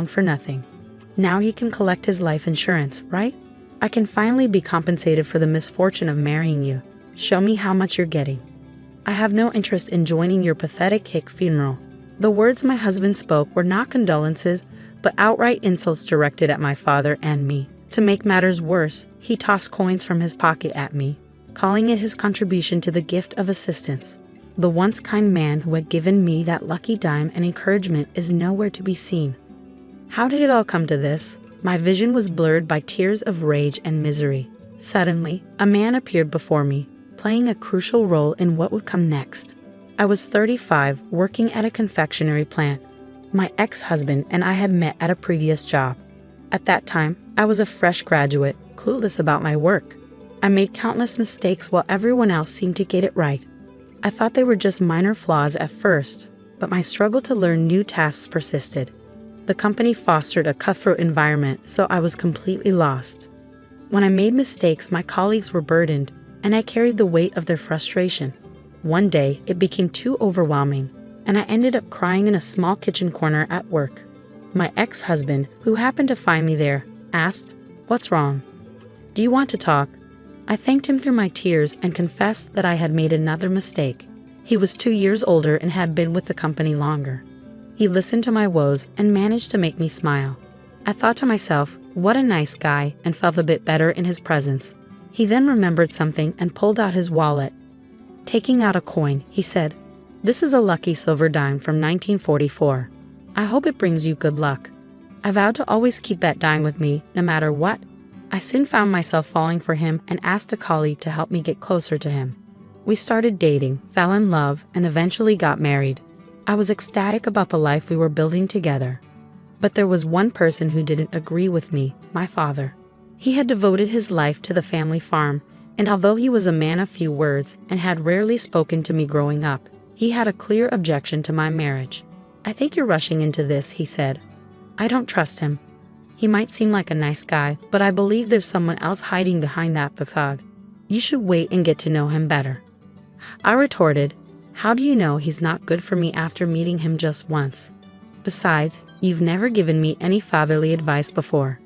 for nothing. Now he can collect his life insurance, right? I can finally be compensated for the misfortune of marrying you. Show me how much you're getting. I have no interest in joining your pathetic hick funeral. The words my husband spoke were not condolences, but outright insults directed at my father and me. To make matters worse, he tossed coins from his pocket at me, calling it his contribution to the gift of assistance. The once kind man who had given me that lucky dime and encouragement is nowhere to be seen. How did it all come to this? My vision was blurred by tears of rage and misery. Suddenly, a man appeared before me, playing a crucial role in what would come next. I was 35, working at a confectionery plant. My ex-husband and I had met at a previous job. At that time, I was a fresh graduate, clueless about my work. I made countless mistakes while everyone else seemed to get it right. I thought they were just minor flaws at first, but my struggle to learn new tasks persisted. The company fostered a cutthroat environment, so I was completely lost. When I made mistakes, my colleagues were burdened, and I carried the weight of their frustration. One day, it became too overwhelming, and I ended up crying in a small kitchen corner at work. My ex-husband, who happened to find me there, asked, "What's wrong? Do you want to talk?" I thanked him through my tears and confessed that I had made another mistake. He was 2 years older and had been with the company longer. He listened to my woes and managed to make me smile. I thought to myself, what a nice guy, and felt a bit better in his presence. He then remembered something and pulled out his wallet. Taking out a coin, he said, "This is a lucky silver dime from 1944. I hope it brings you good luck." I vowed to always keep that dime with me, no matter what. I soon found myself falling for him and asked a colleague to help me get closer to him. We started dating, fell in love, and eventually got married. I was ecstatic about the life we were building together. But there was one person who didn't agree with me, my father. He had devoted his life to the family farm, and although he was a man of few words and had rarely spoken to me growing up, he had a clear objection to my marriage. "I think you're rushing into this," he said. "I don't trust him. He might seem like a nice guy, but I believe there's someone else hiding behind that facade. You should wait and get to know him better." I retorted, "How do you know he's not good for me after meeting him just once? Besides, you've never given me any fatherly advice before.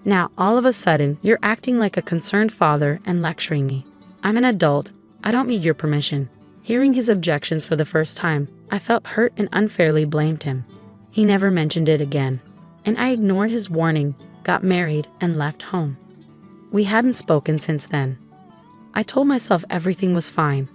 Now, all of a sudden, you're acting like a concerned father and lecturing me. I'm an adult. I don't need your permission." Hearing his objections for the first time, I felt hurt and unfairly blamed him. He never mentioned it again, and I ignored his warning, got married, and left home. We hadn't spoken since then. I told myself everything was fine.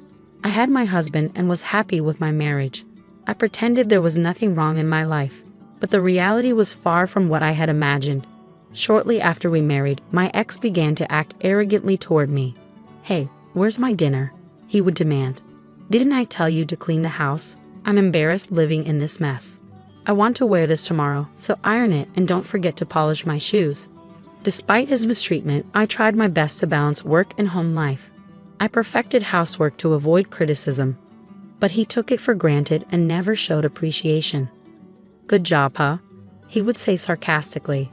I had my husband and was happy with my marriage. I pretended there was nothing wrong in my life, but the reality was far from what I had imagined. Shortly after we married, my ex began to act arrogantly toward me. "Hey, where's my dinner?" he would demand. "Didn't I tell you to clean the house? I'm embarrassed living in this mess. I want to wear this tomorrow, so iron it and don't forget to polish my shoes." Despite his mistreatment, I tried my best to balance work and home life. I perfected housework to avoid criticism, but he took it for granted and never showed appreciation. "Good job, huh?" he would say sarcastically.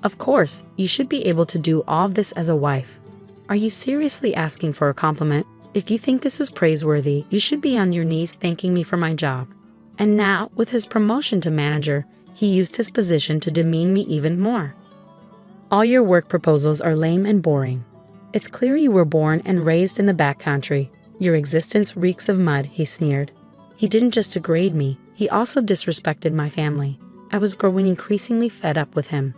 "Of course, you should be able to do all of this as a wife. Are you seriously asking for a compliment? If you think this is praiseworthy, you should be on your knees thanking me for my job." And now, with his promotion to manager, he used his position to demean me even more. "All your work proposals are lame and boring. It's clear you were born and raised in the backcountry. Your existence reeks of mud," he sneered. He didn't just degrade me, he also disrespected my family. I was growing increasingly fed up with him.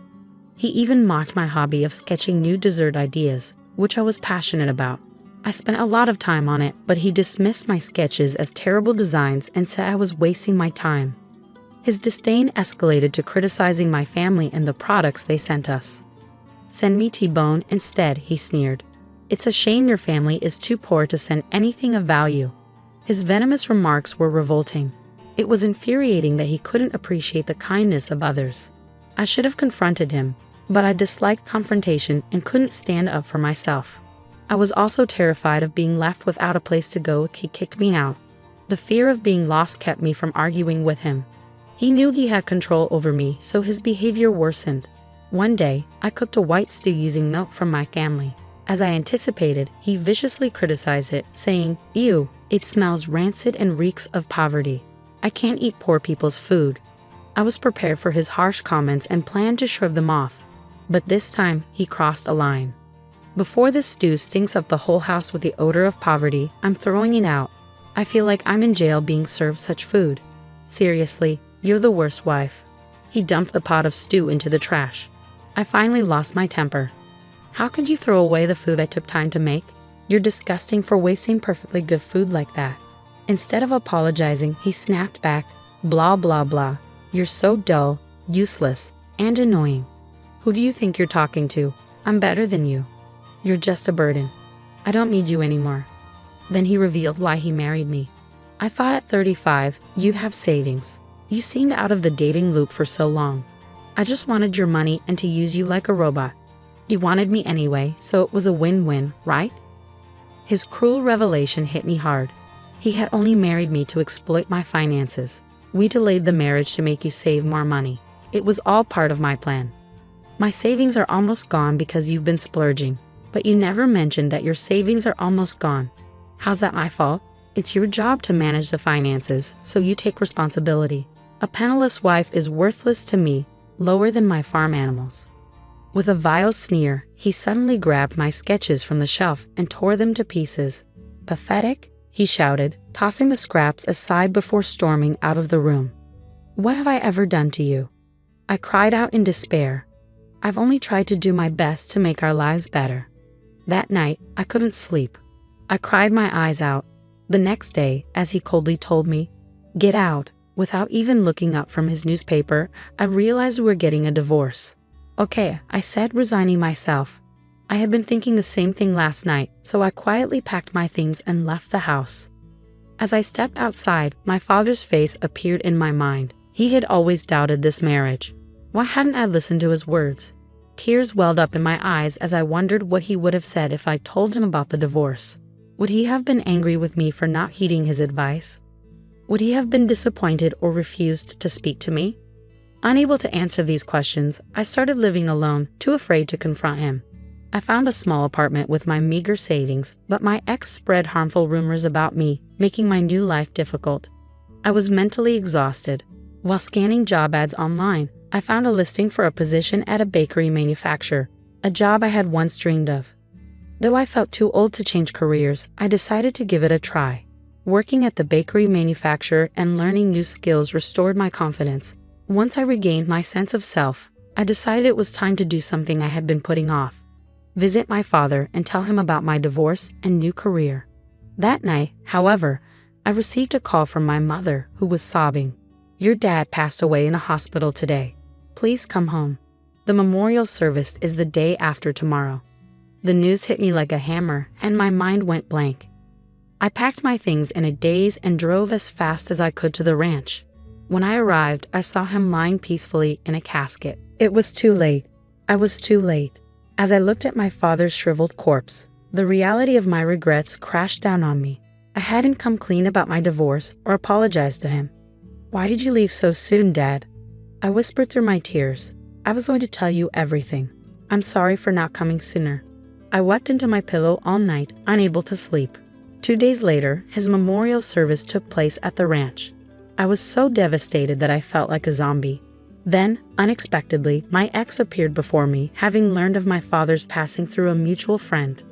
He even mocked my hobby of sketching new dessert ideas, which I was passionate about. I spent a lot of time on it, but he dismissed my sketches as terrible designs and said I was wasting my time. His disdain escalated to criticizing my family and the products they sent us. "Send me T-bone instead," he sneered. "It's a shame your family is too poor to send anything of value." His venomous remarks were revolting. It was infuriating that he couldn't appreciate the kindness of others. I should have confronted him, but I disliked confrontation and couldn't stand up for myself. I was also terrified of being left without a place to go if he kicked me out. The fear of being lost kept me from arguing with him. He knew he had control over me, so his behavior worsened. One day, I cooked a white stew using milk from my family. As I anticipated, he viciously criticized it, saying, "Ew, it smells rancid and reeks of poverty. I can't eat poor people's food." I was prepared for his harsh comments and planned to shrug them off. But this time, he crossed a line. Before this stew stinks up the whole house with the odor of poverty, I'm throwing it out. I feel like I'm in jail being served such food. Seriously, you're the worst wife. He dumped the pot of stew into the trash. I finally lost my temper. How could you throw away the food I took time to make? You're disgusting for wasting perfectly good food like that. Instead of apologizing, he snapped back, blah blah blah. You're so dull, useless, and annoying. Who do you think you're talking to? I'm better than you. You're just a burden. I don't need you anymore. Then he revealed why he married me. I thought at 35, you'd have savings. You seemed out of the dating loop for so long. I just wanted your money and to use you like a robot. You wanted me anyway, so it was a win-win, right? His cruel revelation hit me hard. He had only married me to exploit my finances. We delayed the marriage to make you save more money. It was all part of my plan. My savings are almost gone because you've been splurging, but you never mentioned that your savings are almost gone. How's that my fault? It's your job to manage the finances, so you take responsibility. A penniless wife is worthless to me, lower than my farm animals. With a vile sneer, he suddenly grabbed my sketches from the shelf and tore them to pieces. Pathetic, he shouted, tossing the scraps aside before storming out of the room. What have I ever done to you? I cried out in despair. I've only tried to do my best to make our lives better. That night, I couldn't sleep. I cried my eyes out. The next day, as he coldly told me, "Get out," without even looking up from his newspaper, I realized we were getting a divorce. Okay, I said, resigning myself. I had been thinking the same thing last night, so I quietly packed my things and left the house. As I stepped outside, my father's face appeared in my mind. He had always doubted this marriage. Why hadn't I listened to his words? Tears welled up in my eyes as I wondered what he would have said if I told him about the divorce. Would he have been angry with me for not heeding his advice? Would he have been disappointed or refused to speak to me? Unable to answer these questions, I started living alone, too afraid to confront him. I found a small apartment with my meager savings, but my ex spread harmful rumors about me, making my new life difficult. I was mentally exhausted. While scanning job ads online, I found a listing for a position at a bakery manufacturer, a job I had once dreamed of. Though I felt too old to change careers, I decided to give it a try. Working at the bakery manufacturer and learning new skills restored my confidence. Once I regained my sense of self, I decided it was time to do something I had been putting off. Visit my father and tell him about my divorce and new career. That night, however, I received a call from my mother, who was sobbing. "Your dad passed away in a hospital today. Please come home. The memorial service is the day after tomorrow." The news hit me like a hammer, and my mind went blank. I packed my things in a daze and drove as fast as I could to the ranch. When I arrived, I saw him lying peacefully in a casket. It was too late. I was too late. As I looked at my father's shriveled corpse, the reality of my regrets crashed down on me. I hadn't come clean about my divorce or apologized to him. "Why did you leave so soon, Dad?" I whispered through my tears. "I was going to tell you everything. I'm sorry for not coming sooner." I wept into my pillow all night, unable to sleep. 2 days later, his memorial service took place at the ranch. I was so devastated that I felt like a zombie. Then, unexpectedly, my ex appeared before me, having learned of my father's passing through a mutual friend.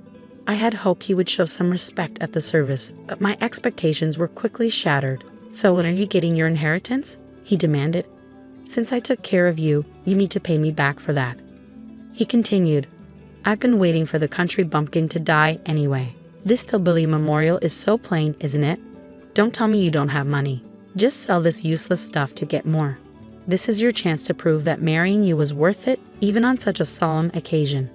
I had hoped he would show some respect at the service, but my expectations were quickly shattered. "So when are you getting your inheritance?" he demanded. "Since I took care of you, you need to pay me back for that." He continued, "I've been waiting for the country bumpkin to die anyway. This hillbilly memorial is so plain, isn't it? Don't tell me you don't have money. Just sell this useless stuff to get more. This is your chance to prove that marrying you was worth it, even on such a solemn occasion."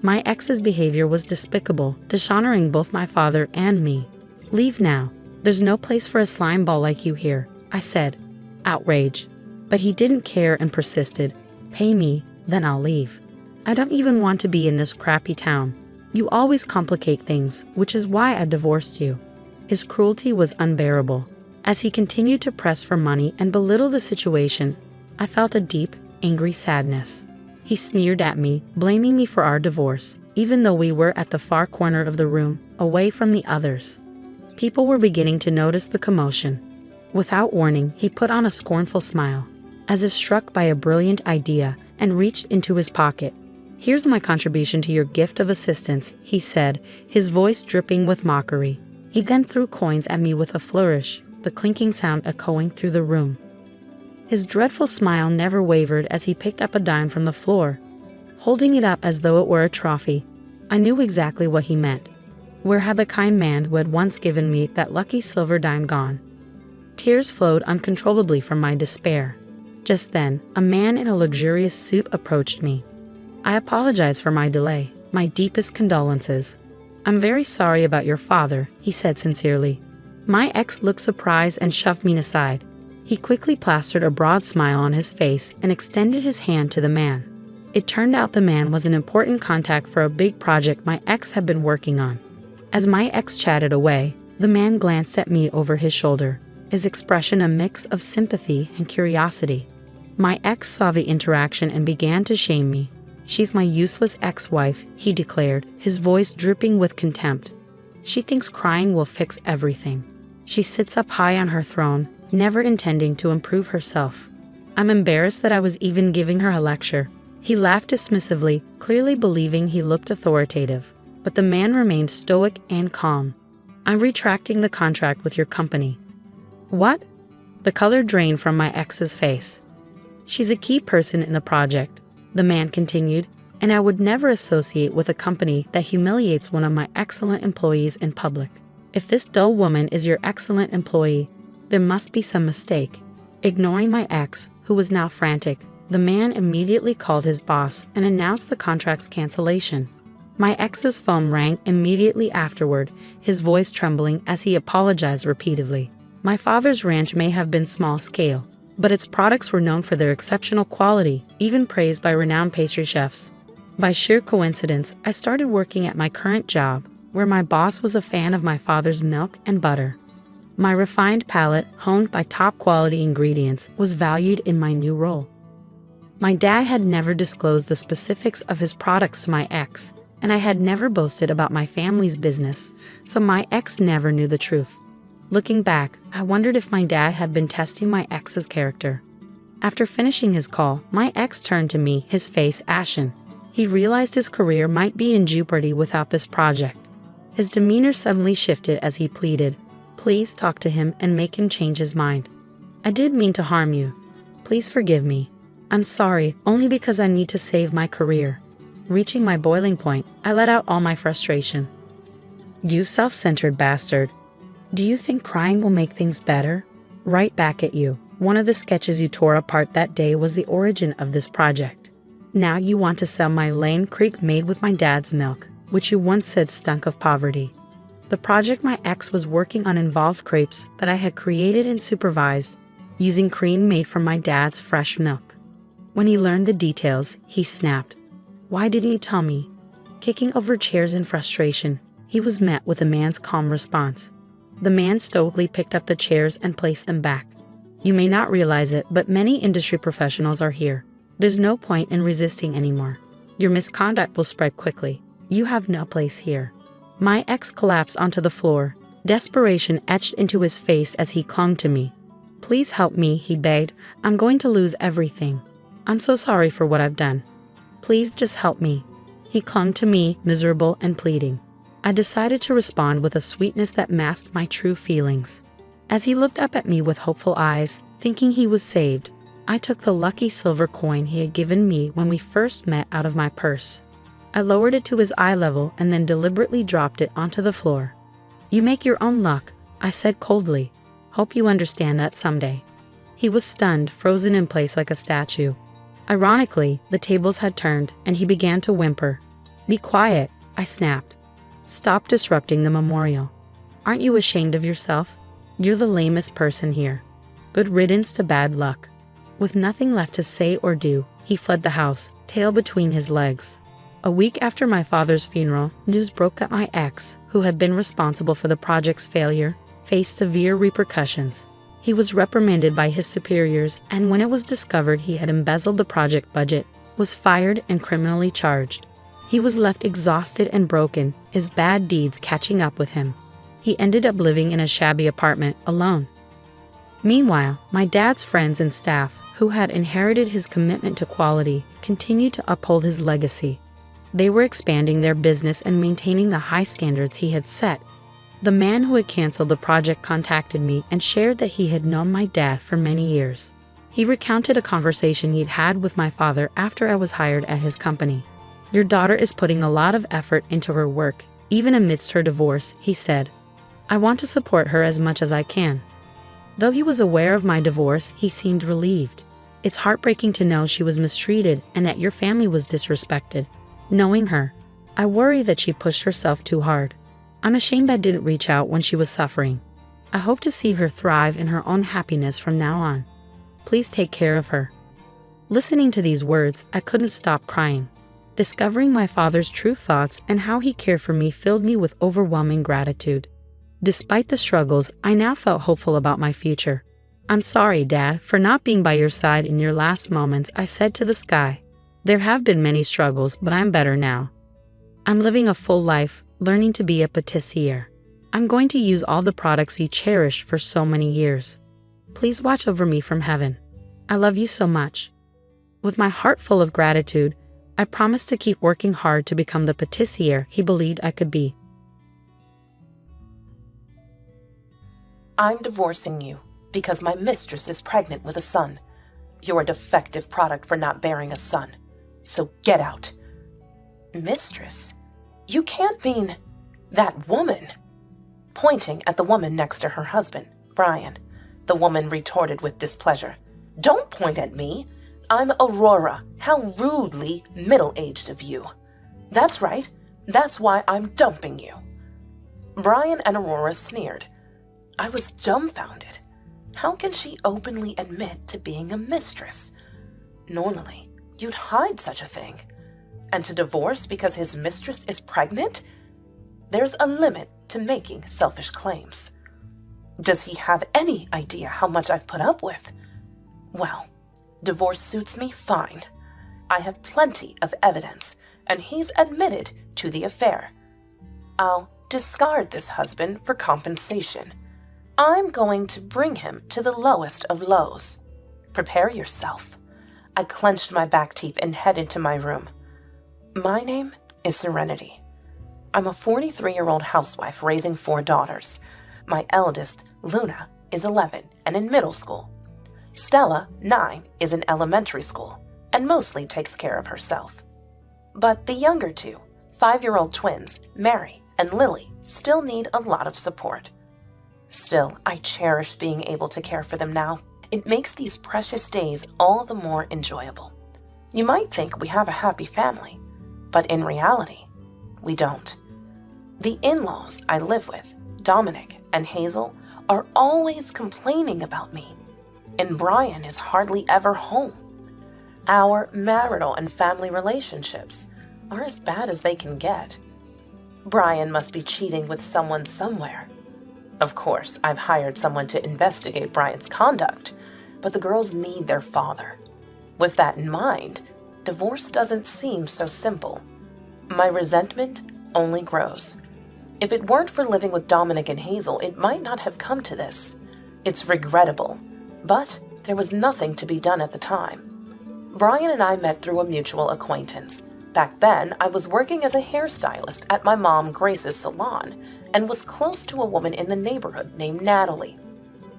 My ex's behavior was despicable, dishonoring both my father and me. "Leave now. There's no place for a slime ball like you here," I said, outraged. But he didn't care and persisted. "Pay me, then I'll leave. I don't even want to be in this crappy town. You always complicate things, which is why I divorced you." His cruelty was unbearable. As he continued to press for money and belittle the situation, I felt a deep, angry sadness. He sneered at me, blaming me for our divorce, even though we were at the far corner of the room, away from the others. People were beginning to notice the commotion. Without warning, he put on a scornful smile. as if struck by a brilliant idea, and reached into his pocket. "Here's my contribution to your gift of assistance," he said, his voice dripping with mockery. He then threw coins at me with a flourish, the clinking sound echoing through the room. His dreadful smile never wavered as he picked up a dime from the floor, holding it up as though it were a trophy. I knew exactly what he meant. Where had the kind man who had once given me that lucky silver dime gone? Tears flowed uncontrollably from my despair. Just then, a man in a luxurious suit approached me. "I apologize for my delay. My deepest condolences. I'm very sorry about your father," he said sincerely. My ex looked surprised and shoved me aside. He quickly plastered a broad smile on his face and extended his hand to the man. It turned out the man was an important contact for a big project my ex had been working on. As my ex chatted away, the man glanced at me over his shoulder, his expression a mix of sympathy and curiosity. My ex saw the interaction and began to shame me. "She's my useless ex-wife," he declared, his voice dripping with contempt. "She thinks crying will fix everything. She sits up high on her throne, never intending to improve herself. I'm embarrassed that I was even giving her a lecture." He laughed dismissively, clearly believing he looked authoritative, but the man remained stoic and calm. "I'm retracting the contract with your company." "What?" The color drained from my ex's face. "She's a key person in the project," the man continued, "and I would never associate with a company that humiliates one of my excellent employees in public. If this dull woman is your excellent employee, there must be some mistake." Ignoring my ex, who was now frantic, the man immediately called his boss and announced the contract's cancellation. My ex's phone rang immediately afterward, his voice trembling as he apologized repeatedly. My father's ranch may have been small scale, but its products were known for their exceptional quality, even praised by renowned pastry chefs. By sheer coincidence, I started working at my current job, where my boss was a fan of my father's milk and butter. My refined palate, honed by top-quality ingredients, was valued in my new role. My dad had never disclosed the specifics of his products to my ex, and I had never boasted about my family's business, so my ex never knew the truth. Looking back, I wondered if my dad had been testing my ex's character. After finishing his call, my ex turned to me, his face ashen. He realized his career might be in jeopardy without this project. His demeanor suddenly shifted as he pleaded, "Please talk to him and make him change his mind. I didn't mean to harm you. Please forgive me. I'm sorry, only because I need to save my career." Reaching my boiling point, I let out all my frustration. "You self-centered bastard. Do you think crying will make things better?" Right back at you. "One of the sketches you tore apart that day was the origin of this project. Now you want to sell my Lane Creek made with my dad's milk, which you once said stunk of poverty." The project my ex was working on involved crepes that I had created and supervised, using cream made from my dad's fresh milk. When he learned the details, he snapped. "Why didn't you tell me?" Kicking over chairs in frustration, he was met with a man's calm response. The man stoically picked up the chairs and placed them back. "You may not realize it, but many industry professionals are here. There's no point in resisting anymore. Your misconduct will spread quickly. You have no place here." My ex collapsed onto the floor, desperation etched into his face as he clung to me. "Please help me," he begged. "I'm going to lose everything. I'm so sorry for what I've done. Please just help me." He clung to me, miserable and pleading. I decided to respond with a sweetness that masked my true feelings. As he looked up at me with hopeful eyes, thinking he was saved, I took the lucky silver coin he had given me when we first met out of my purse. I lowered it to his eye level and then deliberately dropped it onto the floor. "You make your own luck," I said coldly. "Hope you understand that someday." He was stunned, frozen in place like a statue. Ironically, the tables had turned, and he began to whimper. "Be quiet," I snapped. "Stop disrupting the memorial. Aren't you ashamed of yourself? You're the lamest person here. Good riddance to bad luck." With nothing left to say or do, he fled the house, tail between his legs. A week after my father's funeral, news broke that my ex, who had been responsible for the project's failure, faced severe repercussions. He was reprimanded by his superiors, and when it was discovered he had embezzled the project budget, was fired and criminally charged. He was left exhausted and broken, his bad deeds catching up with him. He ended up living in a shabby apartment, alone. Meanwhile, my dad's friends and staff, who had inherited his commitment to quality, continued to uphold his legacy. They were expanding their business and maintaining the high standards he had set. The man who had canceled the project contacted me and shared that he had known my dad for many years. He recounted a conversation he'd had with my father after I was hired at his company. "Your daughter is putting a lot of effort into her work, even amidst her divorce," he said. "I want to support her as much as I can." Though he was aware of my divorce, he seemed relieved. "It's heartbreaking to know she was mistreated and that your family was disrespected. Knowing her, I worry that she pushed herself too hard. I'm ashamed I didn't reach out when she was suffering. I hope to see her thrive in her own happiness from now on. Please take care of her." Listening to these words, I couldn't stop crying. Discovering my father's true thoughts and how he cared for me filled me with overwhelming gratitude. Despite the struggles, I now felt hopeful about my future. "I'm sorry, Dad, for not being by your side in your last moments," I said to the sky. "There have been many struggles, but I'm better now. I'm living a full life, learning to be a patissier. I'm going to use all the products you cherished for so many years. Please watch over me from heaven. I love you so much." With my heart full of gratitude, I promised to keep working hard to become the patissier he believed I could be. "I'm divorcing you because my mistress is pregnant with a son. You're a defective product for not bearing a son. So get out." "Mistress? You can't mean that woman." Pointing at the woman next to her husband, Brian, the woman retorted with displeasure. "Don't point at me. I'm Aurora. How rudely middle-aged of you." "That's right. That's why I'm dumping you." Brian and Aurora sneered. I was dumbfounded. How can she openly admit to being a mistress? Normally, you'd hide such a thing. And to divorce because his mistress is pregnant? There's a limit to making selfish claims. Does he have any idea how much I've put up with? Well, divorce suits me fine. I have plenty of evidence, and he's admitted to the affair. I'll discard this husband for compensation. I'm going to bring him to the lowest of lows. Prepare yourself. I clenched my back teeth and headed to my room. My name is Serenity. I'm a 43-year-old housewife raising 4 daughters. My eldest, Luna, is 11 and in middle school. Stella, 9, is in elementary school and mostly takes care of herself. But the younger 2, 5-year-old twins, Mary and Lily, still need a lot of support. Still, I cherish being able to care for them now. It makes these precious days all the more enjoyable. You might think we have a happy family, but in reality, we don't. The in-laws I live with, Dominic and Hazel, are always complaining about me, and Brian is hardly ever home. Our marital and family relationships are as bad as they can get. Brian must be cheating with someone somewhere. Of course, I've hired someone to investigate Brian's conduct, but the girls need their father. With that in mind, divorce doesn't seem so simple. My resentment only grows. If it weren't for living with Dominic and Hazel, it might not have come to this. It's regrettable, but there was nothing to be done at the time. Brian and I met through a mutual acquaintance. Back then, I was working as a hairstylist at my mom Grace's salon and was close to a woman in the neighborhood named Natalie.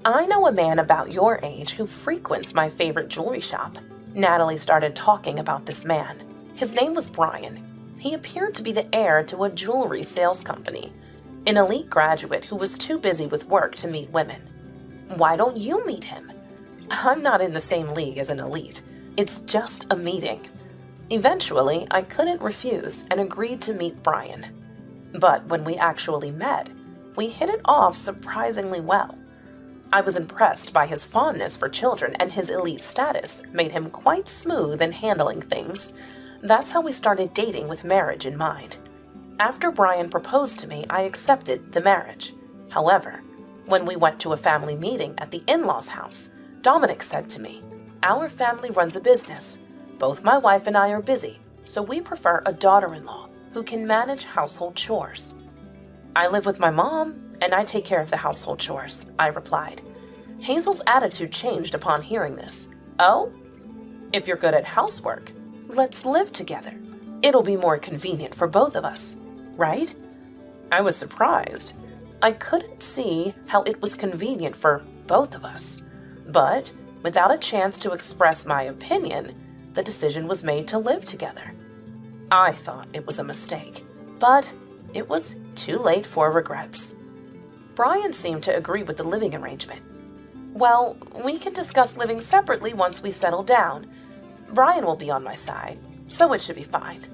I know a man about your age who frequents my favorite jewelry shop. Natalie started talking about this man. His name was Brian. He appeared to be the heir to a jewelry sales company, an elite graduate who was too busy with work to meet women. Why don't you meet him? I'm not in the same league as an elite. It's just a meeting. Eventually, I couldn't refuse and agreed to meet Brian. But when we actually met, we hit it off surprisingly well. I was impressed by his fondness for children, and his elite status made him quite smooth in handling things. That's how we started dating with marriage in mind. After Brian proposed to me, I accepted the marriage. However, when we went to a family meeting at the in-laws' house, Dominic said to me, "Our family runs a business. Both my wife and I are busy, so we prefer a daughter-in-law who can manage household chores." "I live with my mom, and I take care of the household chores," I replied. Hazel's attitude changed upon hearing this. Oh? If you're good at housework, let's live together. It'll be more convenient for both of us, right? I was surprised. I couldn't see how it was convenient for both of us. But without a chance to express my opinion, the decision was made to live together. I thought it was a mistake, but it was too late for regrets. Brian seemed to agree with the living arrangement. Well, we can discuss living separately once we settle down. Brian will be on my side, so it should be fine.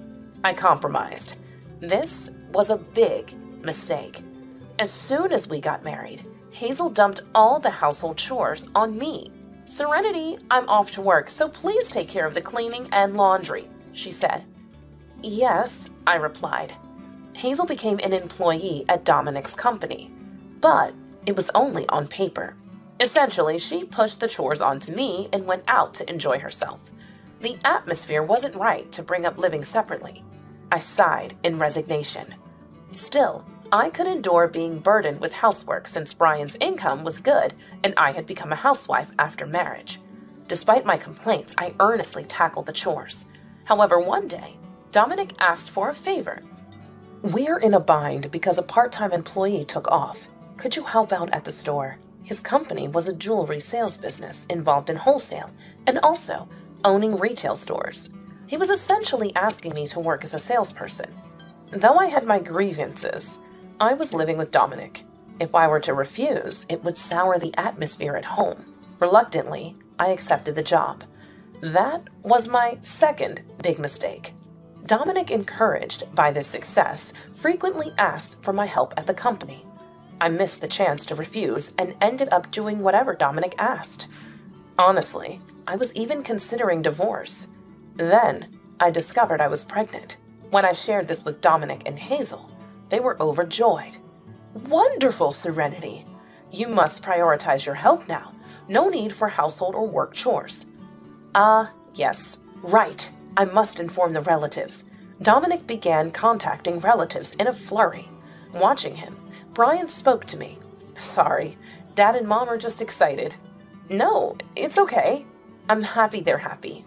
I compromised. This was a big mistake. As soon as we got married, Hazel dumped all the household chores on me. "Serenity, I'm off to work, so please take care of the cleaning and laundry," she said. "Yes," I replied. Hazel became an employee at Dominic's company, but it was only on paper. Essentially, she pushed the chores onto me and went out to enjoy herself. The atmosphere wasn't right to bring up living separately. I sighed in resignation. Still, I could endure being burdened with housework since Brian's income was good and I had become a housewife after marriage. Despite my complaints, I earnestly tackled the chores. However, one day, Dominic asked for a favor. "We're in a bind because a part-time employee took off. Could you help out at the store?" His company was a jewelry sales business involved in wholesale and also owning retail stores. He was essentially asking me to work as a salesperson. Though I had my grievances, I was living with Dominic. If I were to refuse, it would sour the atmosphere at home. Reluctantly, I accepted the job. That was my second big mistake. Dominic, encouraged by this success, frequently asked for my help at the company. I missed the chance to refuse and ended up doing whatever Dominic asked. Honestly, I was even considering divorce. Then, I discovered I was pregnant. When I shared this with Dominic and Hazel, they were overjoyed. "Wonderful, Serenity! You must prioritize your health now. No need for household or work chores." Yes, right. I must inform the relatives. Dominic began contacting relatives in a flurry. Watching him, Brian spoke to me. "Sorry, Dad and Mom are just excited." "No, it's okay. I'm happy they're happy."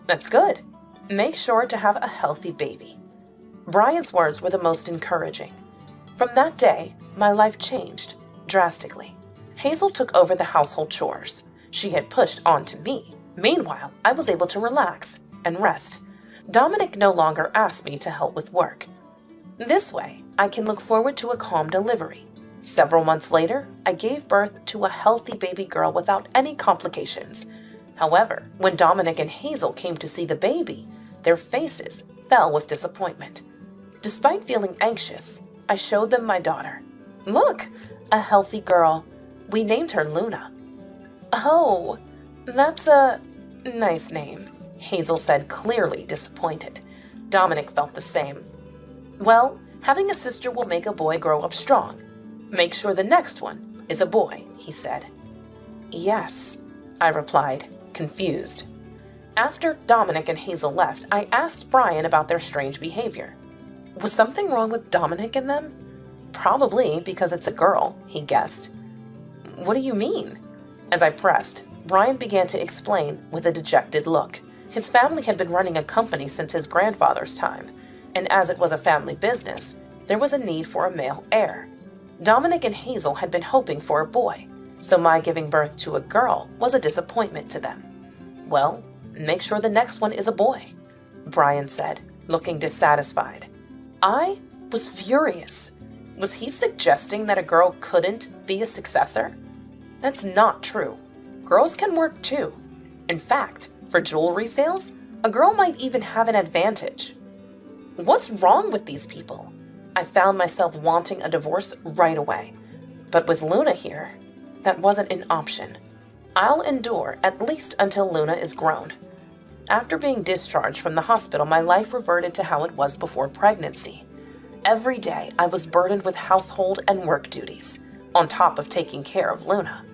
"That's good. Make sure to have a healthy baby." Brian's words were the most encouraging. From that day, my life changed drastically. Hazel took over the household chores she had pushed onto me. Meanwhile, I was able to relax and rest. Dominic no longer asked me to help with work. This way, I can look forward to a calm delivery. Several months later, I gave birth to a healthy baby girl without any complications. However, when Dominic and Hazel came to see the baby, their faces fell with disappointment. Despite feeling anxious, I showed them my daughter. "Look, a healthy girl. We named her Luna." "Oh, that's a nice name," Hazel said, clearly disappointed. Dominic felt the same. "Well, having a sister will make a boy grow up strong. Make sure the next one is a boy," he said. "Yes," I replied, confused. After Dominic and Hazel left, I asked Brian about their strange behavior. Was something wrong with Dominic and them? "Probably because it's a girl," he guessed. "What do you mean?" As I pressed, Brian began to explain with a dejected look. His family had been running a company since his grandfather's time, and as it was a family business, there was a need for a male heir. Dominic and Hazel had been hoping for a boy, so my giving birth to a girl was a disappointment to them. "Well, make sure the next one is a boy," Brian said, looking dissatisfied. I was furious. Was he suggesting that a girl couldn't be a successor? That's not true. Girls can work too. In fact, for jewelry sales, a girl might even have an advantage. What's wrong with these people? I found myself wanting a divorce right away. But with Luna here, that wasn't an option. I'll endure at least until Luna is grown. After being discharged from the hospital, my life reverted to how it was before pregnancy. Every day, I was burdened with household and work duties, on top of taking care of Luna.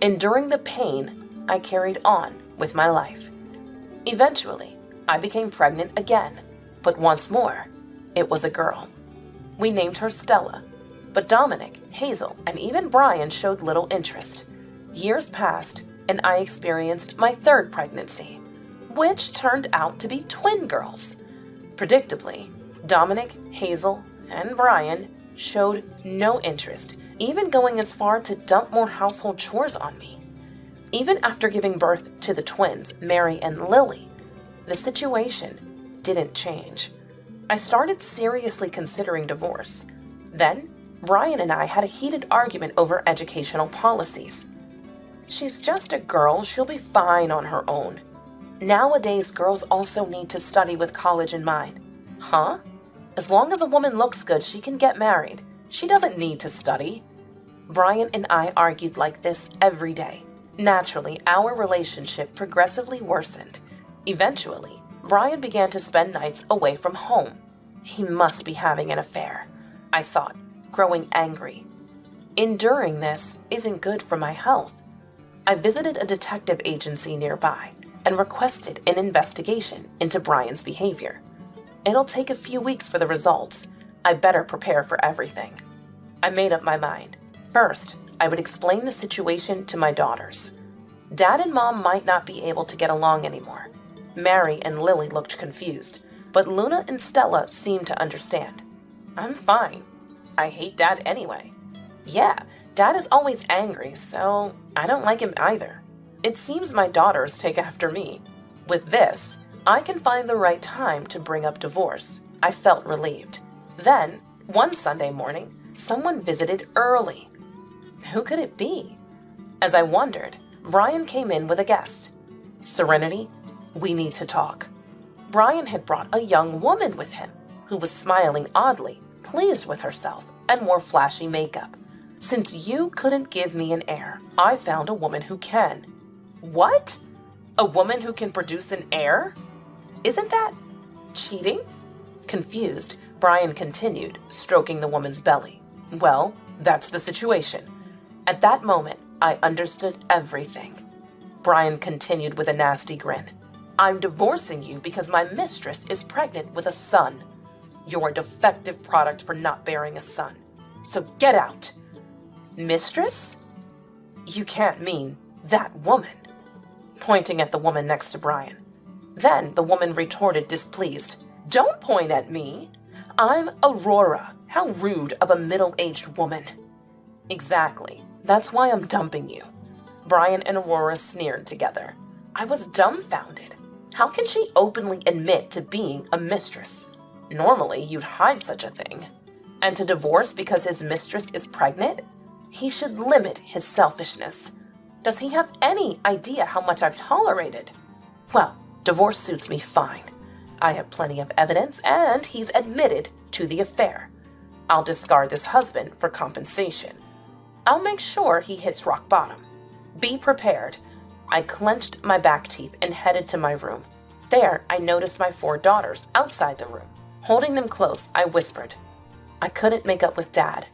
Enduring the pain, I carried on with my life. Eventually, I became pregnant again, but once more, it was a girl. We named her Stella, but Dominic, Hazel, and even Brian showed little interest. Years passed, and I experienced my third pregnancy, which turned out to be twin girls. Predictably, Dominic, Hazel, and Brian showed no interest, even going as far to dump more household chores on me. Even after giving birth to the twins, Mary and Lily, the situation didn't change. I started seriously considering divorce. Then, Brian and I had a heated argument over educational policies. She's just a girl, she'll be fine on her own. Nowadays, girls also need to study with college in mind. Huh? As long as a woman looks good, she can get married. She doesn't need to study. Brian and I argued like this every day. Naturally, our relationship progressively worsened. Eventually, Brian began to spend nights away from home. He must be having an affair, I thought, growing angry. Enduring this isn't good for my health. I visited a detective agency nearby and requested an investigation into Brian's behavior. It'll take a few weeks for the results. I better prepare for everything. I made up my mind. First, I would explain the situation to my daughters. Dad and Mom might not be able to get along anymore. Mary and Lily looked confused, but Luna and Stella seemed to understand. I'm fine. I hate Dad anyway. Yeah, Dad is always angry, so I don't like him either. It seems my daughters take after me. With this, I can find the right time to bring up divorce. I felt relieved. Then, one Sunday morning, someone visited early. Who could it be? As I wondered, Brian came in with a guest. Serenity, we need to talk. Brian had brought a young woman with him who was smiling oddly, pleased with herself, and wore flashy makeup. Since you couldn't give me an heir, I found a woman who can. What? A woman who can produce an heir? Isn't that cheating? Confused, Brian continued, stroking the woman's belly. Well, that's the situation. At that moment, I understood everything. Brian continued with a nasty grin. I'm divorcing you because my mistress is pregnant with a son. You're a defective product for not bearing a son. So get out. Mistress? You can't mean that woman. Pointing at the woman next to Brian. Then the woman retorted, displeased. Don't point at me. I'm Aurora. How rude of a middle-aged woman. Exactly. That's why I'm dumping you. Brian and Aurora sneered together. I was dumbfounded. How can she openly admit to being a mistress? Normally, you'd hide such a thing. And to divorce because his mistress is pregnant? He should limit his selfishness. Does he have any idea how much I've tolerated? Well, divorce suits me fine. I have plenty of evidence, and he's admitted to the affair. I'll discard this husband for compensation. I'll make sure he hits rock bottom. Be prepared. I clenched my back teeth and headed to my room. There, I noticed my 4 daughters outside the room. Holding them close, I whispered, I couldn't make up with Dad.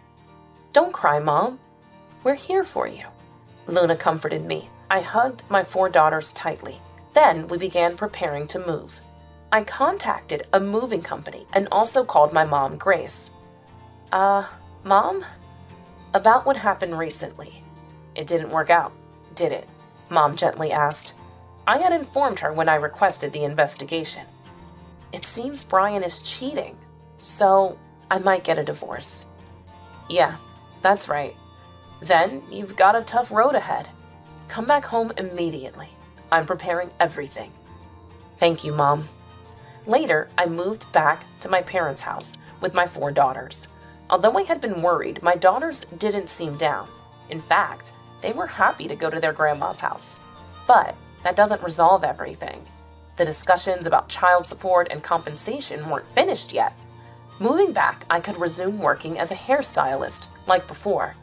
Don't cry, Mom. We're here for you. Luna comforted me. I hugged my 4 daughters tightly. Then we began preparing to move. I contacted a moving company and also called my mom, Grace. Mom? About what happened recently. It didn't work out, did it? Mom gently asked. I had informed her when I requested the investigation. It seems Brian is cheating, so I might get a divorce. Yeah, that's right. Then you've got a tough road ahead. Come back home immediately. I'm preparing everything. Thank you, Mom. Later, I moved back to my parents' house with my 4 daughters. Although I had been worried, my daughters didn't seem down. In fact, they were happy to go to their grandma's house. But that doesn't resolve everything. The discussions about child support and compensation weren't finished yet. Moving back, I could resume working as a hairstylist like before.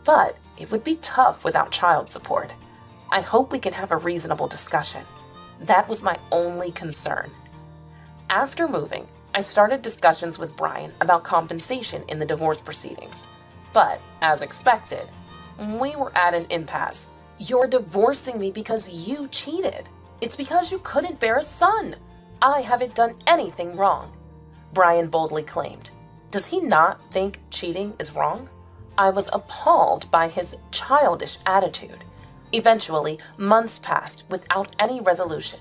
But it would be tough without child support. I hope we can have a reasonable discussion. That was my only concern. After moving, I started discussions with Brian about compensation in the divorce proceedings. But, as expected, we were at an impasse. You're divorcing me because you cheated. It's because you couldn't bear a son. I haven't done anything wrong, Brian boldly claimed. Does he not think cheating is wrong? I was appalled by his childish attitude. Eventually, months passed without any resolution.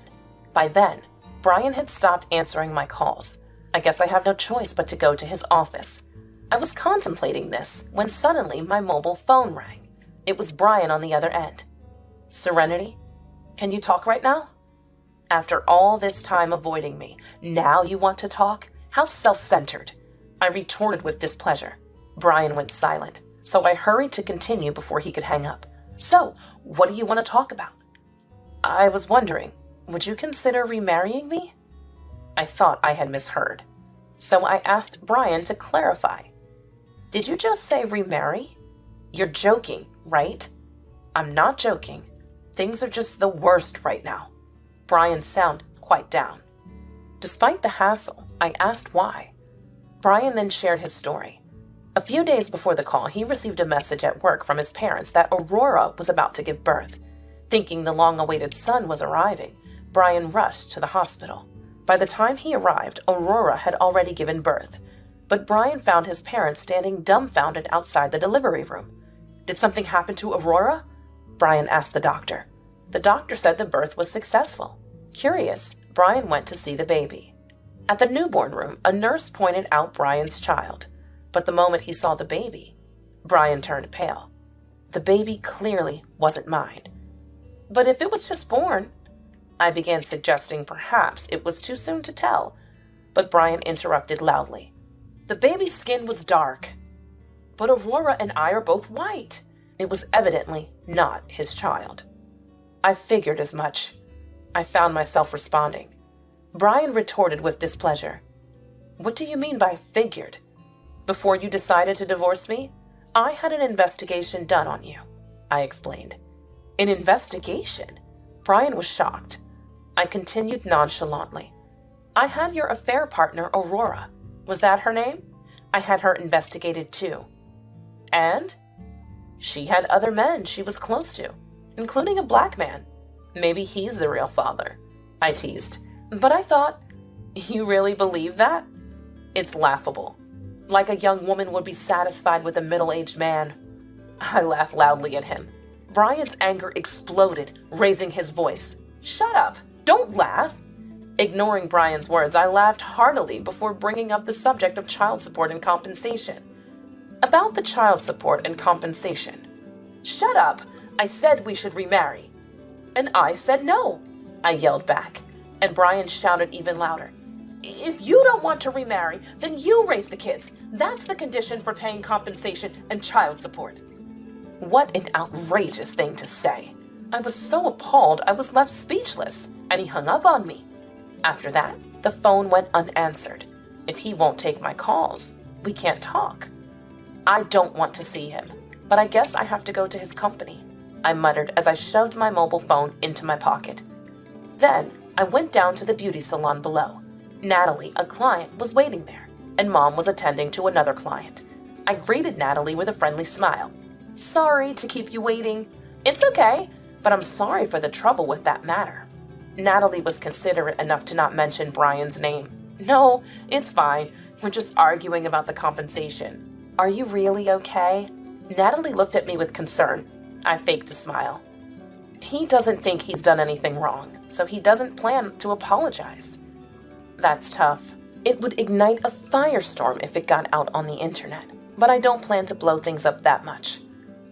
By then, Brian had stopped answering my calls. I guess I have no choice but to go to his office. I was contemplating this when suddenly my mobile phone rang. It was Brian on the other end. "Serenity, can you talk right now?" "After all this time avoiding me, now you want to talk? How self-centered," I retorted with displeasure. Brian went silent, so I hurried to continue before he could hang up. "So, what do you want to talk about?" "I was wondering, would you consider remarrying me?" I thought I had misheard, so I asked Brian to clarify. "Did you just say remarry? You're joking, right?" "I'm not joking. Things are just the worst right now." Brian sounded quite down. Despite the hassle, I asked why. Brian then shared his story. A few days before the call, he received a message at work from his parents that Aurora was about to give birth. Thinking the long-awaited son was arriving, Brian rushed to the hospital. By the time he arrived, Aurora had already given birth, but Brian found his parents standing dumbfounded outside the delivery room. "Did something happen to Aurora?" Brian asked the doctor. The doctor said the birth was successful. Curious, Brian went to see the baby. At the newborn room, a nurse pointed out Brian's child, but the moment he saw the baby, Brian turned pale. The baby clearly wasn't mine. "But if it was just born," I began suggesting perhaps it was too soon to tell, but Brian interrupted loudly. "The baby's skin was dark, but Aurora and I are both white." It was evidently not his child. I figured as much. I found myself responding. Brian retorted with displeasure. "What do you mean by figured? Before you decided to divorce me, I had an investigation done on you," I explained. "An investigation?" Brian was shocked. I continued nonchalantly. "I had your affair partner, Aurora. Was that her name? I had her investigated too." "And?" "She had other men she was close to, including a black man. Maybe he's the real father," I teased. "But I thought—" "You really believe that? It's laughable. Like a young woman would be satisfied with a middle-aged man." I laughed loudly at him. Brian's anger exploded, raising his voice. "Shut up! Don't laugh!" Ignoring Brian's words, I laughed heartily before bringing up the subject of child support and compensation. "About the child support and compensation." "Shut up! I said we should remarry." "And I said no," I yelled back, and Brian shouted even louder. "If you don't want to remarry, then you raise the kids. That's the condition for paying compensation and child support." What an outrageous thing to say. I was so appalled I was left speechless, and he hung up on me. After that, the phone went unanswered. If he won't take my calls, we can't talk. "I don't want to see him, but I guess I have to go to his company," I muttered as I shoved my mobile phone into my pocket. Then I went down to the beauty salon below. Natalie, a client, was waiting there, and Mom was attending to another client. I greeted Natalie with a friendly smile. "Sorry to keep you waiting." "It's okay, but I'm sorry for the trouble with that matter." Natalie was considerate enough to not mention Brian's name. "No, it's fine. We're just arguing about the compensation." "Are you really okay?" Natalie looked at me with concern. I faked a smile. "He doesn't think he's done anything wrong, so he doesn't plan to apologize." "That's tough. It would ignite a firestorm if it got out on the internet, but I don't plan to blow things up that much."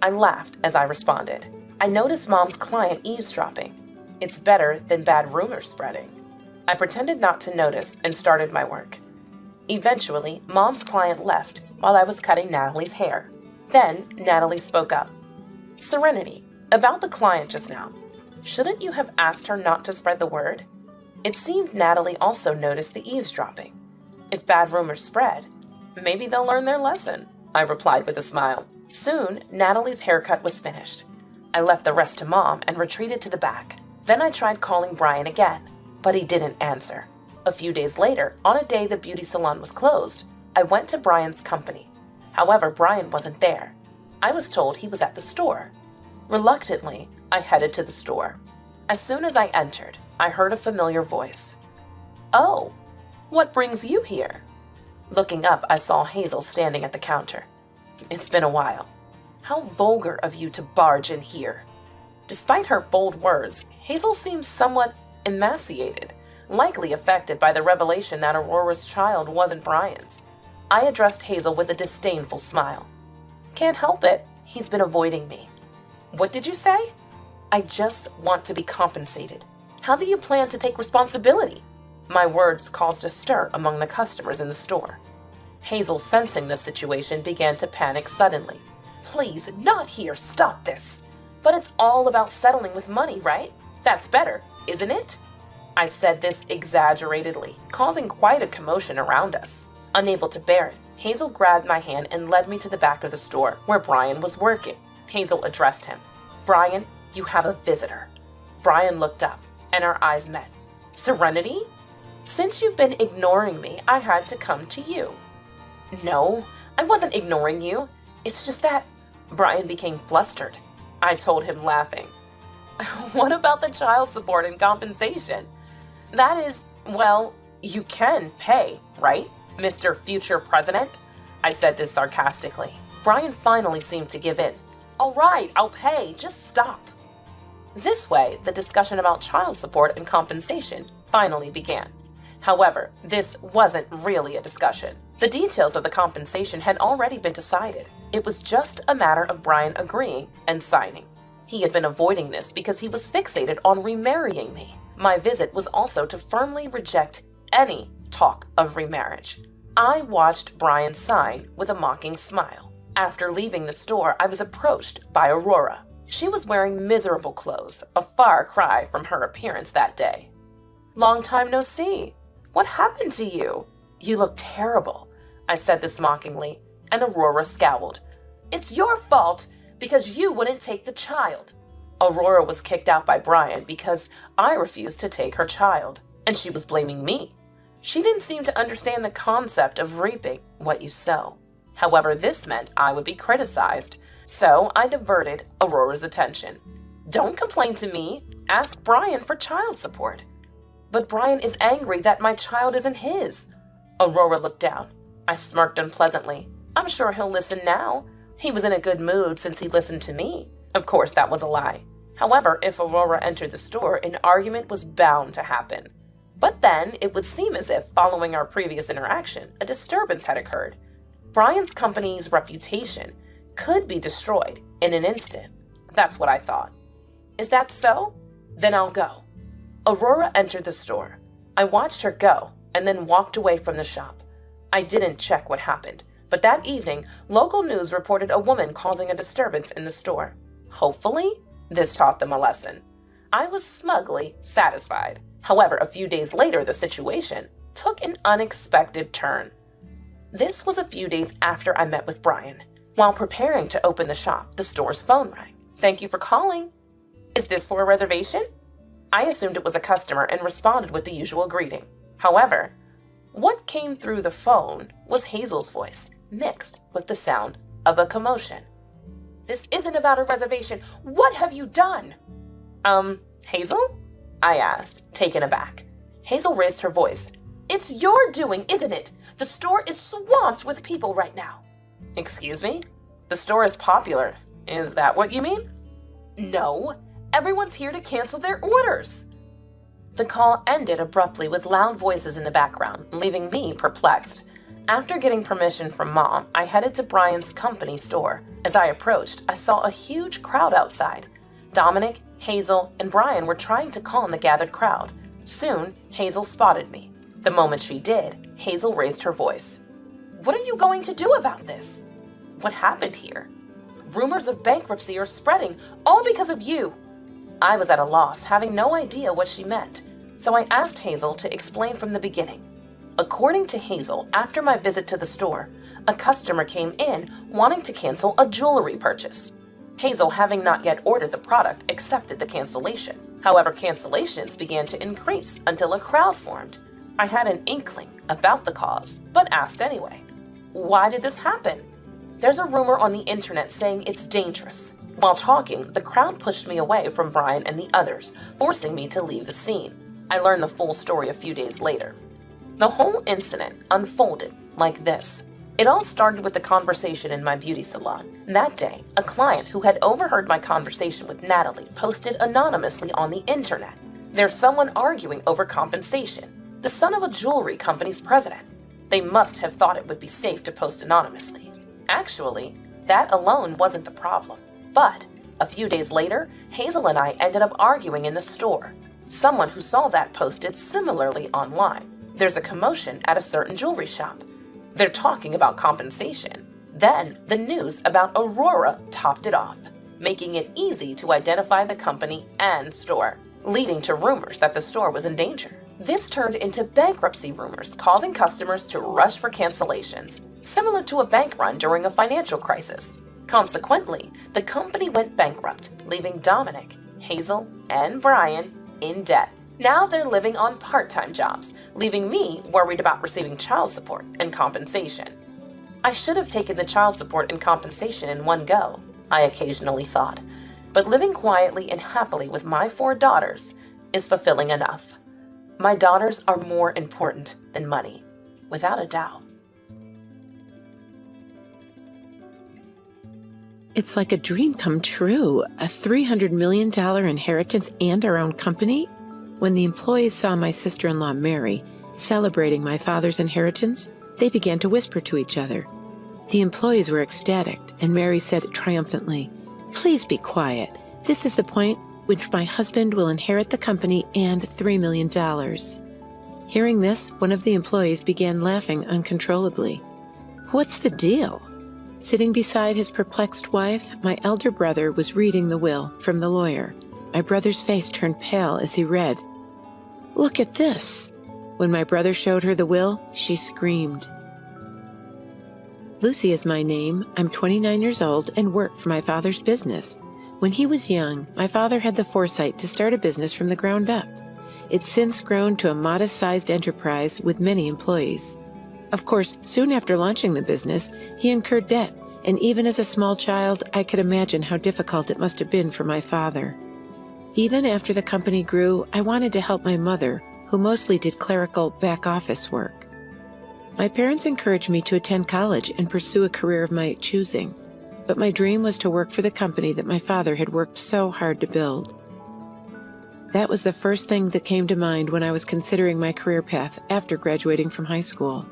I laughed as I responded. "I noticed Mom's client eavesdropping. It's better than bad rumors spreading." I pretended not to notice and started my work. Eventually, Mom's client left while I was cutting Natalie's hair. Then Natalie spoke up. "Serenity, about the client just now. Shouldn't you have asked her not to spread the word?" It seemed Natalie also noticed the eavesdropping. "If bad rumors spread, maybe they'll learn their lesson," I replied with a smile. Soon, Natalie's haircut was finished. I left the rest to Mom and retreated to the back. Then I tried calling Brian again, but he didn't answer. A few days later, on a day the beauty salon was closed, I went to Brian's company. However, Brian wasn't there. I was told he was at the store. Reluctantly, I headed to the store. As soon as I entered, I heard a familiar voice. "Oh, what brings you here?" Looking up, I saw Hazel standing at the counter. "It's been a while. How vulgar of you to barge in here." Despite her bold words, Hazel seemed somewhat emaciated, likely affected by the revelation that Aurora's child wasn't Brian's. I addressed Hazel with a disdainful smile. Can't help it, he's been avoiding me. What did you say? I just want to be compensated. How do you plan to take responsibility? My words caused a stir among the customers in the store. Hazel, sensing the situation, began to panic suddenly. Please, not here, stop this. But it's all about settling with money, right? That's better, isn't it? I said this exaggeratedly, causing quite a commotion around us. Unable to bear it, Hazel grabbed my hand and led me to the back of the store where Brian was working. Hazel addressed him. Brian, you have a visitor. Brian looked up, and our eyes met. Serenity? Since you've been ignoring me, I had to come to you. No, I wasn't ignoring you. It's just that... Brian became flustered. I told him, laughing. What about the child support and compensation? That is, well, you can pay, right, Mr. Future President? I said this sarcastically. Brian finally seemed to give in. All right, I'll pay. Just stop. This way, the discussion about child support and compensation finally began. However, this wasn't really a discussion. The details of the compensation had already been decided. It was just a matter of Brian agreeing and signing. He had been avoiding this because he was fixated on remarrying me. My visit was also to firmly reject any talk of remarriage. I watched Brian sign with a mocking smile. After leaving the store, I was approached by Aurora. She was wearing miserable clothes, a far cry from her appearance that day. Long time no see. What happened to you? You look terrible. I said this mockingly, and Aurora scowled. It's your fault because you wouldn't take the child. Aurora was kicked out by Brian because I refused to take her child, and she was blaming me. She didn't seem to understand the concept of reaping what you sow. However, this meant I would be criticized, so I diverted Aurora's attention. Don't complain to me. Ask Brian for child support. But Brian is angry that my child isn't his. Aurora looked down. I smirked unpleasantly. I'm sure he'll listen now. He was in a good mood since he listened to me. Of course, that was a lie. However, if Aurora entered the store, an argument was bound to happen. But then it would seem as if, following our previous interaction, a disturbance had occurred. Brian's company's reputation could be destroyed in an instant. That's what I thought. Is that so? Then I'll go. Aurora entered the store. I watched her go and then walked away from the shop. I didn't check what happened, but that evening, local news reported a woman causing a disturbance in the store. Hopefully, this taught them a lesson. I was smugly satisfied. However, a few days later, the situation took an unexpected turn. This was a few days after I met with Brian. While preparing to open the shop, the store's phone rang. Thank you for calling. Is this for a reservation? I assumed it was a customer and responded with the usual greeting. However, what came through the phone was Hazel's voice, mixed with the sound of a commotion. This isn't about a reservation. What have you done? Hazel? I asked, taken aback. Hazel raised her voice. It's your doing, isn't it? The store is swamped with people right now. Excuse me? The store is popular. Is that what you mean? No. Everyone's here to cancel their orders. The call ended abruptly with loud voices in the background, leaving me perplexed. After getting permission from Mom, I headed to Brian's company store. As I approached, I saw a huge crowd outside. Dominic, Hazel, and Brian were trying to calm the gathered crowd. Soon, Hazel spotted me. The moment she did, Hazel raised her voice. What are you going to do about this? What happened here? Rumors of bankruptcy are spreading, all because of you. I was at a loss, having no idea what she meant, so I asked Hazel to explain from the beginning. According to Hazel, after my visit to the store, a customer came in wanting to cancel a jewelry purchase. Hazel, having not yet ordered the product, accepted the cancellation. However, cancellations began to increase until a crowd formed. I had an inkling about the cause, but asked anyway. Why did this happen? There's a rumor on the internet saying it's dangerous. While talking, the crowd pushed me away from Brian and the others, forcing me to leave the scene. I learned the full story a few days later. The whole incident unfolded like this. It all started with the conversation in my beauty salon. That day, a client who had overheard my conversation with Natalie posted anonymously on the internet. There's someone arguing over compensation, the son of a jewelry company's president. They must have thought it would be safe to post anonymously. Actually, that alone wasn't the problem. But a few days later, Hazel and I ended up arguing in the store. Someone who saw that posted similarly online. There's a commotion at a certain jewelry shop. They're talking about compensation. Then the news about Aurora topped it off, making it easy to identify the company and store, leading to rumors that the store was in danger. This turned into bankruptcy rumors, causing customers to rush for cancellations, similar to a bank run during a financial crisis. Consequently, the company went bankrupt, leaving Dominic, Hazel, and Brian in debt. Now they're living on part-time jobs, leaving me worried about receiving child support and compensation. I should have taken the child support and compensation in one go, I occasionally thought, but living quietly and happily with my 4 daughters is fulfilling enough. My daughters are more important than money, without a doubt. It's like a dream come true, a $300 million inheritance and our own company. When the employees saw my sister-in-law, Mary, celebrating my father's inheritance, they began to whisper to each other. The employees were ecstatic, and Mary said triumphantly, "Please be quiet. This is the point which my husband will inherit the company and $3 million. Hearing this, one of the employees began laughing uncontrollably. "What's the deal?" Sitting beside his perplexed wife, my elder brother was reading the will from the lawyer. My brother's face turned pale as he read. "Look at this." When my brother showed her the will, she screamed. Lucy is my name. I'm 29 years old and work for my father's business. When he was young, my father had the foresight to start a business from the ground up. It's since grown to a modest-sized enterprise with many employees. Of course, soon after launching the business, he incurred debt, and even as a small child, I could imagine how difficult it must have been for my father. Even after the company grew, I wanted to help my mother, who mostly did clerical back-office work. My parents encouraged me to attend college and pursue a career of my choosing, but my dream was to work for the company that my father had worked so hard to build. That was the first thing that came to mind when I was considering my career path after graduating from high school.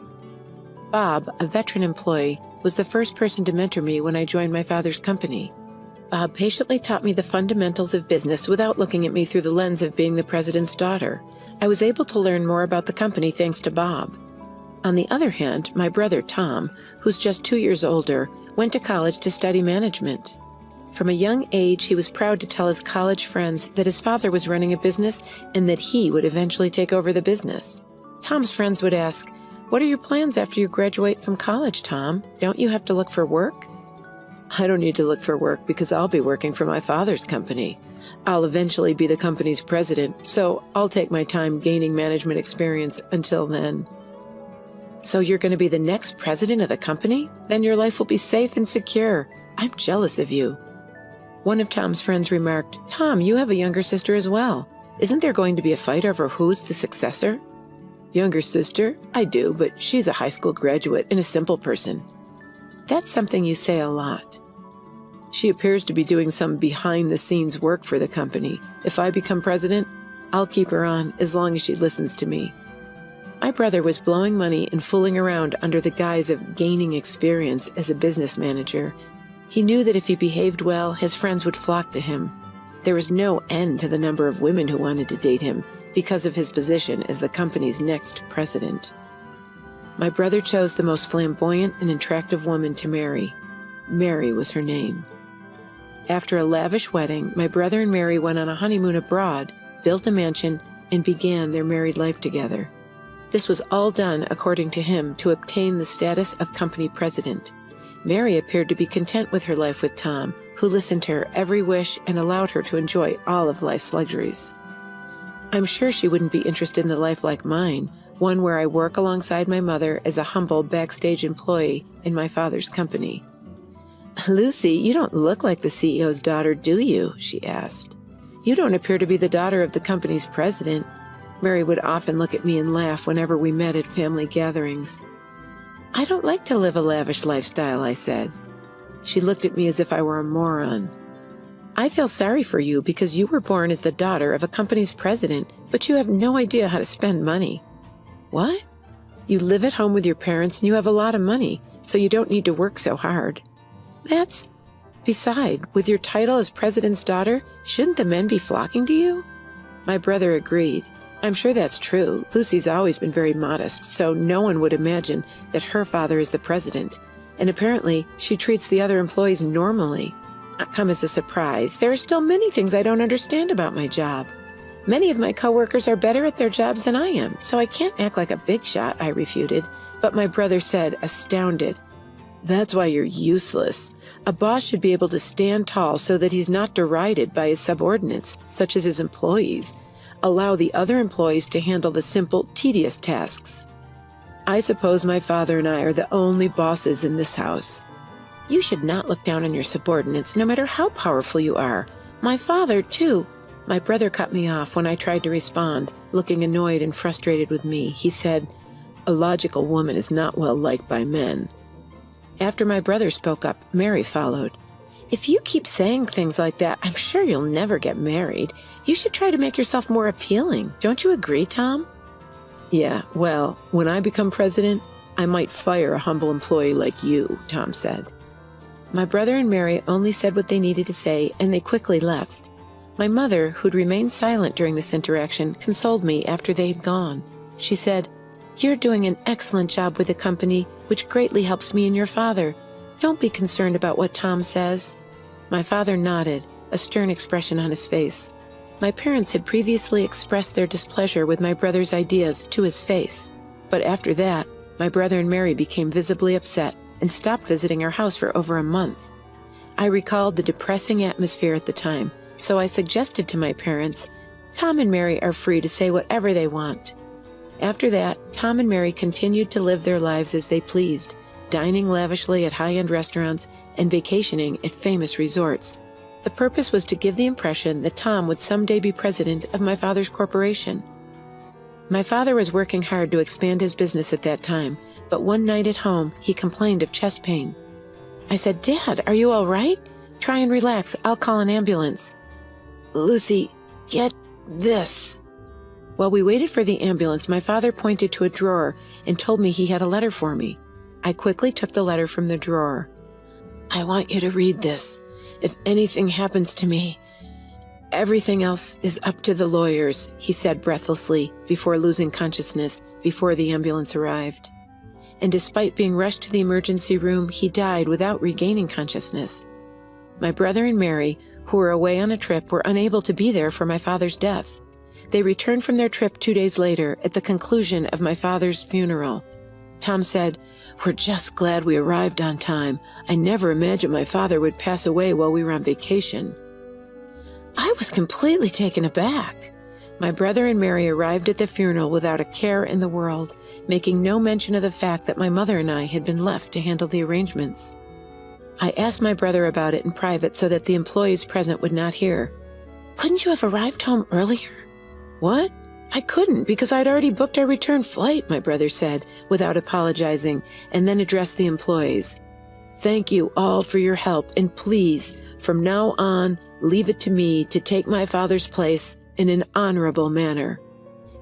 Bob, a veteran employee, was the first person to mentor me when I joined my father's company. Bob patiently taught me the fundamentals of business without looking at me through the lens of being the president's daughter. I was able to learn more about the company thanks to Bob. On the other hand, my brother Tom, who's just 2 years older, went to college to study management. From a young age, he was proud to tell his college friends that his father was running a business and that he would eventually take over the business. Tom's friends would ask, "What are your plans after you graduate from college, Tom? Don't you have to look for work?" "I don't need to look for work because I'll be working for my father's company. I'll eventually be the company's president, so I'll take my time gaining management experience until then." "So you're going to be the next president of the company? Then your life will be safe and secure. I'm jealous of you." One of Tom's friends remarked, "Tom, you have a younger sister as well. Isn't there going to be a fight over who's the successor?" "Younger sister? I do, but she's a high school graduate and a simple person." "That's something you say a lot." "She appears to be doing some behind-the-scenes work for the company. If I become president, I'll keep her on as long as she listens to me." My brother was blowing money and fooling around under the guise of gaining experience as a business manager. He knew that if he behaved well, his friends would flock to him. There was no end to the number of women who wanted to date him because of his position as the company's next president. My brother chose the most flamboyant and attractive woman to marry. Mary was her name. After a lavish wedding, my brother and Mary went on a honeymoon abroad, built a mansion, and began their married life together. This was all done, according to him, to obtain the status of company president. Mary appeared to be content with her life with Tom, who listened to her every wish and allowed her to enjoy all of life's luxuries. I'm sure she wouldn't be interested in a life like mine, one where I work alongside my mother as a humble backstage employee in my father's company. "Lucy, you don't look like the CEO's daughter, do you?" she asked. "You don't appear to be the daughter of the company's president." Mary would often look at me and laugh whenever we met at family gatherings. I don't like to live a lavish lifestyle, I said. She looked at me as if I were a moron. I feel sorry for you because you were born as the daughter of a company's president, but you have no idea how to spend money. What? You live at home with your parents and you have a lot of money, so you don't need to work so hard. Beside, with your title as president's daughter, shouldn't the men be flocking to you? My brother agreed. I'm sure that's true. Lucy's always been very modest, so no one would imagine that her father is the president. And apparently, she treats the other employees normally. Not come as a surprise. There are still many things I don't understand about my job. Many of my coworkers are better at their jobs than I am, so I can't act like a big shot, I refuted. But my brother said, astounded, "That's why you're useless. A boss should be able to stand tall so that he's not derided by his subordinates, such as his employees. Allow the other employees to handle the simple, tedious tasks." I suppose my father and I are the only bosses in this house. You should not look down on your subordinates, no matter how powerful you are. My father, too. My brother cut me off when I tried to respond, looking annoyed and frustrated with me. He said, "A logical woman is not well liked by men." After my brother spoke up, Mary followed. "If you keep saying things like that, I'm sure you'll never get married. You should try to make yourself more appealing. Don't you agree, Tom?" "Yeah, well, when I become president, I might fire a humble employee like you," Tom said. My brother and Mary only said what they needed to say, and they quickly left. My mother, who'd remained silent during this interaction, consoled me after they had gone. She said, "You're doing an excellent job with the company, which greatly helps me and your father. Don't be concerned about what Tom says." My father nodded, a stern expression on his face. My parents had previously expressed their displeasure with my brother's ideas to his face. But after that, my brother and Mary became visibly upset and stopped visiting our house for over a month. I recalled the depressing atmosphere at the time, so I suggested to my parents, "Tom and Mary are free to say whatever they want." After that, Tom and Mary continued to live their lives as they pleased, dining lavishly at high-end restaurants and vacationing at famous resorts. The purpose was to give the impression that Tom would someday be president of my father's corporation. My father was working hard to expand his business at that time, but one night at home, he complained of chest pain. I said, "Dad, are you all right? Try and relax. I'll call an ambulance." "Lucy, get this." While we waited for the ambulance, my father pointed to a drawer and told me he had a letter for me. I quickly took the letter from the drawer. "I want you to read this. If anything happens to me, everything else is up to the lawyers," he said breathlessly before losing consciousness before the ambulance arrived. And despite being rushed to the emergency room, he died without regaining consciousness. My brother and Mary, who were away on a trip, were unable to be there for my father's death. They returned from their trip 2 days later at the conclusion of my father's funeral. Tom said, "We're just glad we arrived on time. I never imagined my father would pass away while we were on vacation." I was completely taken aback. My brother and Mary arrived at the funeral without a care in the world, making no mention of the fact that my mother and I had been left to handle the arrangements. I asked my brother about it in private so that the employees present would not hear. "Couldn't you have arrived home earlier?" "What? I couldn't because I'd already booked our return flight," my brother said, without apologizing, and then addressed the employees. "Thank you all for your help, and please, from now on, leave it to me to take my father's place in an honorable manner."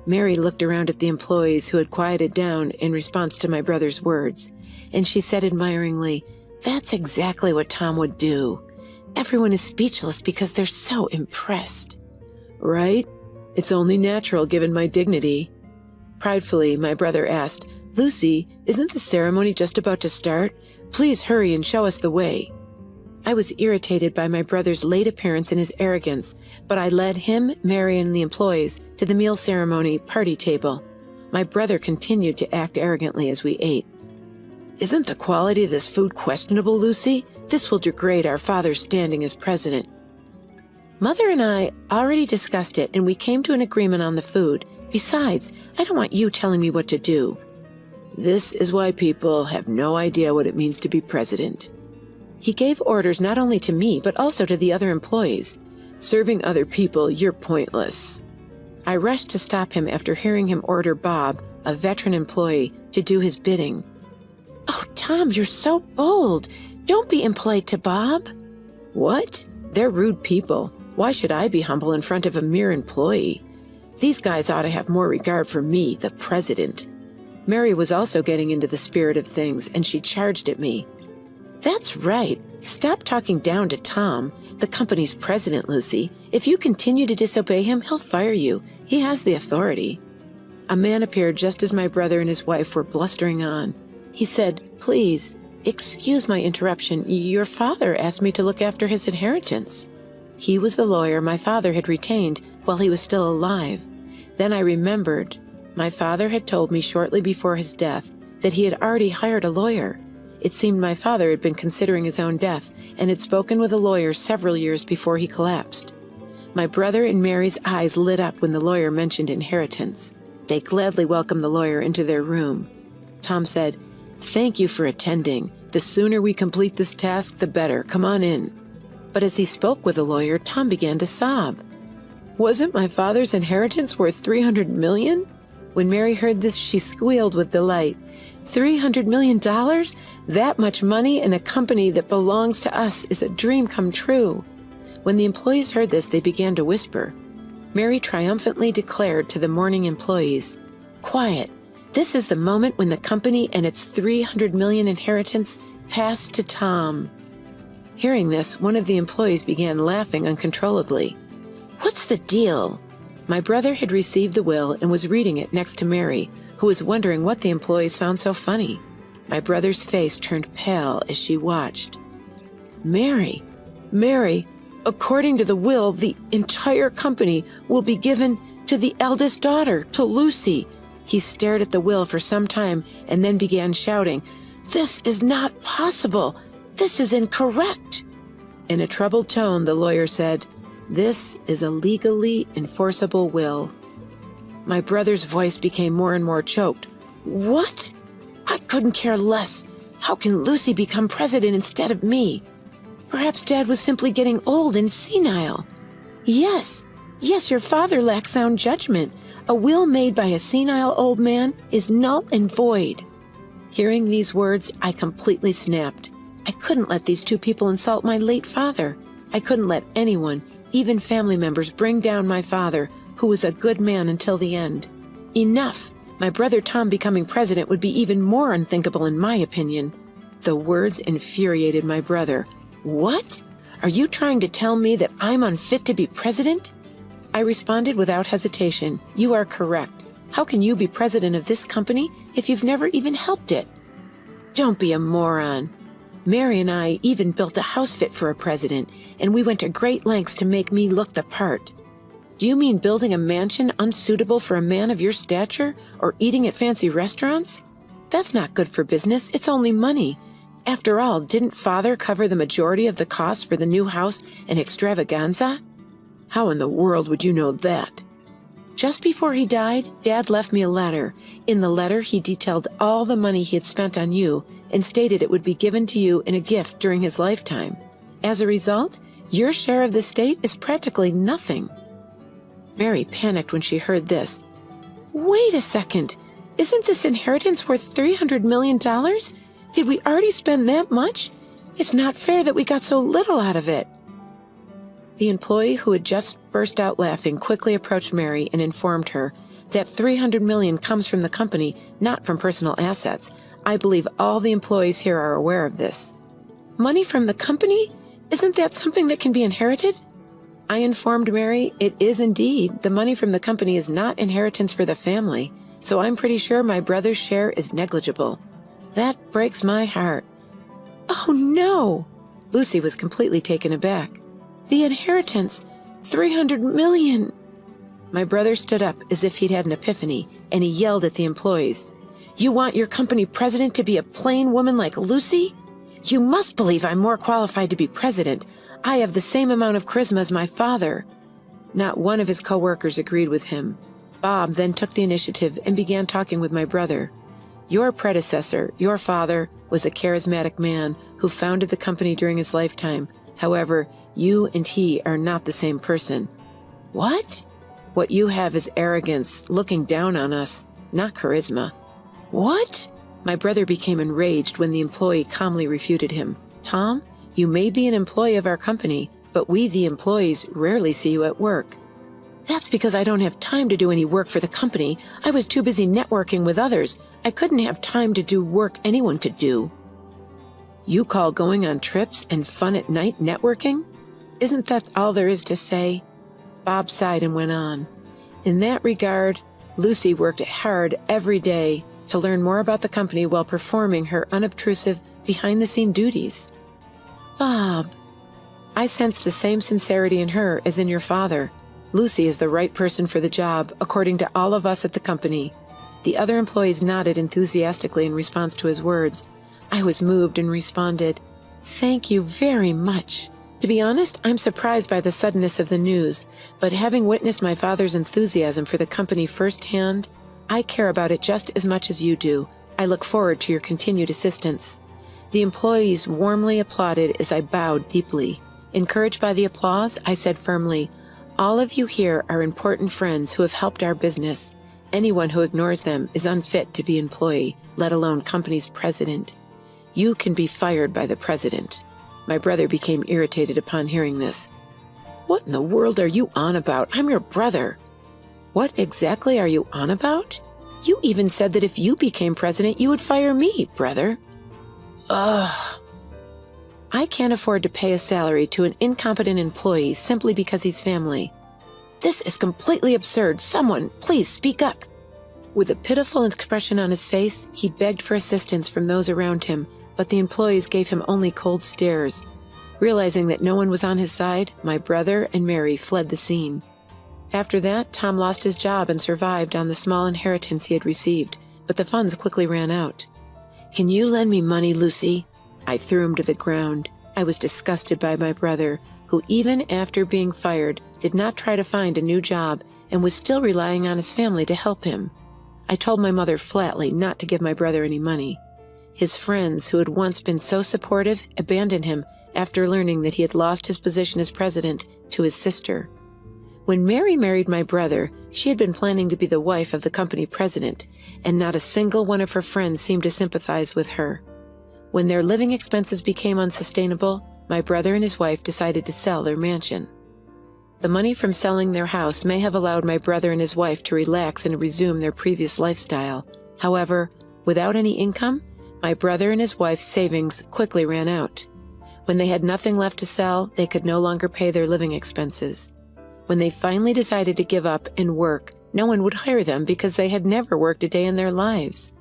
Mary looked around at the employees who had quieted down in response to my brother's words, and she said admiringly, "That's exactly what Tom would do. Everyone is speechless because they're so impressed." "Right? It's only natural given my dignity." Pridefully, my brother asked, "Lucy, isn't the ceremony just about to start? Please hurry and show us the way." I was irritated by my brother's late appearance and his arrogance, but I led him, Mary, and the employees to the meal ceremony party table. My brother continued to act arrogantly as we ate. "Isn't the quality of this food questionable, Lucy? This will degrade our father's standing as president." Mother and I already discussed it, and we came to an agreement on the food. Besides, I don't want you telling me what to do. This is why people have no idea what it means to be president. He gave orders not only to me, but also to the other employees. Serving other people, you're pointless. I rushed to stop him after hearing him order Bob, a veteran employee, to do his bidding. Tom, you're so bold. Don't be impolite to Bob. What? They're rude people. Why should I be humble in front of a mere employee? These guys ought to have more regard for me, the president. Mary was also getting into the spirit of things, and she charged at me. That's right. Stop talking down to Tom, the company's president, Lucy. If you continue to disobey him, he'll fire you. He has the authority. A man appeared just as my brother and his wife were blustering on. He said, "Please, excuse my interruption. Your father asked me to look after his inheritance." He was the lawyer my father had retained while he was still alive. Then I remembered. My father had told me shortly before his death that he had already hired a lawyer. It seemed my father had been considering his own death and had spoken with a lawyer several years before he collapsed. My brother and Mary's eyes lit up when the lawyer mentioned inheritance. They gladly welcomed the lawyer into their room. Tom said, "Thank you for attending. The sooner we complete this task, the better. Come on in." But as he spoke with the lawyer, Tom began to sob. Wasn't my father's inheritance worth $300 million? When Mary heard this, she squealed with delight. $300 million? That much money in a company that belongs to us is a dream come true. When the employees heard this, they began to whisper. Mary triumphantly declared to the mourning employees, "Quiet. This is the moment when the company and its $300 million inheritance pass to Tom." Hearing this, one of the employees began laughing uncontrollably. "What's the deal?" My brother had received the will and was reading it next to Mary, who was wondering what the employees found so funny. My brother's face turned pale as she watched. Mary, according to the will, the entire company will be given to the eldest daughter, to Lucy." He stared at the will for some time and then began shouting, "This is not possible! This is incorrect!" In a troubled tone, the lawyer said, "This is a legally enforceable will." My brother's voice became more and more choked. "What? I couldn't care less. How can Lucy become president instead of me? Perhaps Dad was simply getting old and senile." Yes, your father lacks sound judgment. A will made by a senile old man is null and void." Hearing these words, I completely snapped. I couldn't let these two people insult my late father. I couldn't let anyone, even family members, bring down my father, who was a good man until the end. Enough! My brother Tom becoming president would be even more unthinkable in my opinion. The words infuriated my brother. "What? Are you trying to tell me that I'm unfit to be president?" I responded without hesitation. "You are correct. How can you be president of this company if you've never even helped it?" "Don't be a moron. Mary and I even built a house fit for a president, and we went to great lengths to make me look the part. Do you mean building a mansion unsuitable for a man of your stature, or eating at fancy restaurants? That's not good for business. It's only money. After all, didn't Father cover the majority of the costs for the new house and extravaganza?" "How in the world would you know that?" "Just before he died, Dad left me a letter. In the letter, he detailed all the money he had spent on you and stated it would be given to you in a gift during his lifetime. As a result, your share of the estate is practically nothing." Mary panicked when she heard this. "Wait a second. Isn't this inheritance worth $300 million? Did we already spend that much? It's not fair that we got so little out of it." The employee who had just burst out laughing quickly approached Mary and informed her that $300 million comes from the company, not from personal assets. I believe all the employees here are aware of this. "Money from the company? Isn't that something that can be inherited?" I informed Mary it is indeed. The money from the company is not inheritance for the family, so I'm pretty sure my brother's share is negligible. That breaks my heart. "Oh no!" Lucy was completely taken aback. "The inheritance! $300 million!" My brother stood up as if he'd had an epiphany, and he yelled at the employees. "You want your company president to be a plain woman like Lucy? You must believe I'm more qualified to be president. I have the same amount of charisma as my father." Not one of his co-workers agreed with him. Bob then took the initiative and began talking with my brother. "Your predecessor, your father, was a charismatic man who founded the company during his lifetime. However, you and he are not the same person." "What?" "What you have is arrogance, looking down on us, not charisma." "What?" My brother became enraged when the employee calmly refuted him. "Tom, you may be an employee of our company, but we, the employees, rarely see you at work." "That's because I don't have time to do any work for the company. I was too busy networking with others. I couldn't have time to do work anyone could do." "You call going on trips and fun at night networking? Isn't that all there is to say?" Bob sighed and went on. "In that regard, Lucy worked hard every day to learn more about the company while performing her unobtrusive, behind-the-scene duties." "Bob, I sense the same sincerity in her as in your father. Lucy is the right person for the job, according to all of us at the company." The other employees nodded enthusiastically in response to his words. I was moved and responded, "Thank you very much. To be honest, I'm surprised by the suddenness of the news, but having witnessed my father's enthusiasm for the company firsthand, I care about it just as much as you do. I look forward to your continued assistance." The employees warmly applauded as I bowed deeply. Encouraged by the applause, I said firmly, "All of you here are important friends who have helped our business. Anyone who ignores them is unfit to be employee, let alone company's president. You can be fired by the president." My brother became irritated upon hearing this. "What in the world are you on about? I'm your brother." "What exactly are you on about? You even said that if you became president, you would fire me, brother." Ugh. "I can't afford to pay a salary to an incompetent employee simply because he's family." "This is completely absurd. Someone, please speak up." With a pitiful expression on his face, he begged for assistance from those around him, but the employees gave him only cold stares. Realizing that no one was on his side, my brother and Mary fled the scene. After that, Tom lost his job and survived on the small inheritance he had received, but the funds quickly ran out. "Can you lend me money, Lucy?" I threw him to the ground. I was disgusted by my brother, who even after being fired, did not try to find a new job and was still relying on his family to help him. I told my mother flatly not to give my brother any money. His friends, who had once been so supportive, abandoned him after learning that he had lost his position as president to his sister. When Mary married my brother, she had been planning to be the wife of the company president, and not a single one of her friends seemed to sympathize with her. When their living expenses became unsustainable, my brother and his wife decided to sell their mansion. The money from selling their house may have allowed my brother and his wife to relax and resume their previous lifestyle. However, without any income, my brother and his wife's savings quickly ran out. When they had nothing left to sell, they could no longer pay their living expenses. When they finally decided to give up and work, no one would hire them because they had never worked a day in their lives.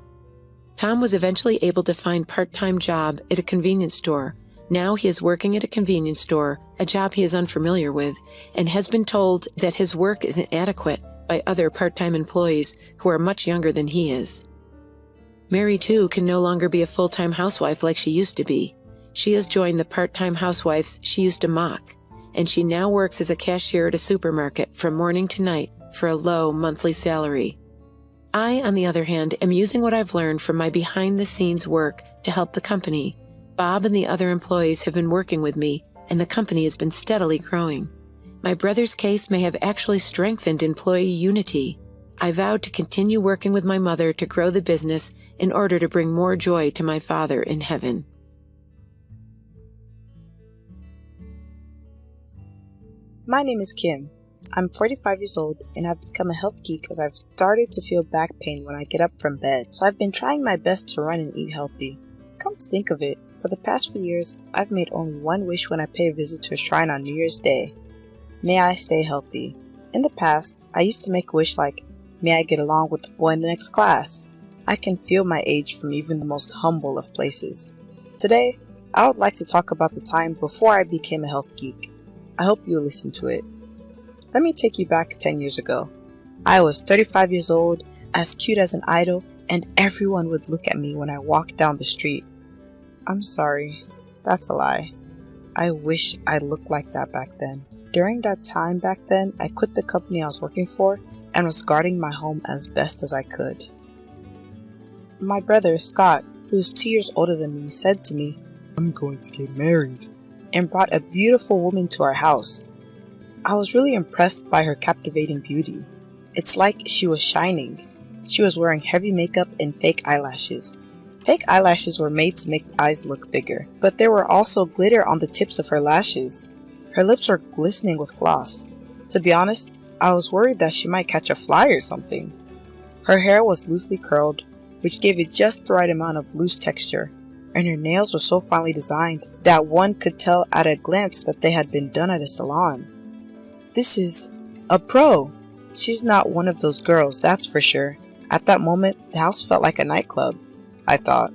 Tom was eventually able to find a part-time job at a convenience store. Now he is working at a convenience store, a job he is unfamiliar with, and has been told that his work is inadequate by other part-time employees who are much younger than he is. Mary, too, can no longer be a full-time housewife like she used to be. She has joined the part-time housewives she used to mock, and she now works as a cashier at a supermarket from morning to night for a low monthly salary. I, on the other hand, am using what I've learned from my behind-the-scenes work to help the company. Bob and the other employees have been working with me, and the company has been steadily growing. My brother's case may have actually strengthened employee unity. I vowed to continue working with my mother to grow the business in order to bring more joy to my Father in heaven. My name is Kim. I'm 45 years old and I've become a health geek as I've started to feel back pain when I get up from bed, so I've been trying my best to run and eat healthy. Come to think of it, for the past few years, I've made only one wish when I pay a visit to a shrine on New Year's Day. May I stay healthy. In the past, I used to make a wish like, may I get along with the boy in the next class. I can feel my age from even the most humble of places. Today, I would like to talk about the time before I became a health geek. I hope you'll listen to it. Let me take you back 10 years ago. I was 35 years old, as cute as an idol, and everyone would look at me when I walked down the street. I'm sorry, that's a lie. I wish I looked like that back then. During that time back then, I quit the company I was working for and was guarding my home as best as I could. My brother, Scott, who is 2 years older than me, said to me, "I'm going to get married," and brought a beautiful woman to our house. I was really impressed by her captivating beauty. It's like she was shining. She was wearing heavy makeup and fake eyelashes. Fake eyelashes were made to make eyes look bigger, but there were also glitter on the tips of her lashes. Her lips were glistening with gloss. To be honest, I was worried that she might catch a fly or something. Her hair was loosely curled, which gave it just the right amount of loose texture, and her nails were so finely designed that one could tell at a glance that they had been done at a salon. This is a pro. She's not one of those girls, that's for sure. At that moment, the house felt like a nightclub, I thought.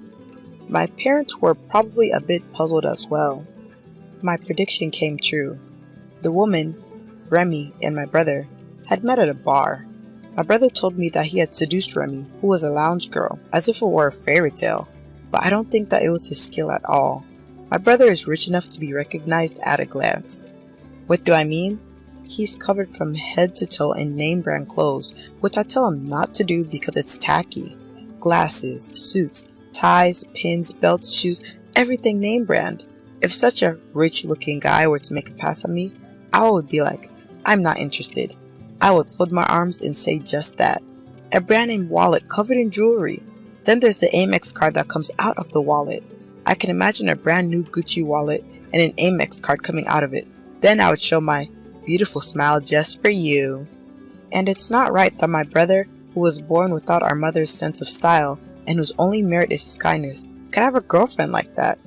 My parents were probably a bit puzzled as well. My prediction came true. The woman, Remy, and my brother had met at a bar. My brother told me that he had seduced Remy, who was a lounge girl, as if it were a fairy tale, but I don't think that it was his skill at all. My brother is rich enough to be recognized at a glance. What do I mean? He's covered from head to toe in name brand clothes, which I tell him not to do because it's tacky. Glasses, suits, ties, pins, belts, shoes, everything name brand. If such a rich looking guy were to make a pass at me, I would be like, I'm not interested. I would fold my arms and say just that. A brand name wallet covered in jewelry. Then there's the Amex card that comes out of the wallet. I can imagine a brand new Gucci wallet and an Amex card coming out of it. Then I would show my beautiful smile just for you. And it's not right that my brother, who was born without our mother's sense of style and whose only merit is his kindness, could have a girlfriend like that.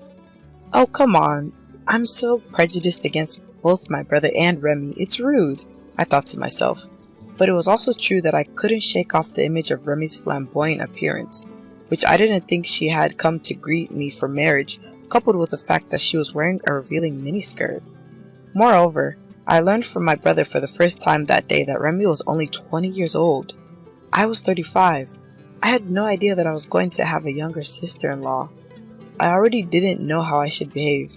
Oh, come on. I'm so prejudiced against both my brother and Remy. It's rude, I thought to myself. But it was also true that I couldn't shake off the image of Remy's flamboyant appearance, which I didn't think she had come to greet me for marriage, coupled with the fact that she was wearing a revealing miniskirt. Moreover, I learned from my brother for the first time that day that Remy was only 20 years old. I was 35. I had no idea that I was going to have a younger sister-in-law. I already didn't know how I should behave.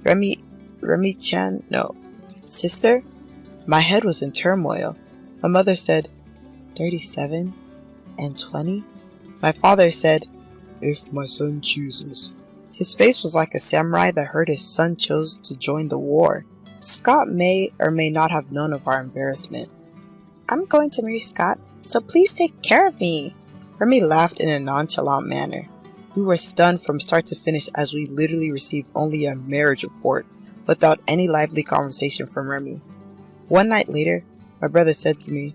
Remy-chan? No. Sister? My head was in turmoil. My mother said, 37 and 20? My father said, if my son chooses. His face was like a samurai that heard his son chose to join the war. Scott may or may not have known of our embarrassment. I'm going to marry Scott, so please take care of me. Remy laughed in a nonchalant manner. We were stunned from start to finish as we literally received only a marriage report, without any lively conversation from Remy. One night later, my brother said to me,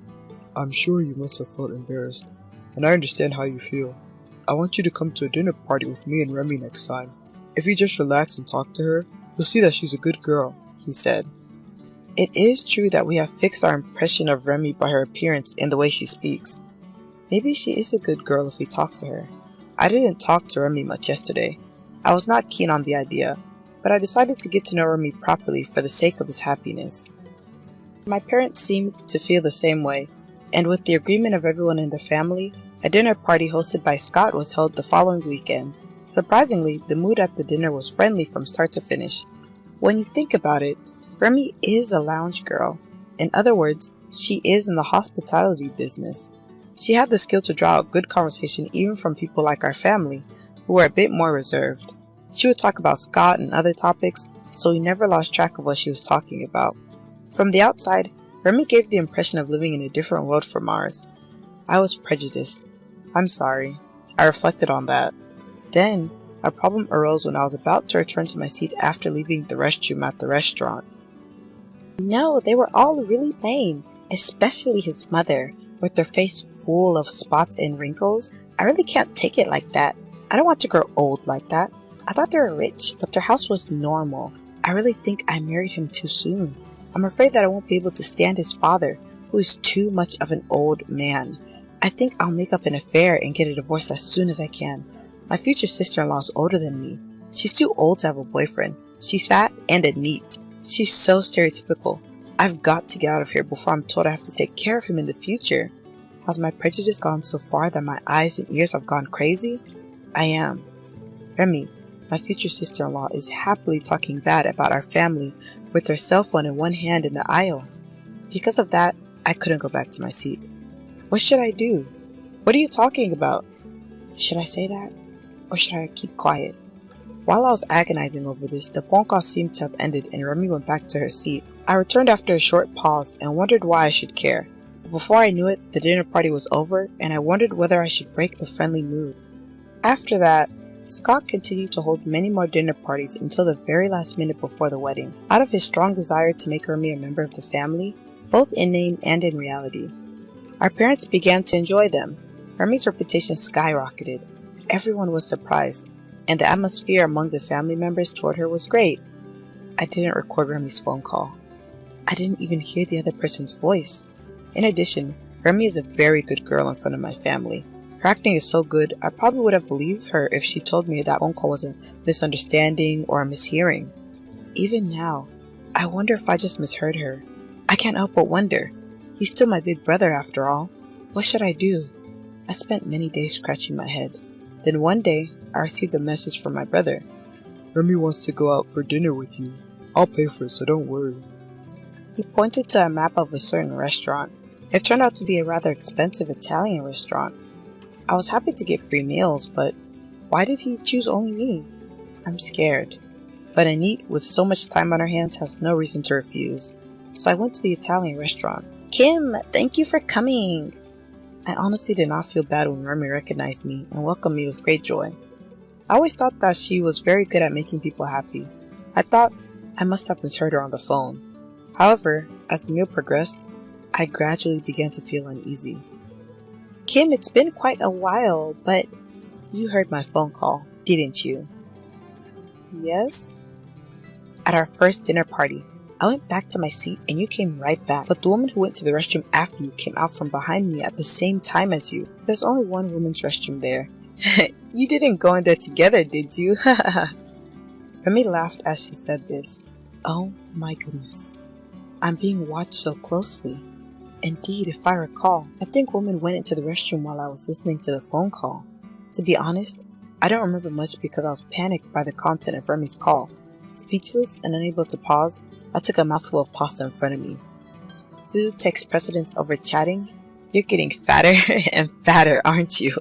I'm sure you must have felt embarrassed, and I understand how you feel. I want you to come to a dinner party with me and Remy next time. If you just relax and talk to her, you'll see that she's a good girl, he said. It is true that we have fixed our impression of Remy by her appearance and the way she speaks. Maybe she is a good girl if we talk to her. I didn't talk to Remy much yesterday. I was not keen on the idea, but I decided to get to know Remy properly for the sake of his happiness. My parents seemed to feel the same way, and with the agreement of everyone in the family, a dinner party hosted by Scott was held the following weekend. Surprisingly, the mood at the dinner was friendly from start to finish. When you think about it, Remy is a lounge girl. In other words, she is in the hospitality business. She had the skill to draw out good conversation even from people like our family, who were a bit more reserved. She would talk about Scott and other topics, so we never lost track of what she was talking about. From the outside, Remy gave the impression of living in a different world from ours. I was prejudiced. I'm sorry. I reflected on that. Then, a problem arose when I was about to return to my seat after leaving the restroom at the restaurant. No, they were all really plain, especially his mother, with her face full of spots and wrinkles. I really can't take it like that. I don't want to grow old like that. I thought they were rich, but their house was normal. I really think I married him too soon. I'm afraid that I won't be able to stand his father, who is too much of an old man. I think I'll make up an affair and get a divorce as soon as I can. My future sister-in-law is older than me. She's too old to have a boyfriend. She's fat and a neat. She's so stereotypical. I've got to get out of here before I'm told I have to take care of him in the future. Has my prejudice gone so far that my eyes and ears have gone crazy? I am. Remy, my future sister-in-law, is happily talking bad about our family with her cell phone in one hand in the aisle. Because of that, I couldn't go back to my seat. What should I do? What are you talking about? Should I say that? Or should I keep quiet? While I was agonizing over this, the phone call seemed to have ended and Remy went back to her seat. I returned after a short pause and wondered why I should care. But before I knew it, the dinner party was over and I wondered whether I should break the friendly mood. After that, Scott continued to hold many more dinner parties until the very last minute before the wedding, out of his strong desire to make Remy a member of the family, both in name and in reality. Our parents began to enjoy them. Remy's reputation skyrocketed. Everyone was surprised, and the atmosphere among the family members toward her was great. I didn't record Remy's phone call. I didn't even hear the other person's voice. In addition, Remy is a very good girl in front of my family. Her acting is so good, I probably would have believed her if she told me that phone call was a misunderstanding or a mishearing. Even now, I wonder if I just misheard her. I can't help but wonder. He's still my big brother after all. What should I do? I spent many days scratching my head. Then one day, I received a message from my brother. Remy wants to go out for dinner with you. I'll pay for it, so don't worry. He pointed to a map of a certain restaurant. It turned out to be a rather expensive Italian restaurant. I was happy to get free meals, but why did he choose only me? I'm scared. But Anit, with so much time on her hands, has no reason to refuse. So I went to the Italian restaurant. Kim, thank you for coming. I honestly did not feel bad when Remy recognized me and welcomed me with great joy. I always thought that she was very good at making people happy. I thought I must have misheard her on the phone. However, as the meal progressed, I gradually began to feel uneasy. Kim, it's been quite a while, but you heard my phone call, didn't you? Yes? At our first dinner party, I went back to my seat and you came right back, but the woman who went to the restroom after you came out from behind me at the same time as you. There's only one women's restroom there. You didn't go in there together, did you? Remy laughed as she said this. Oh my goodness. I'm being watched so closely. Indeed, if I recall, I think women went into the restroom while I was listening to the phone call. To be honest, I don't remember much because I was panicked by the content of Remy's call. Speechless and unable to pause, I took a mouthful of pasta in front of me. Food takes precedence over chatting? You're getting fatter and fatter, aren't you?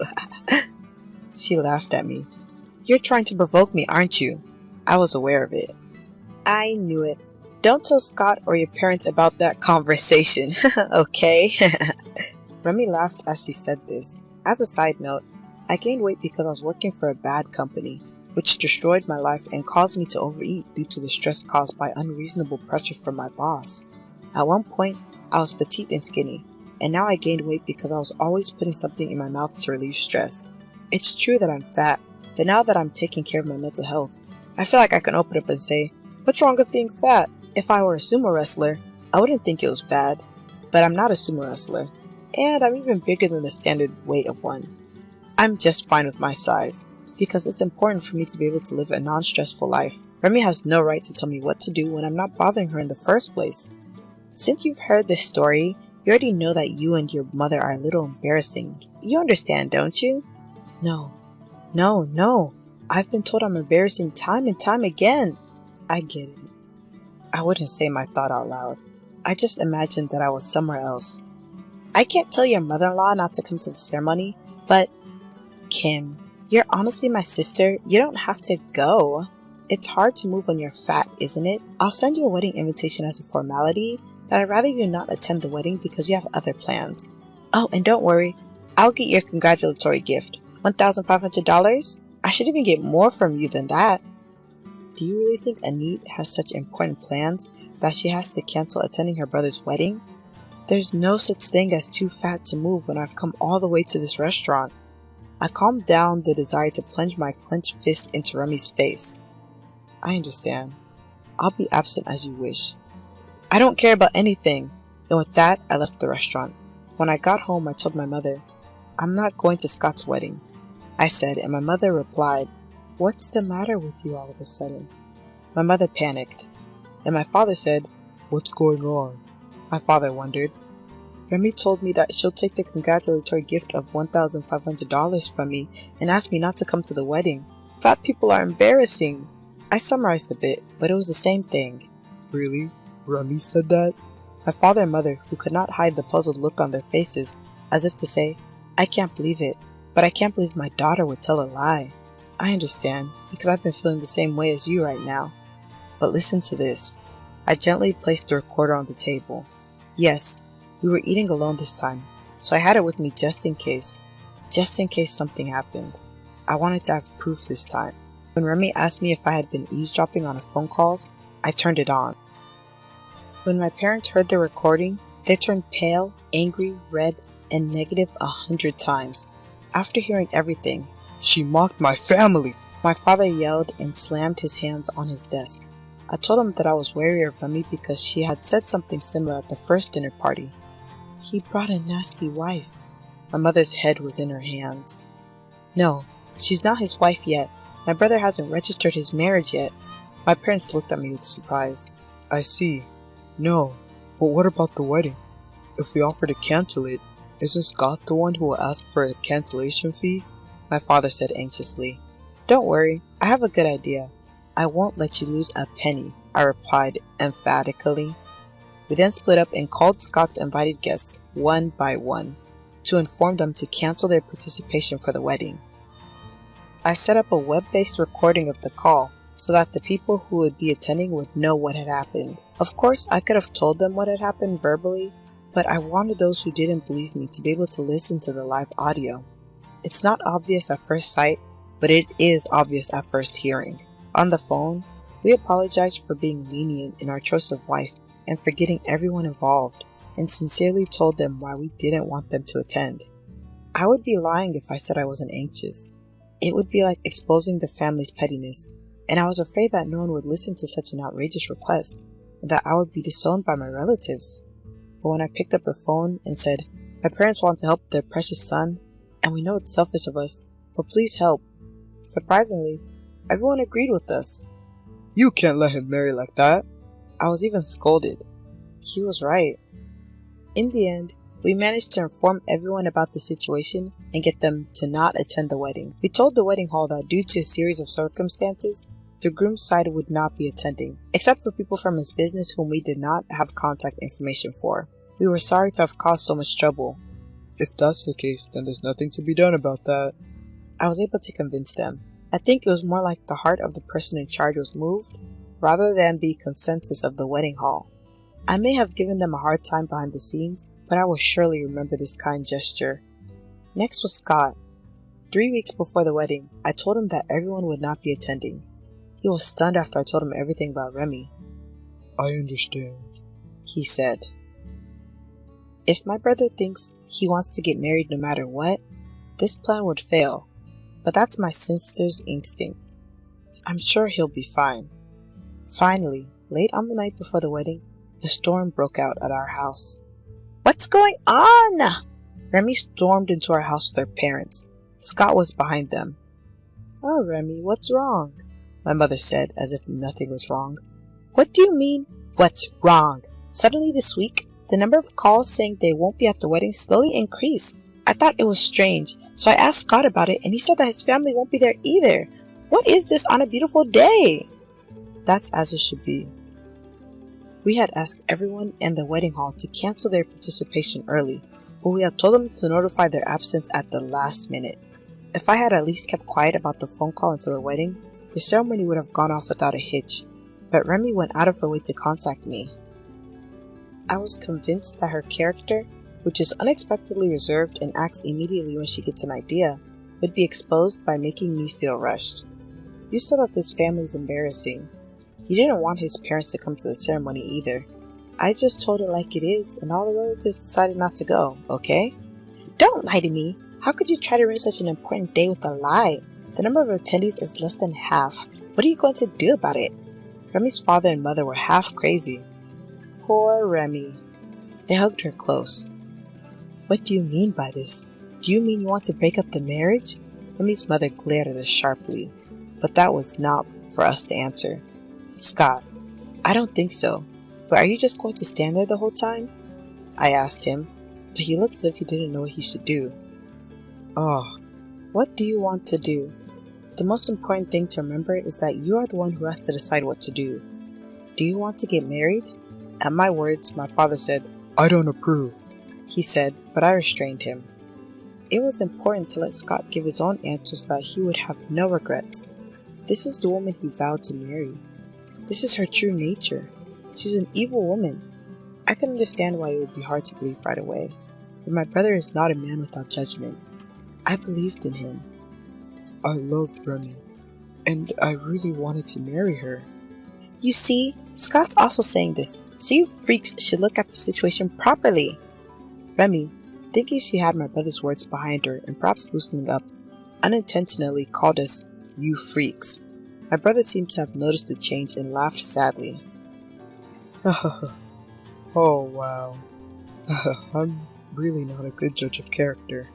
She laughed at me. You're trying to provoke me, aren't you? I was aware of it. I knew it. Don't tell Scott or your parents about that conversation, okay? Remy laughed as she said this. As a side note, I gained weight because I was working for a bad company, which destroyed my life and caused me to overeat due to the stress caused by unreasonable pressure from my boss. At one point, I was petite and skinny, and now I gained weight because I was always putting something in my mouth to relieve stress. It's true that I'm fat, but now that I'm taking care of my mental health, I feel like I can open up and say, what's wrong with being fat? If I were a sumo wrestler, I wouldn't think it was bad, but I'm not a sumo wrestler, and I'm even bigger than the standard weight of one. I'm just fine with my size, because it's important for me to be able to live a non-stressful life. Remy has no right to tell me what to do when I'm not bothering her in the first place. Since you've heard this story, you already know that you and your mother are a little embarrassing. You understand, don't you? No. I've been told I'm embarrassing time and time again. I get it. I wouldn't say my thought out loud. I just imagined that I was somewhere else. I can't tell your mother-in-law not to come to the ceremony, but Kim, you're honestly my sister. You don't have to go. It's hard to move when you're fat, isn't it? I'll send you a wedding invitation as a formality, but I'd rather you not attend the wedding because you have other plans. Oh, and don't worry. I'll get your congratulatory gift. $1,500? I should even get more from you than that. Do you really think Anit has such important plans that she has to cancel attending her brother's wedding? There's no such thing as too fat to move when I've come all the way to this restaurant. I calmed down the desire to plunge my clenched fist into Remy's face. I understand. I'll be absent as you wish. I don't care about anything. And with that, I left the restaurant. When I got home, I told my mother, I'm not going to Scott's wedding. I said, and my mother replied, What's the matter with you all of a sudden? My mother panicked, and my father said, What's going on? My father wondered. Remy told me that she'll take the congratulatory gift of $1,500 from me and asked me not to come to the wedding. Fat people are embarrassing. I summarized a bit, but it was the same thing. Really? Remy said that? My father and mother, who could not hide the puzzled look on their faces, as if to say, I can't believe it, but I can't believe my daughter would tell a lie. I understand, because I've been feeling the same way as you right now. But listen to this. I gently placed the recorder on the table. Yes, we were eating alone this time, so I had it with me just in case something happened. I wanted to have proof this time. When Remy asked me if I had been eavesdropping on phone calls, I turned it on. When my parents heard the recording, they turned pale, angry, red, and negative 100 times. After hearing everything, She mocked my family! my father yelled and slammed his hands on his desk. I told him that I was wary of Remy because she had said something similar at the first dinner party. He brought a nasty wife. My mother's head was in her hands. No, she's not his wife yet. My brother hasn't registered his marriage yet. My parents looked at me with surprise. I see. No, but what about the wedding? If we offer to cancel it, isn't Scott the one who will ask for a cancellation fee? My father said anxiously. Don't worry, I have a good idea. I won't let you lose a penny, I replied emphatically. We then split up and called Scott's invited guests one by one to inform them to cancel their participation for the wedding. I set up a web-based recording of the call so that the people who would be attending would know what had happened. Of course, I could have told them what had happened verbally, but I wanted those who didn't believe me to be able to listen to the live audio. It's not obvious at first sight, but it is obvious at first hearing. On the phone, we apologized for being lenient in our choice of wife and for getting everyone involved, and sincerely told them why we didn't want them to attend. I would be lying if I said I wasn't anxious. It would be like exposing the family's pettiness, and I was afraid that no one would listen to such an outrageous request, and that I would be disowned by my relatives. But when I picked up the phone and said, my parents want to help their precious son, and we know it's selfish of us, but please help, surprisingly, everyone agreed with us. You can't let him marry like that. I was even scolded. He was right. In the end, we managed to inform everyone about the situation and get them to not attend the wedding. We told the wedding hall that due to a series of circumstances, the groom's side would not be attending, except for people from his business whom we did not have contact information for. We were sorry to have caused so much trouble. If that's the case, then there's nothing to be done about that. I was able to convince them. I think it was more like the heart of the person in charge was moved, rather than the consensus of the wedding hall. I may have given them a hard time behind the scenes, but I will surely remember this kind gesture. Next was Scott. 3 weeks before the wedding, I told him that everyone would not be attending. He was stunned after I told him everything about Remy. I understand, he said. If my brother thinks he wants to get married no matter what, this plan would fail, but that's my sister's instinct. I'm sure he'll be fine. Finally, late on the night before the wedding, a storm broke out at our house. What's going on? Remy stormed into our house with her parents. Scott was behind them. Oh, Remy, what's wrong? My mother said, as if nothing was wrong. What do you mean, what's wrong? Suddenly this week, the number of calls saying they won't be at the wedding slowly increased. I thought it was strange, so I asked Scott about it, and he said that his family won't be there either. What is this on a beautiful day? That's as it should be. We had asked everyone in the wedding hall to cancel their participation early, but we had told them to notify their absence at the last minute. If I had at least kept quiet about the phone call until the wedding, the ceremony would have gone off without a hitch, but Remy went out of her way to contact me. I was convinced that her character, which is unexpectedly reserved and acts immediately when she gets an idea, would be exposed by making me feel rushed. You said that this family is embarrassing. He didn't want his parents to come to the ceremony either. I just told it like it is, and all the relatives decided not to go, okay? Don't lie to me. How could you try to ruin such an important day with a lie? The number of attendees is less than half. What are you going to do about it? Remy's father and mother were half crazy. Poor Remy. They hugged her close. What do you mean by this? Do you mean you want to break up the marriage? Remy's mother glared at us sharply, but that was not for us to answer. Scott, I don't think so. But are you just going to stand there the whole time? I asked him, but he looked as if he didn't know what he should do. Oh, what do you want to do? The most important thing to remember is that you are the one who has to decide what to do. Do you want to get married? At my words, my father said, I don't approve, he said, but I restrained him. It was important to let Scott give his own answer so that he would have no regrets. This is the woman he vowed to marry. This is her true nature. She's an evil woman. I can understand why it would be hard to believe right away, but my brother is not a man without judgment. I believed in him. I loved Remy, and I really wanted to marry her. You see, Scott's also saying this, so you freaks should look at the situation properly. Remy, thinking she had my brother's words behind her and perhaps loosening up, unintentionally called us "you freaks." My brother seemed to have noticed the change and laughed sadly. Oh wow. I'm really not a good judge of character.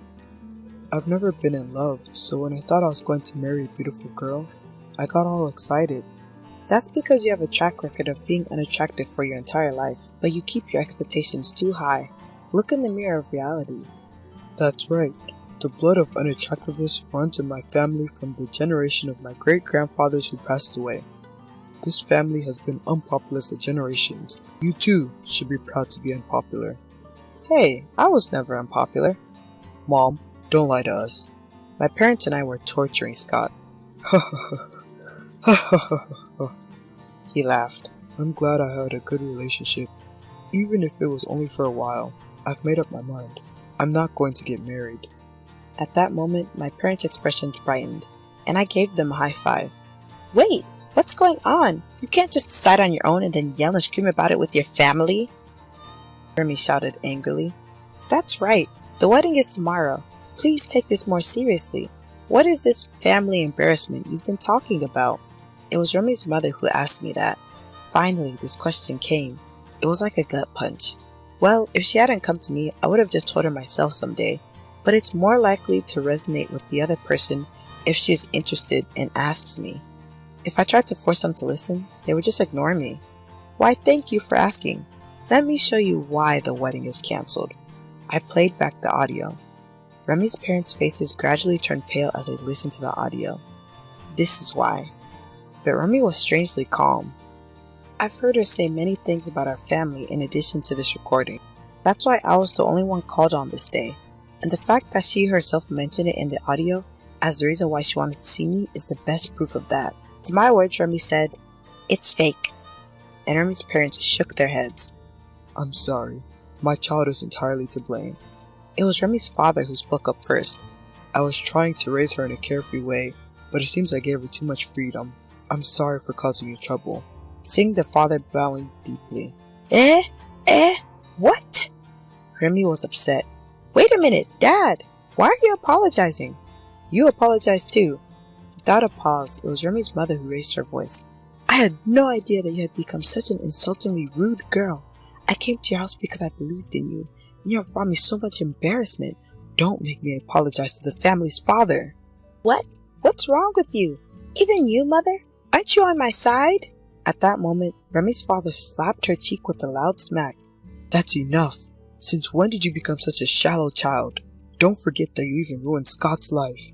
I've never been in love, so when I thought I was going to marry a beautiful girl, I got all excited. That's because you have a track record of being unattractive for your entire life, but you keep your expectations too high. Look in the mirror of reality. That's right. The blood of unattractiveness runs in my family from the generation of my great-grandfathers who passed away. This family has been unpopular for generations. You too should be proud to be unpopular. Hey, I was never unpopular. Mom, don't lie to us. My parents and I were torturing Scott. He laughed. I'm glad I had a good relationship. Even if it was only for a while, I've made up my mind. I'm not going to get married. At that moment, my parents' expressions brightened, and I gave them a high five. Wait, what's going on? You can't just decide on your own and then yell and scream about it with your family. Remy shouted angrily. That's right. The wedding is tomorrow. Please take this more seriously. What is this family embarrassment you've been talking about? It was Remy's mother who asked me that. Finally, this question came. It was like a gut punch. Well, if she hadn't come to me, I would have just told her myself someday. But it's more likely to resonate with the other person if she is interested and asks me. If I tried to force them to listen, they would just ignore me. Why, thank you for asking. Let me show you why the wedding is cancelled. I played back the audio. Remy's parents' faces gradually turned pale as they listened to the audio. This is why. But Remy was strangely calm. I've heard her say many things about our family in addition to this recording. That's why I was the only one called on this day. And the fact that she herself mentioned it in the audio as the reason why she wanted to see me is the best proof of that. To my words, Remy said, "It's fake." And Remy's parents shook their heads. I'm sorry. My child is entirely to blame. It was Remy's father who spoke up first. I was trying to raise her in a carefree way, but it seems I gave her too much freedom. I'm sorry for causing you trouble. Seeing the father bowing deeply. What? Remy was upset. Wait a minute, Dad! Why are you apologizing? You apologize too. Without a pause, it was Remy's mother who raised her voice. I had no idea that you had become such an insultingly rude girl. I came to your house because I believed in you, and you have brought me so much embarrassment. Don't make me apologize to the family's father. What? What's wrong with you? Even you, Mother? Aren't you on my side? At that moment, Remy's father slapped her cheek with a loud smack. That's enough. Since when did you become such a shallow child? Don't forget that you even ruined Scott's life.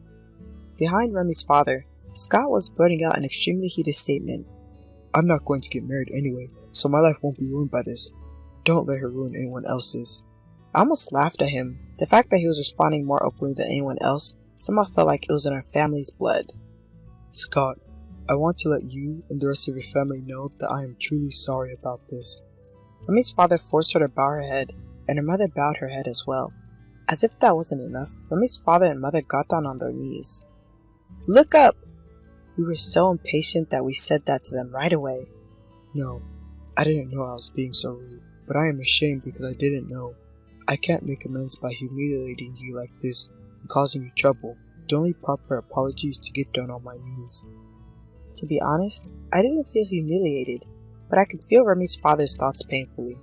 Behind Remy's father, Scott was blurting out an extremely heated statement. I'm not going to get married anyway, so my life won't be ruined by this. Don't let her ruin anyone else's. I almost laughed at him. The fact that he was responding more openly than anyone else somehow felt like it was in our family's blood. Scott, I want to let you and the rest of your family know that I am truly sorry about this. Remy's father forced her to bow her head, and her mother bowed her head as well. As if that wasn't enough, Remy's father and mother got down on their knees. Look up! We were so impatient that we said that to them right away. No, I didn't know I was being so rude, but I am ashamed because I didn't know. I can't make amends by humiliating you like this and causing you trouble. The only proper apology is to get down on my knees. To be honest, I didn't feel humiliated, but I could feel Remy's father's thoughts painfully.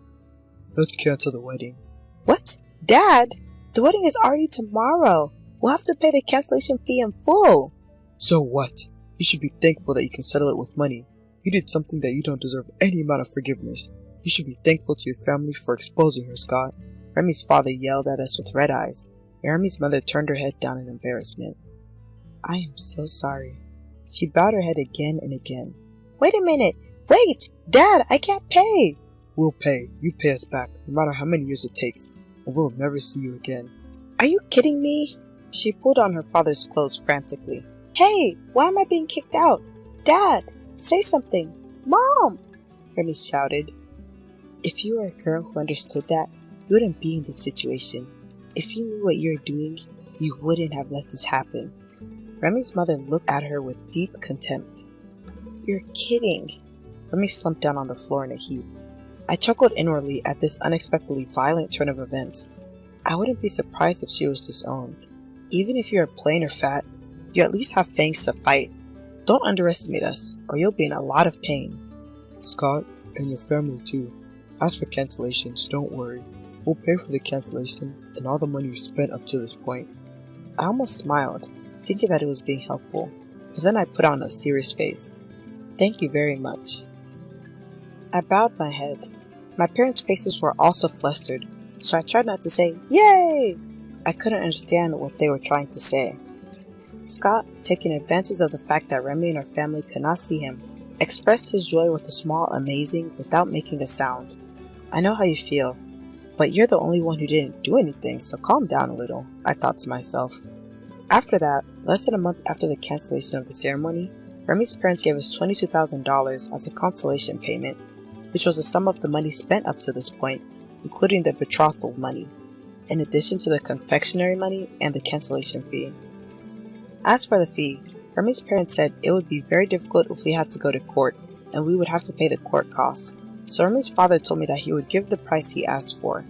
Let's cancel the wedding. What? Dad? The wedding is already tomorrow. We'll have to pay the cancellation fee in full. So what? You should be thankful that you can settle it with money. You did something that you don't deserve any amount of forgiveness. You should be thankful to your family for exposing her, Scott. Remy's father yelled at us with red eyes. Remy's mother turned her head down in embarrassment. I am so sorry. She bowed her head again and again. Wait a minute! Wait! Dad, I can't pay! We'll pay. You pay us back, no matter how many years it takes, and we'll never see you again. Are you kidding me? She pulled on her father's clothes frantically. Hey! Why am I being kicked out? Dad! Say something! Mom! Remy shouted. If you were a girl who understood that, you wouldn't be in this situation. If you knew what you were doing, you wouldn't have let this happen. Remy's mother looked at her with deep contempt. "You're kidding." Remy slumped down on the floor in a heap. I chuckled inwardly at this unexpectedly violent turn of events. I wouldn't be surprised if she was disowned. Even if you're plain or fat, you at least have fangs to fight. Don't underestimate us, or you'll be in a lot of pain. Scott, and your family too. As for cancellations, don't worry. We'll pay for the cancellation and all the money you've spent up to this point. I almost smiled, thinking that it was being helpful, but then I put on a serious face. "Thank you very much." I bowed my head. My parents' faces were also flustered, so I tried not to say, "Yay!" I couldn't understand what they were trying to say. Scott, taking advantage of the fact that Remy and her family could not see him, expressed his joy with a small amazing without making a sound. "I know how you feel, but you're the only one who didn't do anything, so calm down a little," I thought to myself. After that, less than a month after the cancellation of the ceremony, Remy's parents gave us $22,000 as a consolation payment, which was the sum of the money spent up to this point, including the betrothal money, in addition to the confectionery money and the cancellation fee. As for the fee, Remy's parents said it would be very difficult if we had to go to court, and we would have to pay the court costs, so Remy's father told me that he would give the price he asked for.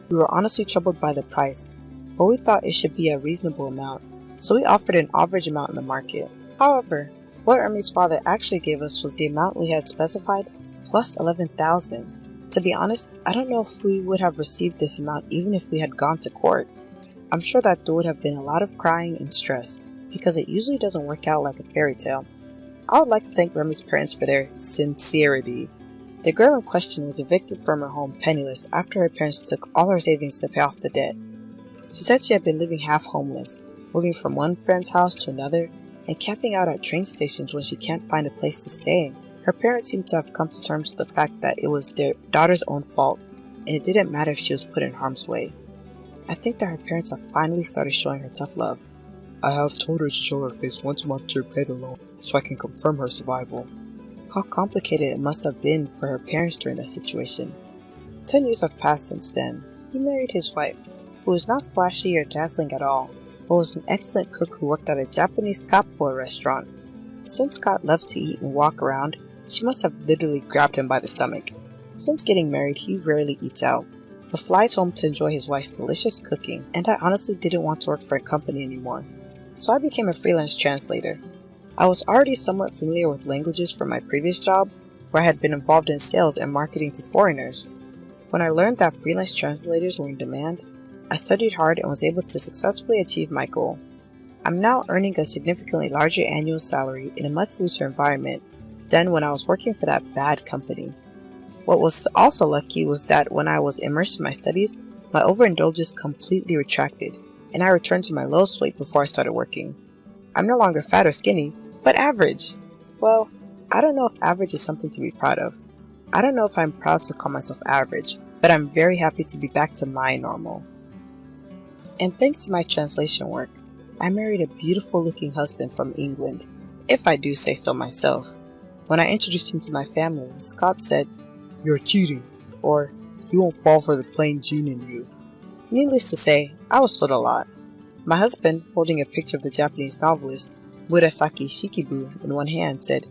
We were honestly troubled by the price, but we thought it should be a reasonable amount, so we offered an average amount in the market. However, what Remy's father actually gave us was the amount we had specified, plus $11,000. To be honest, I don't know if we would have received this amount even if we had gone to court. I'm sure that there would have been a lot of crying and stress, because it usually doesn't work out like a fairy tale. I would like to thank Remy's parents for their sincerity. The girl in question was evicted from her home penniless after her parents took all her savings to pay off the debt. She said she had been living half homeless, moving from one friend's house to another, and camping out at train stations when she can't find a place to stay. Her parents seemed to have come to terms with the fact that it was their daughter's own fault, and it didn't matter if she was put in harm's way. I think that her parents have finally started showing her tough love. I have told her to show her face once a month to repay the loan, so I can confirm her survival. How complicated it must have been for her parents during that situation. 10 years have passed since then. He married his wife, who was not flashy or dazzling at all, but was an excellent cook who worked at a Japanese kappa restaurant. Since Scott loved to eat and walk around, she must have literally grabbed him by the stomach. Since getting married, he rarely eats out, but flies home to enjoy his wife's delicious cooking, and I honestly didn't want to work for a company anymore, so I became a freelance translator. I was already somewhat familiar with languages from my previous job, where I had been involved in sales and marketing to foreigners. When I learned that freelance translators were in demand, I studied hard and was able to successfully achieve my goal. I'm now earning a significantly larger annual salary in a much looser environment than when I was working for that bad company. What was also lucky was that when I was immersed in my studies, my overindulgence completely retracted, and I returned to my lowest weight before I started working. I'm no longer fat or skinny, but average. Well, I don't know if average is something to be proud of. I don't know if I'm proud to call myself average, but I'm very happy to be back to my normal. And thanks to my translation work, I married a beautiful looking husband from England, if I do say so myself. When I introduced him to my family, Scott said, "You're cheating," or, "You won't fall for the plain gene in you." Needless to say, I was told a lot. My husband, holding a picture of the Japanese novelist Murasaki Shikibu in one hand, said,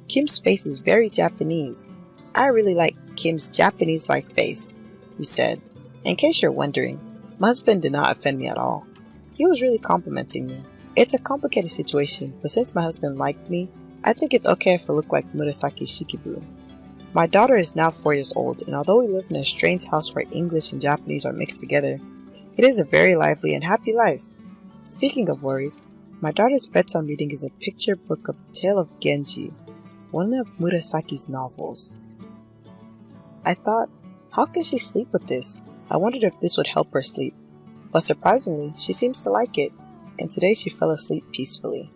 "Kim's face is very Japanese. I really like Kim's Japanese-like face," he said. In case you're wondering, my husband did not offend me at all. He was really complimenting me. It's a complicated situation, but since my husband liked me, I think it's okay if I look like Murasaki Shikibu. My daughter is now 4 years old, and although we live in a strange house where English and Japanese are mixed together, it is a very lively and happy life. Speaking of worries, my daughter's bedtime reading is a picture book of the tale of Genji, one of Murasaki's novels. I thought, how can she sleep with this? I wondered if this would help her sleep, but surprisingly, she seems to like it, and today she fell asleep peacefully.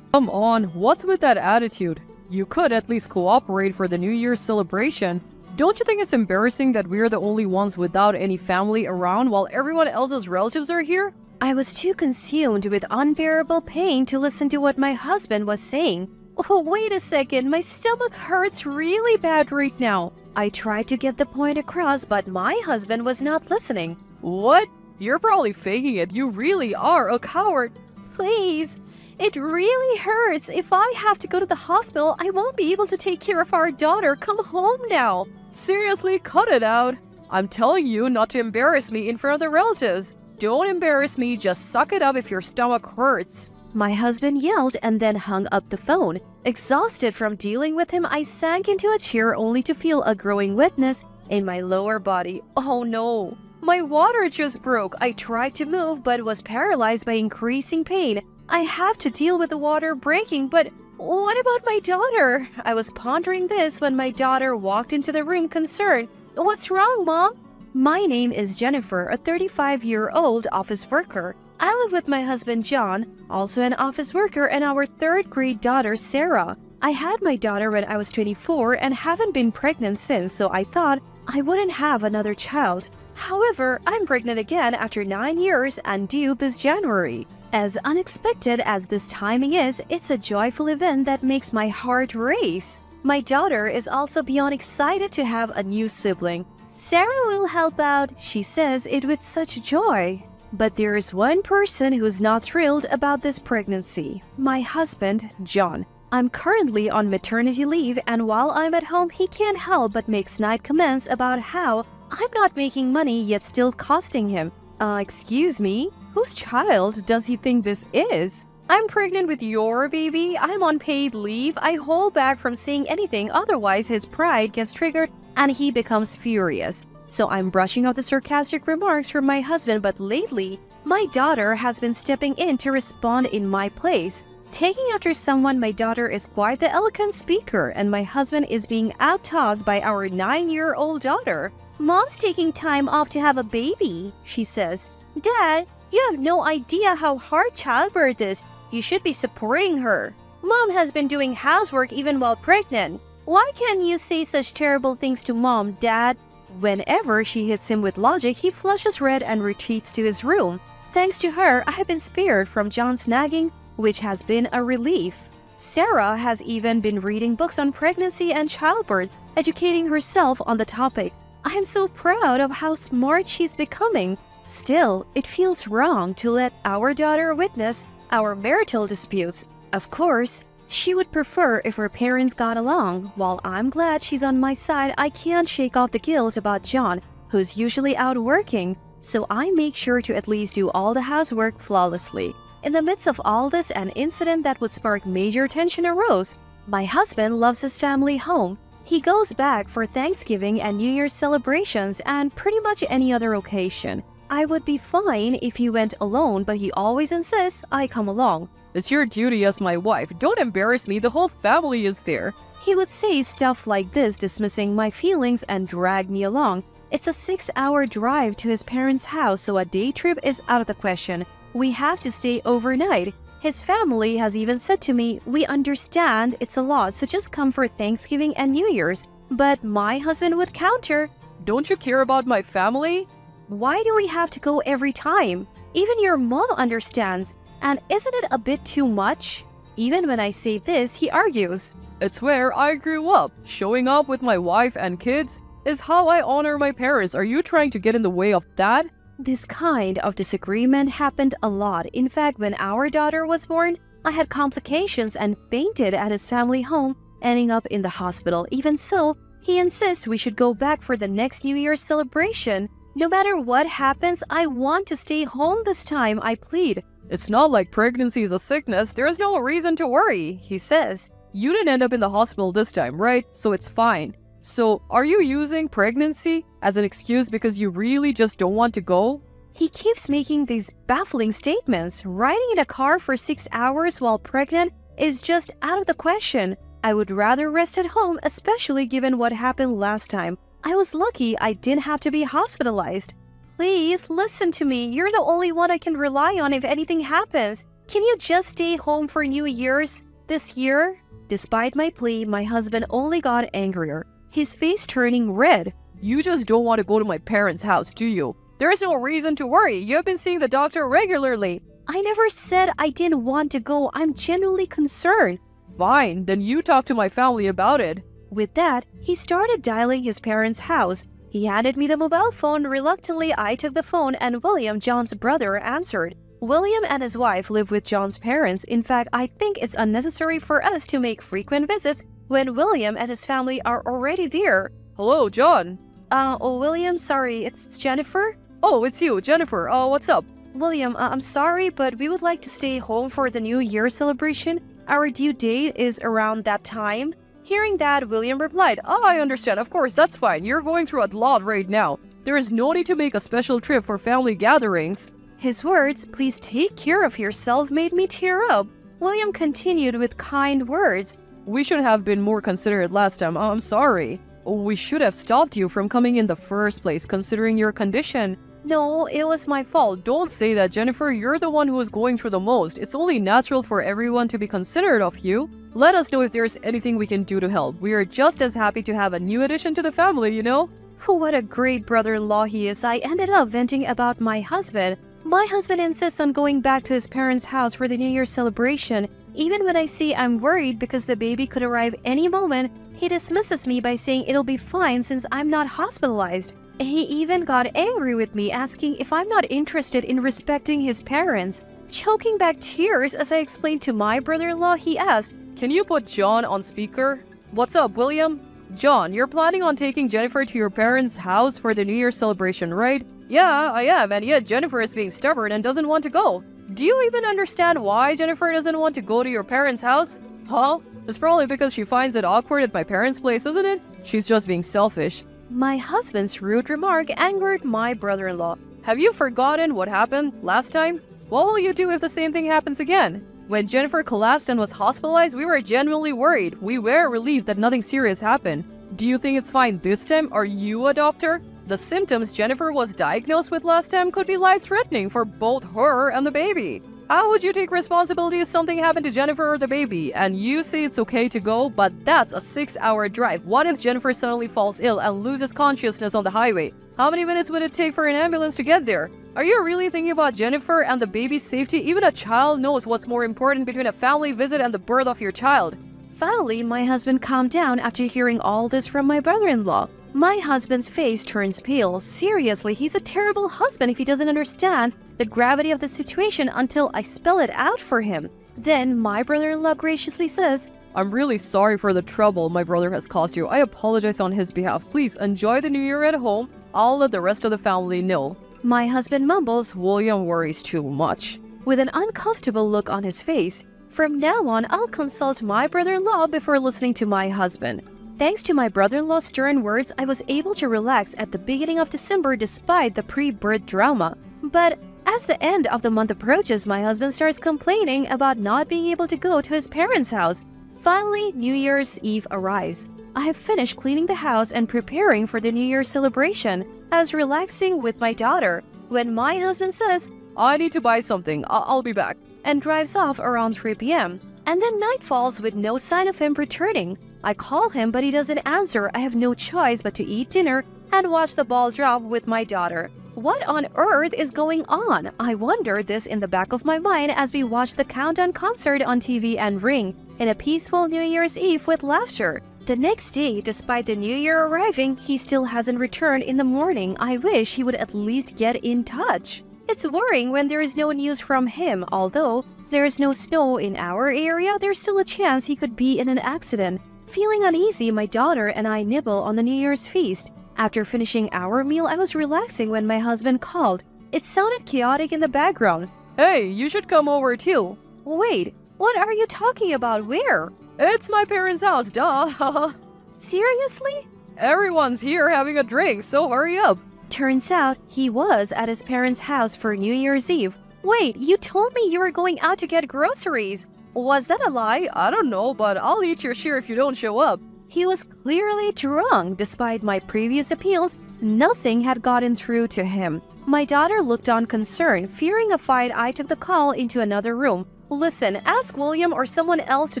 Come on, what's with that attitude? You could at least cooperate for the New Year's celebration. Don't you think it's embarrassing that we're the only ones without any family around while everyone else's relatives are here? I was too consumed with unbearable pain to listen to what my husband was saying. Oh, wait a second, my stomach hurts really bad right now. I tried to get the point across, but my husband was not listening. What? You're probably faking it. You really are a coward. Please. It really hurts. If I have to go to the hospital, I won't be able to take care of our daughter. Come home now. Seriously, cut it out. I'm telling you not to embarrass me in front of the relatives. Don't embarrass me, just suck it up if your stomach hurts. My husband yelled and then hung up the phone. Exhausted from dealing with him, I sank into a chair only to feel a growing wetness in my lower body. Oh no! My water just broke. I tried to move but was paralyzed by increasing pain. I have to deal with the water breaking, but what about my daughter? I was pondering this when my daughter walked into the room concerned. What's wrong, Mom? My name is Jennifer, a 35-year-old office worker. I live with my husband John, also an office worker, and our third-grade daughter Sarah. I had my daughter when I was 24 and haven't been pregnant since, so I thought I wouldn't have another child. However, I'm pregnant again after 9 years and due this January. As unexpected as this timing is, it's a joyful event that makes my heart race. My daughter is also beyond excited to have a new sibling. Sarah will help out, she says it with such joy. But there is one person who's not thrilled about this pregnancy. My husband, John. I'm currently on maternity leave, and while I'm at home, he can't help but make snide comments about how I'm not making money yet still costing him. Excuse me? Whose child does he think this is? I'm pregnant with your baby. I'm on paid leave. I hold back from saying anything, otherwise his pride gets triggered and he becomes furious. So I'm brushing off the sarcastic remarks from my husband, but lately, my daughter has been stepping in to respond in my place. Taking after someone, my daughter is quite the eloquent speaker, and my husband is being out-talked by our 9-year-old daughter. Mom's taking time off to have a baby, she says. Dad, you have no idea how hard childbirth is. You should be supporting her. Mom has been doing housework even while pregnant. Why can't you say such terrible things to Mom, Dad? Whenever she hits him with logic, he flushes red and retreats to his room. Thanks to her, I have been spared from John's nagging, which has been a relief. Sarah has even been reading books on pregnancy and childbirth, educating herself on the topic. I am so proud of how smart she's becoming. Still, it feels wrong to let our daughter witness our marital disputes. Of course, she would prefer if her parents got along. While I'm glad she's on my side, I can't shake off the guilt about John, who's usually out working, so I make sure to at least do all the housework flawlessly. In the midst of all this, an incident that would spark major tension arose. My husband loves his family home. He goes back for Thanksgiving and New Year's celebrations and pretty much any other occasion. I would be fine if he went alone, but he always insists I come along. It's your duty as my wife. Don't embarrass me. The whole family is there. He would say stuff like this, dismissing my feelings, and drag me along. It's a 6-hour drive to his parents' house, so a day trip is out of the question. We have to stay overnight. His family has even said to me, we understand it's a lot, so just come for Thanksgiving and New Year's. But my husband would counter, don't you care about my family? Why do we have to go every time? Even your mom understands. And isn't it a bit too much? Even when I say this, he argues. It's where I grew up. Showing up with my wife and kids is how I honor my parents. Are you trying to get in the way of that? This kind of disagreement happened a lot. In fact, when our daughter was born, I had complications and fainted at his family home, ending up in the hospital. Even so, he insists we should go back for the next New Year's celebration. No matter what happens, I want to stay home this time, I plead. It's not like pregnancy is a sickness. There's no reason to worry, he says. You didn't end up in the hospital this time, right? So it's fine. So, are you using pregnancy as an excuse because you really just don't want to go? He keeps making these baffling statements. Riding in a car for 6 hours while pregnant is just out of the question. I would rather rest at home, especially given what happened last time. I was lucky I didn't have to be hospitalized. Please, listen to me. You're the only one I can rely on if anything happens. Can you just stay home for New Year's this year? Despite my plea, my husband only got angrier, his face turning red. You just don't want to go to my parents' house, do you? There's no reason to worry. You've been seeing the doctor regularly. I never said I didn't want to go. I'm genuinely concerned. Fine, then you talk to my family about it. With that, he started dialing his parents' house. He handed me the mobile phone. Reluctantly, I took the phone and William, John's brother, answered. William and his wife live with John's parents. In fact, I think it's unnecessary for us to make frequent visits when William and his family are already there. Hello, John. William, sorry, it's Jennifer? Oh, it's you, Jennifer. What's up? William, I'm sorry, but we would like to stay home for the New Year celebration. Our due date is around that time. Hearing that, William replied, I understand. Of course, that's fine. You're going through a lot right now. There is no need to make a special trip for family gatherings. His words, please take care of yourself, made me tear up. William continued with kind words. We should have been more considerate last time. I'm sorry. We should have stopped you from coming in the first place, considering your condition. No, it was my fault. Don't say that, Jennifer. You're the one who is going through the most. It's only natural for everyone to be considerate of you. Let us know if there's anything we can do to help. We are just as happy to have a new addition to the family, you know? What a great brother-in-law he is. I ended up venting about my husband. My husband insists on going back to his parents' house for the New Year celebration. Even when I say I'm worried because the baby could arrive any moment, he dismisses me by saying it'll be fine since I'm not hospitalized. He even got angry with me, asking if I'm not interested in respecting his parents. Choking back tears as I explained to my brother-in-law, he asked, Can you put John on speaker? What's up, William? John, you're planning on taking Jennifer to your parents' house for the New Year celebration, right? Yeah, I am, and yet Jennifer is being stubborn and doesn't want to go. Do you even understand why Jennifer doesn't want to go to your parents' house? Huh? It's probably because she finds it awkward at my parents' place, isn't it? She's just being selfish. My husband's rude remark angered my brother-in-law. Have you forgotten what happened last time? What will you do if the same thing happens again? When Jennifer collapsed and was hospitalized, we were genuinely worried. We were relieved that nothing serious happened. Do you think it's fine this time? Are you a doctor? The symptoms Jennifer was diagnosed with last time could be life-threatening for both her and the baby. How would you take responsibility if something happened to Jennifer or the baby, and you say it's okay to go, but that's a 6-hour drive? What if Jennifer suddenly falls ill and loses consciousness on the highway? How many minutes would it take for an ambulance to get there? Are you really thinking about Jennifer and the baby's safety? Even a child knows what's more important between a family visit and the birth of your child. Finally, my husband calmed down after hearing all this from my brother-in-law. My husband's face turns pale. Seriously, he's a terrible husband if he doesn't understand the gravity of the situation until I spell it out for him. Then my brother-in-law graciously says, I'm really sorry for the trouble my brother has caused you. I apologize on his behalf. Please enjoy the New Year at home. I'll let the rest of the family know. My husband mumbles, William worries too much, with an uncomfortable look on his face. From now on, I'll consult my brother-in-law before listening to my husband. Thanks to my brother-in-law's stern words, I was able to relax at the beginning of December despite the pre-birth drama. But as the end of the month approaches, my husband starts complaining about not being able to go to his parents' house. Finally, New Year's Eve arrives. I have finished cleaning the house and preparing for the New Year's celebration. I was relaxing with my daughter when my husband says, I need to buy something. I'll be back. And drives off around 3 p.m. And then night falls with no sign of him returning. I call him, but he doesn't answer. I have no choice but to eat dinner and watch the ball drop with my daughter. What on earth is going on? I wonder this in the back of my mind as we watch the countdown concert on TV and ring in a peaceful New Year's Eve with laughter. The next day, despite the New Year arriving, he still hasn't returned in the morning. I wish he would at least get in touch. It's worrying when there is no news from him. Although there is no snow in our area, there's still a chance he could be in an accident. Feeling uneasy, my daughter and I nibble on the New Year's feast. After finishing our meal, I was relaxing when my husband called. It sounded chaotic in the background. Hey, you should come over too. Wait, what are you talking about? Where? It's my parents' house, duh. Seriously? Everyone's here having a drink, so hurry up. Turns out he was at his parents' house for New Year's Eve. Wait, you told me you were going out to get groceries. Was that a lie? I don't know, but I'll eat your share if you don't show up. He was clearly drunk. Despite my previous appeals, nothing had gotten through to him. My daughter looked on concerned. Fearing a fight, I took the call into another room. Listen, ask William or someone else to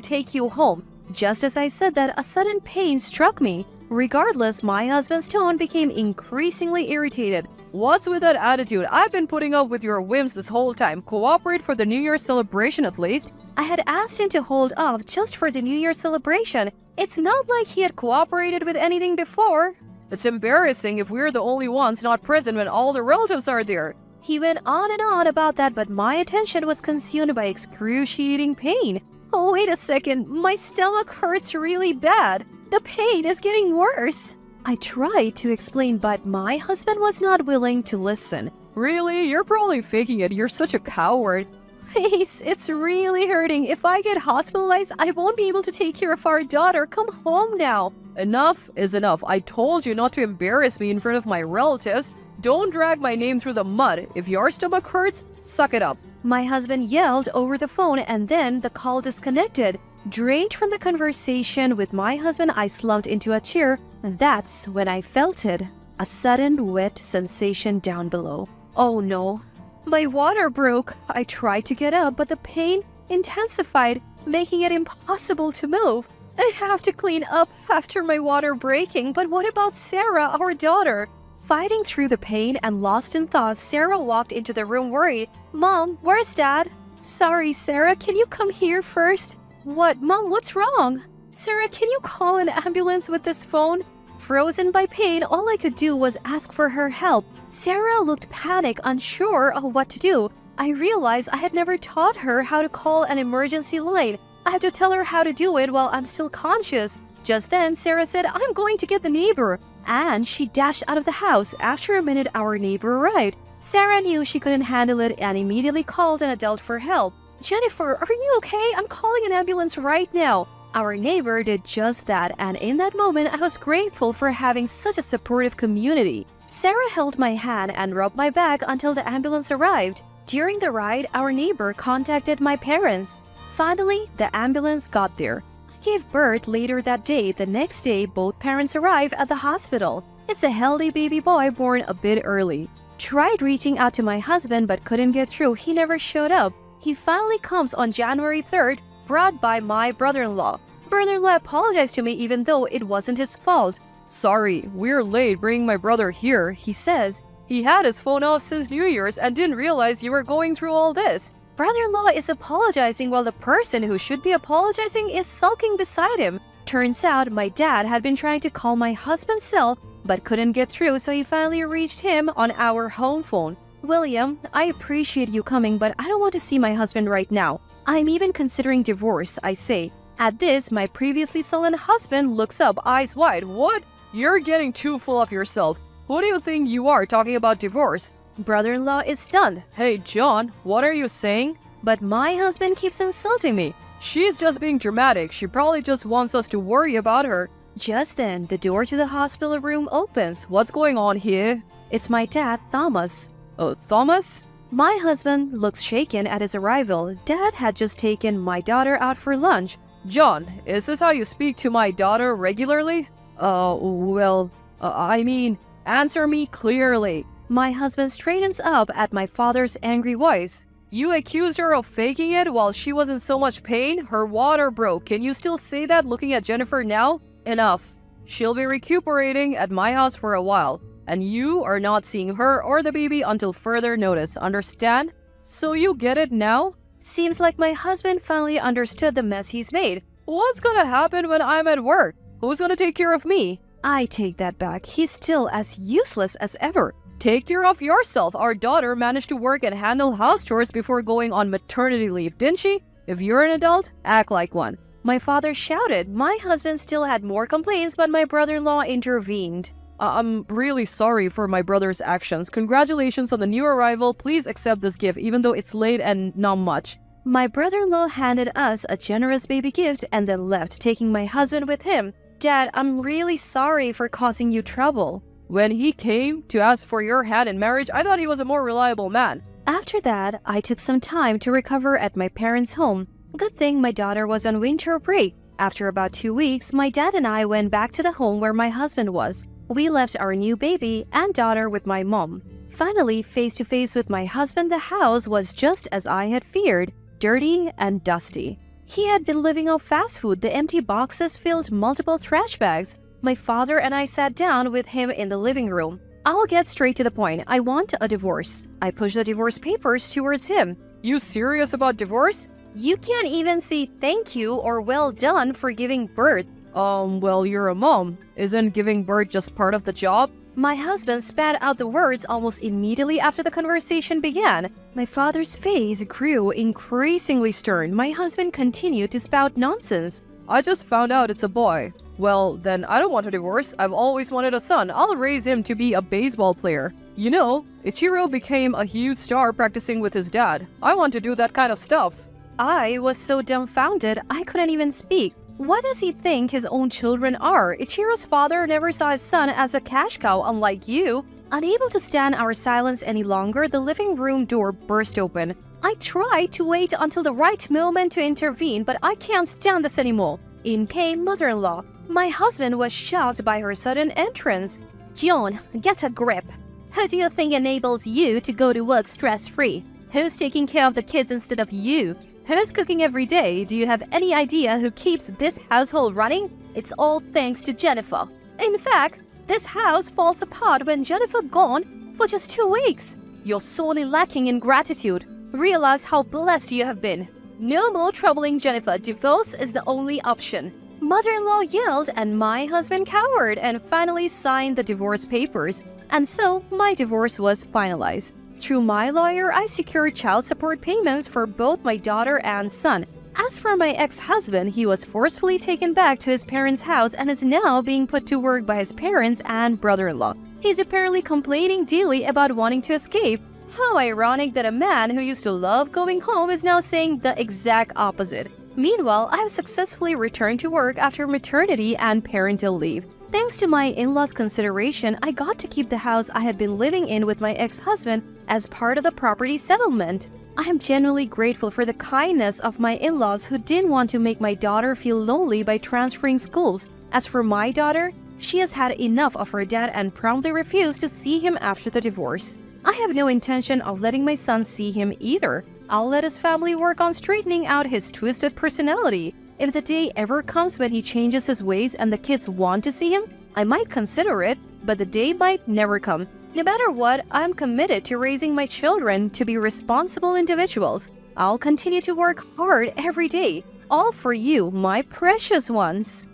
take you home. Just as I said that, a sudden pain struck me. Regardless, my husband's tone became increasingly irritated. What's with that attitude? I've been putting up with your whims this whole time. Cooperate for the New Year celebration at least. I had asked him to hold off just for the New Year celebration. It's not like he had cooperated with anything before. It's embarrassing if we're the only ones not present when all the relatives are there. He went on and on about that, but my attention was consumed by excruciating pain. Oh, wait a second. My stomach hurts really bad. The pain is getting worse. I tried to explain, but my husband was not willing to listen. Really? You're probably faking it. You're such a coward. Please, it's really hurting. If I get hospitalized, I won't be able to take care of our daughter. Come home now. Enough is enough. I told you not to embarrass me in front of my relatives. Don't drag my name through the mud. If your stomach hurts, suck it up. My husband yelled over the phone and then the call disconnected. Drained from the conversation with my husband, I slumped into a chair, and that's when I felt it. A sudden wet sensation down below. Oh no. My water broke. I tried to get up, but the pain intensified, making it impossible to move. I have to clean up after my water breaking, but what about Sarah, our daughter? Fighting through the pain and lost in thought, Sarah walked into the room worried. Mom, where's Dad? Sorry, Sarah, can you come here first? What? Mom, what's wrong? Sarah, can you call an ambulance with this phone? Frozen by pain, all I could do was ask for her help. Sarah looked panicked, unsure of what to do. I realized I had never taught her how to call an emergency line. I had to tell her how to do it while I'm still conscious. Just then, Sarah said, I'm going to get the neighbor. And she dashed out of the house. After a minute, our neighbor arrived. Sarah knew she couldn't handle it and immediately called an adult for help. Jennifer, are you okay? I'm calling an ambulance right now. Our neighbor did just that, and in that moment, I was grateful for having such a supportive community. Sarah held my hand and rubbed my back until the ambulance arrived. During the ride, our neighbor contacted my parents. Finally, the ambulance got there. I gave birth later that day. The next day, both parents arrived at the hospital. It's a healthy baby boy born a bit early. Tried reaching out to my husband but couldn't get through. He never showed up. He finally comes on January 3rd, brought by my brother-in-law. Brother-in-law apologized to me even though it wasn't his fault. Sorry, we're late bringing my brother here, he says. He had his phone off since New Year's and didn't realize you were going through all this. Brother-in-law is apologizing while the person who should be apologizing is sulking beside him. Turns out my dad had been trying to call my husband's cell but couldn't get through, so he finally reached him on our home phone. William, I appreciate you coming, but I don't want to see my husband right now. I'm even considering divorce, I say. At this, my previously sullen husband looks up, eyes wide. What? You're getting too full of yourself. Who do you think you are talking about divorce? Brother-in-law is stunned. Hey, John, what are you saying? But my husband keeps insulting me. She's just being dramatic. She probably just wants us to worry about her. Just then, the door to the hospital room opens. What's going on here? It's my dad, Thomas. Oh, Thomas? My husband looks shaken at his arrival. Dad had just taken my daughter out for lunch. John, is this how you speak to my daughter regularly? I mean, answer me clearly. My husband straightens up at my father's angry voice. You accused her of faking it while she was in so much pain? Her water broke. Can you still say that looking at Jennifer now? Enough. She'll be recuperating at my house for a while, and you are not seeing her or the baby until further notice, understand? So you get it now? Seems like my husband finally understood the mess he's made. What's gonna happen when I'm at work? Who's gonna take care of me? I take that back. He's still as useless as ever. Take care of yourself. Our daughter managed to work and handle house chores before going on maternity leave, didn't she? If you're an adult, act like one. My father shouted. My husband still had more complaints, but my brother-in-law intervened. I'm really sorry for my brother's actions. Congratulations on the new arrival. Please accept this gift, even though it's late and not much. My brother-in-law handed us a generous baby gift and then left, taking my husband with him. Dad, I'm really sorry for causing you trouble. When he came to ask for your hand in marriage, I thought he was a more reliable man. After that, I took some time to recover at my parents' home. Good thing my daughter was on winter break. After about 2 weeks, my dad and I went back to the home where my husband was. We left our new baby and daughter with my mom. Finally, face to face with my husband, the house was just as I had feared, dirty and dusty. He had been living off fast food. The empty boxes filled multiple trash bags. My father and I sat down with him in the living room. I'll get straight to the point. I want a divorce. I pushed the divorce papers towards him. You serious about divorce? You can't even say thank you or well done for giving birth. Well, you're a mom. Isn't giving birth just part of the job? My husband spat out the words almost immediately after the conversation began. My father's face grew increasingly stern. My husband continued to spout nonsense. I just found out it's a boy. Well, then I don't want a divorce. I've always wanted a son. I'll raise him to be a baseball player. You know, Ichiro became a huge star practicing with his dad. I want to do that kind of stuff. I was so dumbfounded I couldn't even speak. What does he think his own children are? Ichiro's father never saw his son as a cash cow, unlike you. Unable to stand our silence any longer, the living room door burst open. I tried to wait until the right moment to intervene, but I can't stand this anymore. In came mother-in-law. My husband was shocked by her sudden entrance. John, get a grip. Who do you think enables you to go to work stress-free? Who's taking care of the kids instead of you? Who's cooking every day? Do you have any idea who keeps this household running? It's all thanks to Jennifer. In fact, this house falls apart when Jennifer gone for just 2 weeks. You're sorely lacking in gratitude. Realize how blessed you have been. No more troubling Jennifer. Divorce is the only option. Mother-in-law yelled and my husband cowered and finally signed the divorce papers. And so my divorce was finalized. Through my lawyer, I secured child support payments for both my daughter and son. As for my ex-husband, he was forcefully taken back to his parents' house and is now being put to work by his parents and brother-in-law. He's apparently complaining daily about wanting to escape. How ironic that a man who used to love going home is now saying the exact opposite. Meanwhile, I have successfully returned to work after maternity and parental leave. Thanks to my in-laws' consideration, I got to keep the house I had been living in with my ex-husband as part of the property settlement. I am genuinely grateful for the kindness of my in-laws who didn't want to make my daughter feel lonely by transferring schools. As for my daughter, she has had enough of her dad and promptly refused to see him after the divorce. I have no intention of letting my son see him either. I'll let his family work on straightening out his twisted personality. If the day ever comes when he changes his ways and the kids want to see him, I might consider it, but the day might never come. No matter what, I'm committed to raising my children to be responsible individuals. I'll continue to work hard every day, all for you, my precious ones.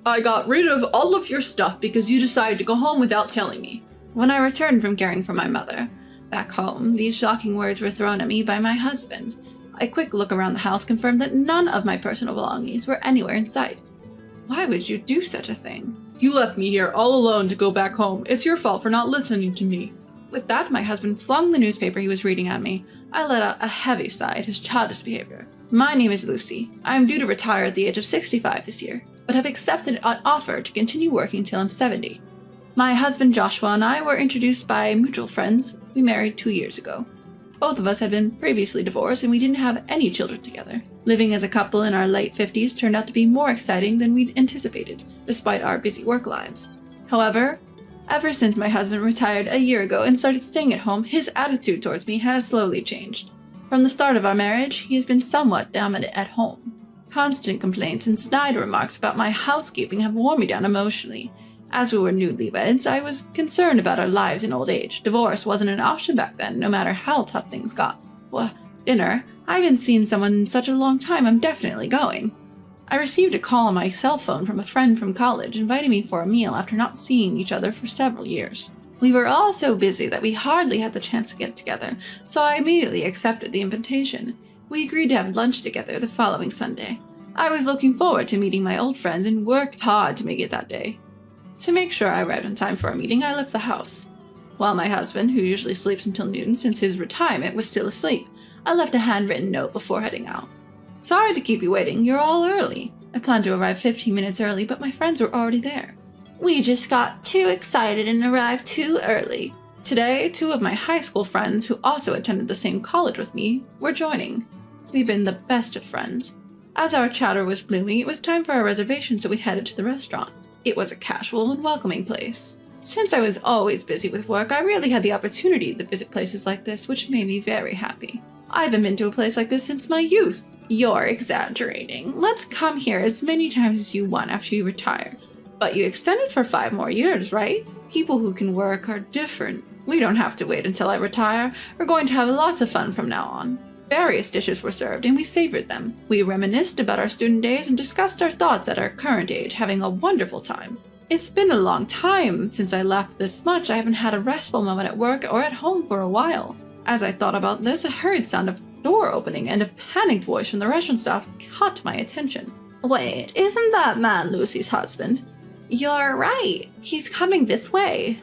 I got rid of all of your stuff because you decided to go home without telling me. When I returned from caring for my mother back home, these shocking words were thrown at me by my husband. A quick look around the house confirmed that none of my personal belongings were anywhere in sight. Why would you do such a thing? You left me here all alone to go back home. It's your fault for not listening to me. With that, my husband flung the newspaper he was reading at me. I let out a heavy sigh at his childish behavior. My name is Lucy. I am due to retire at the age of 65 this year, but have accepted an offer to continue working till I'm 70. My husband Joshua and I were introduced by mutual friends. We married 2 years ago. Both of us had been previously divorced and we didn't have any children together. Living as a couple in our late 50s turned out to be more exciting than we'd anticipated, despite our busy work lives. However, ever since my husband retired a year ago and started staying at home, his attitude towards me has slowly changed. From the start of our marriage, he has been somewhat dominant at home. Constant complaints and snide remarks about my housekeeping have worn me down emotionally. As we were newlyweds, I was concerned about our lives in old age. Divorce wasn't an option back then, no matter how tough things got. Well, dinner? I haven't seen someone in such a long time, I'm definitely going. I received a call on my cell phone from a friend from college inviting me for a meal after not seeing each other for several years. We were all so busy that we hardly had the chance to get together, so I immediately accepted the invitation. We agreed to have lunch together the following Sunday. I was looking forward to meeting my old friends and worked hard to make it that day. To make sure I arrived on time for our meeting, I left the house. While my husband, who usually sleeps until noon since his retirement, was still asleep, I left a handwritten note before heading out. Sorry to keep you waiting, you're all early. I planned to arrive 15 minutes early, but my friends were already there. We just got too excited and arrived too early. Today, 2 of my high school friends, who also attended the same college with me, were joining. We've been the best of friends. As our chatter was blooming, it was time for our reservation, so we headed to the restaurant. It was a casual and welcoming place. Since I was always busy with work, I rarely had the opportunity to visit places like this, which made me very happy. I haven't been to a place like this since my youth. You're exaggerating. Let's come here as many times as you want after you retire. But you extended for 5 more years, right? People who can work are different. We don't have to wait until I retire. We're going to have lots of fun from now on. Various dishes were served, and we savored them. We reminisced about our student days and discussed our thoughts at our current age, having a wonderful time. It's been a long time since I laughed this much. I haven't had a restful moment at work or at home for a while. As I thought about this, a hurried sound of door opening and a panicked voice from the restaurant staff caught my attention. Wait, isn't that man Lucy's husband? You're right. He's coming this way.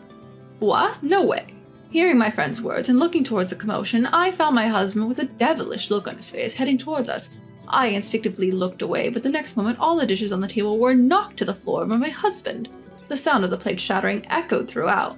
What? No way. Hearing my friend's words and looking towards the commotion, I found my husband with a devilish look on his face heading towards us. I instinctively looked away, but the next moment all the dishes on the table were knocked to the floor by my husband. The sound of the plate shattering echoed throughout.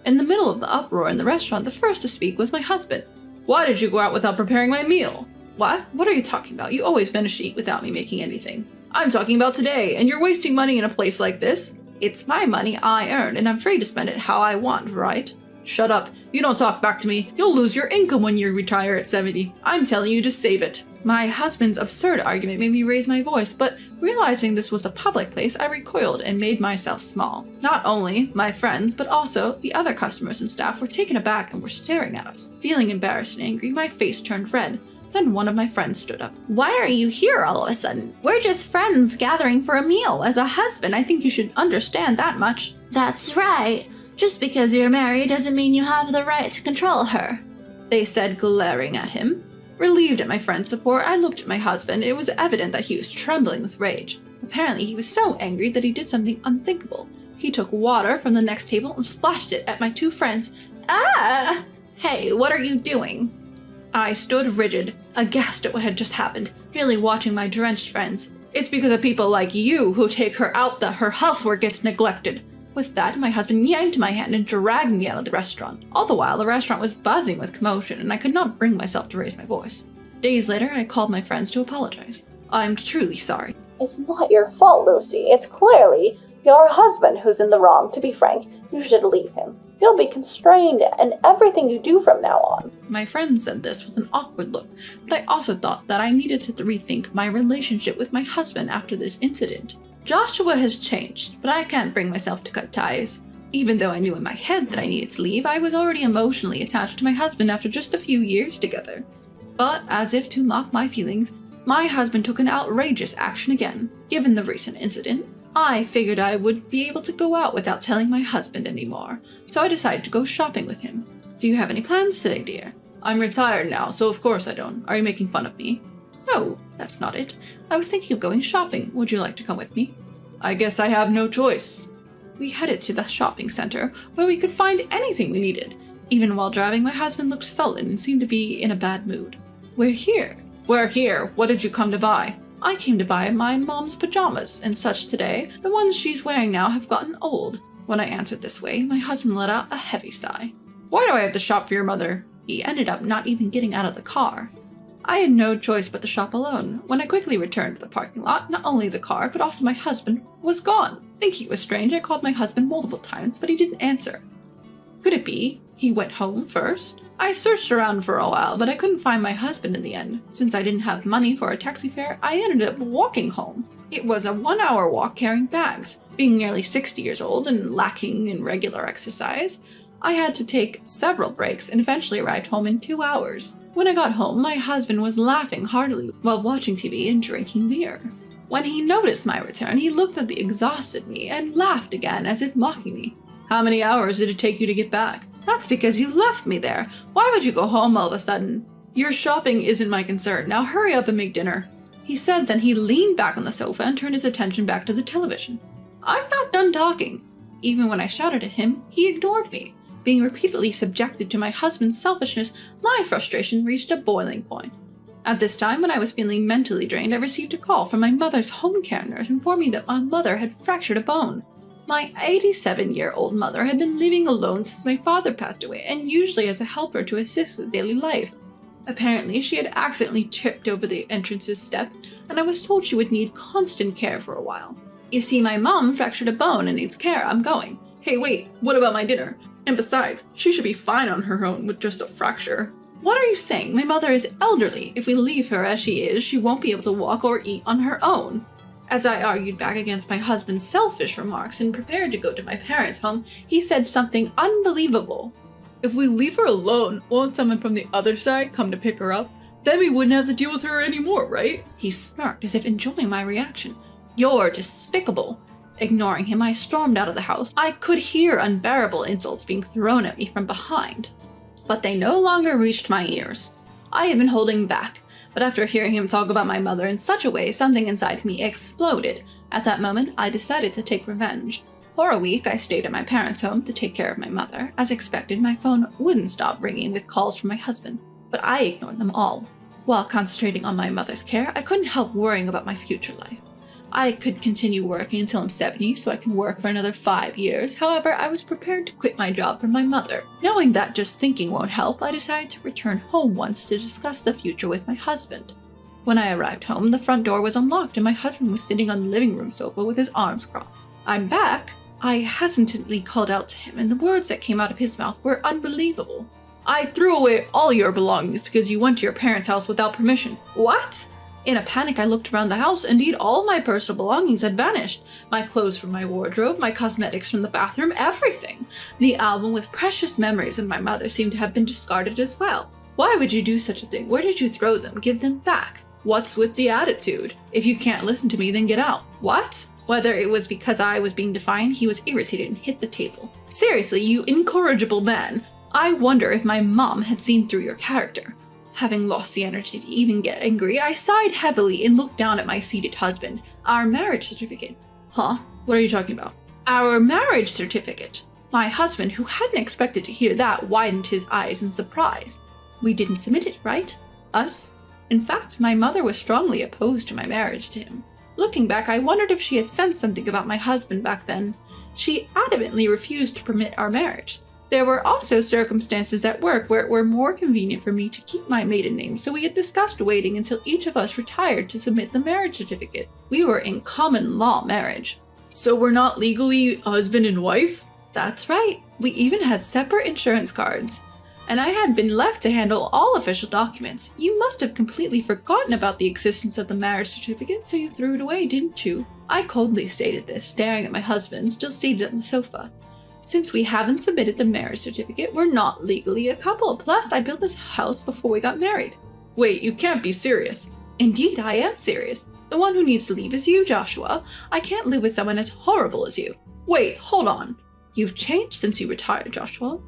In the middle of the uproar in the restaurant, the first to speak was my husband. Why did you go out without preparing my meal? What? What are you talking about? You always manage to eat without me making anything. I'm talking about today, and you're wasting money in a place like this. It's my money I earned, and I'm free to spend it how I want, right? Shut up. You don't talk back to me. You'll lose your income when you retire at 70. I'm telling you to save it. My husband's absurd argument made me raise my voice, but realizing this was a public place, I recoiled and made myself small. Not only my friends, but also the other customers and staff were taken aback and were staring at us. Feeling embarrassed and angry, my face turned red. Then one of my friends stood up. Why are you here all of a sudden? We're just friends gathering for a meal. As a husband, I think you should understand that much. That's right. Just because you're married doesn't mean you have the right to control her, they said, glaring at him. Relieved at my friend's support, I looked at my husband. It was evident that he was trembling with rage. Apparently, he was so angry that he did something unthinkable. He took water from the next table and splashed it at my two friends. Ah! Hey, what are you doing? I stood rigid, aghast at what had just happened, merely watching my drenched friends. It's because of people like you who take her out that her housework gets neglected. With that, my husband yanked my hand and dragged me out of the restaurant. All the while, the restaurant was buzzing with commotion, and I could not bring myself to raise my voice. Days later, I called my friends to apologize. I'm truly sorry. It's not your fault, Lucy. It's clearly your husband who's in the wrong. To be frank, you should leave him. You'll be constrained in everything you do from now on. My friend said this with an awkward look, but I also thought that I needed to rethink my relationship with my husband after this incident. Joshua has changed, but I can't bring myself to cut ties. Even though I knew in my head that I needed to leave, I was already emotionally attached to my husband after just a few years together. But as if to mock my feelings, my husband took an outrageous action again. Given the recent incident, I figured I would be able to go out without telling my husband anymore, so I decided to go shopping with him. Do you have any plans today, dear? I'm retired now, so of course I don't. Are you making fun of me? No, that's not it. I was thinking of going shopping. Would you like to come with me? I guess I have no choice. We headed to the shopping center, where we could find anything we needed. Even while driving, my husband looked sullen and seemed to be in a bad mood. We're here. We're here. What did you come to buy? I came to buy my mom's pajamas and such today. The ones she's wearing now have gotten old. When I answered this way, my husband let out a heavy sigh. Why do I have to shop for your mother? He ended up not even getting out of the car. I had no choice but to shop alone. When I quickly returned to the parking lot, not only the car, but also my husband was gone. Thinking it was strange, I called my husband multiple times, but he didn't answer. Could it be he went home first? I searched around for a while, but I couldn't find my husband in the end. Since I didn't have money for a taxi fare, I ended up walking home. It was a 1-hour walk carrying bags. Being nearly 60 years old and lacking in regular exercise, I had to take several breaks and eventually arrived home in 2 hours. When I got home, my husband was laughing heartily while watching TV and drinking beer. When he noticed my return, he looked at the exhausted me and laughed again as if mocking me. How many hours did it take you to get back? That's because you left me there. Why would you go home all of a sudden? Your shopping isn't my concern. Now hurry up and make dinner, he said. Then he leaned back on the sofa and turned his attention back to the television. I'm not done talking. Even when I shouted at him, he ignored me. Being repeatedly subjected to my husband's selfishness, my frustration reached a boiling point. At this time, when I was feeling mentally drained, I received a call from my mother's home care nurse informing me that my mother had fractured a bone. My 87-year-old mother had been living alone since my father passed away, and usually as a helper to assist with daily life. Apparently, she had accidentally tripped over the entrance's step, and I was told she would need constant care for a while. You see, my mom fractured a bone and needs care. I'm going. Hey, wait, what about my dinner? And besides, she should be fine on her own with just a fracture. What are you saying? My mother is elderly. If we leave her as she is, she won't be able to walk or eat on her own. As I argued back against my husband's selfish remarks and prepared to go to my parents' home, he said something unbelievable. If we leave her alone, won't someone from the other side come to pick her up? Then we wouldn't have to deal with her anymore, right? He smirked as if enjoying my reaction. You're despicable. Ignoring him, I stormed out of the house. I could hear unbearable insults being thrown at me from behind, but they no longer reached my ears. I had been holding back, but after hearing him talk about my mother in such a way, something inside me exploded. At that moment, I decided to take revenge. For a week, I stayed at my parents' home to take care of my mother. As expected, my phone wouldn't stop ringing with calls from my husband, but I ignored them all. While concentrating on my mother's care, I couldn't help worrying about my future life. I could continue working until I'm 70, so I can work for another 5 years. However, I was prepared to quit my job for my mother. Knowing that just thinking won't help, I decided to return home once to discuss the future with my husband. When I arrived home, the front door was unlocked and my husband was sitting on the living room sofa with his arms crossed. "I'm back," I hesitantly called out to him, and the words that came out of his mouth were unbelievable. "I threw away all your belongings because you went to your parents' house without permission." "What?" In a panic, I looked around the house. Indeed, all my personal belongings had vanished. My clothes from my wardrobe, my cosmetics from the bathroom, everything. The album with precious memories of my mother seemed to have been discarded as well. "Why would you do such a thing? Where did you throw them? Give them back." "What's with the attitude? If you can't listen to me, then get out." "What?" Whether it was because I was being defiant, he was irritated and hit the table. "Seriously, you incorrigible man. I wonder if my mom had seen through your character." Having lost the energy to even get angry, I sighed heavily and looked down at my seated husband. "Our marriage certificate." "Huh? What are you talking about?" "Our marriage certificate." My husband, who hadn't expected to hear that, widened his eyes in surprise. "We didn't submit it, right? Us?" In fact, my mother was strongly opposed to my marriage to him. Looking back, I wondered if she had sensed something about my husband back then. She adamantly refused to permit our marriage. There were also circumstances at work where it were more convenient for me to keep my maiden name, so we had discussed waiting until each of us retired to submit the marriage certificate. We were in common law marriage. "So we're not legally husband and wife?" "That's right. We even had separate insurance cards. And I had been left to handle all official documents. You must have completely forgotten about the existence of the marriage certificate, so you threw it away, didn't you?" I coldly stated this, staring at my husband, still seated on the sofa. "Since we haven't submitted the marriage certificate, we're not legally a couple. Plus, I built this house before we got married." "Wait, you can't be serious." "Indeed, I am serious. The one who needs to leave is you, Joshua. I can't live with someone as horrible as you." "Wait, hold on. You've changed since you retired, Joshua.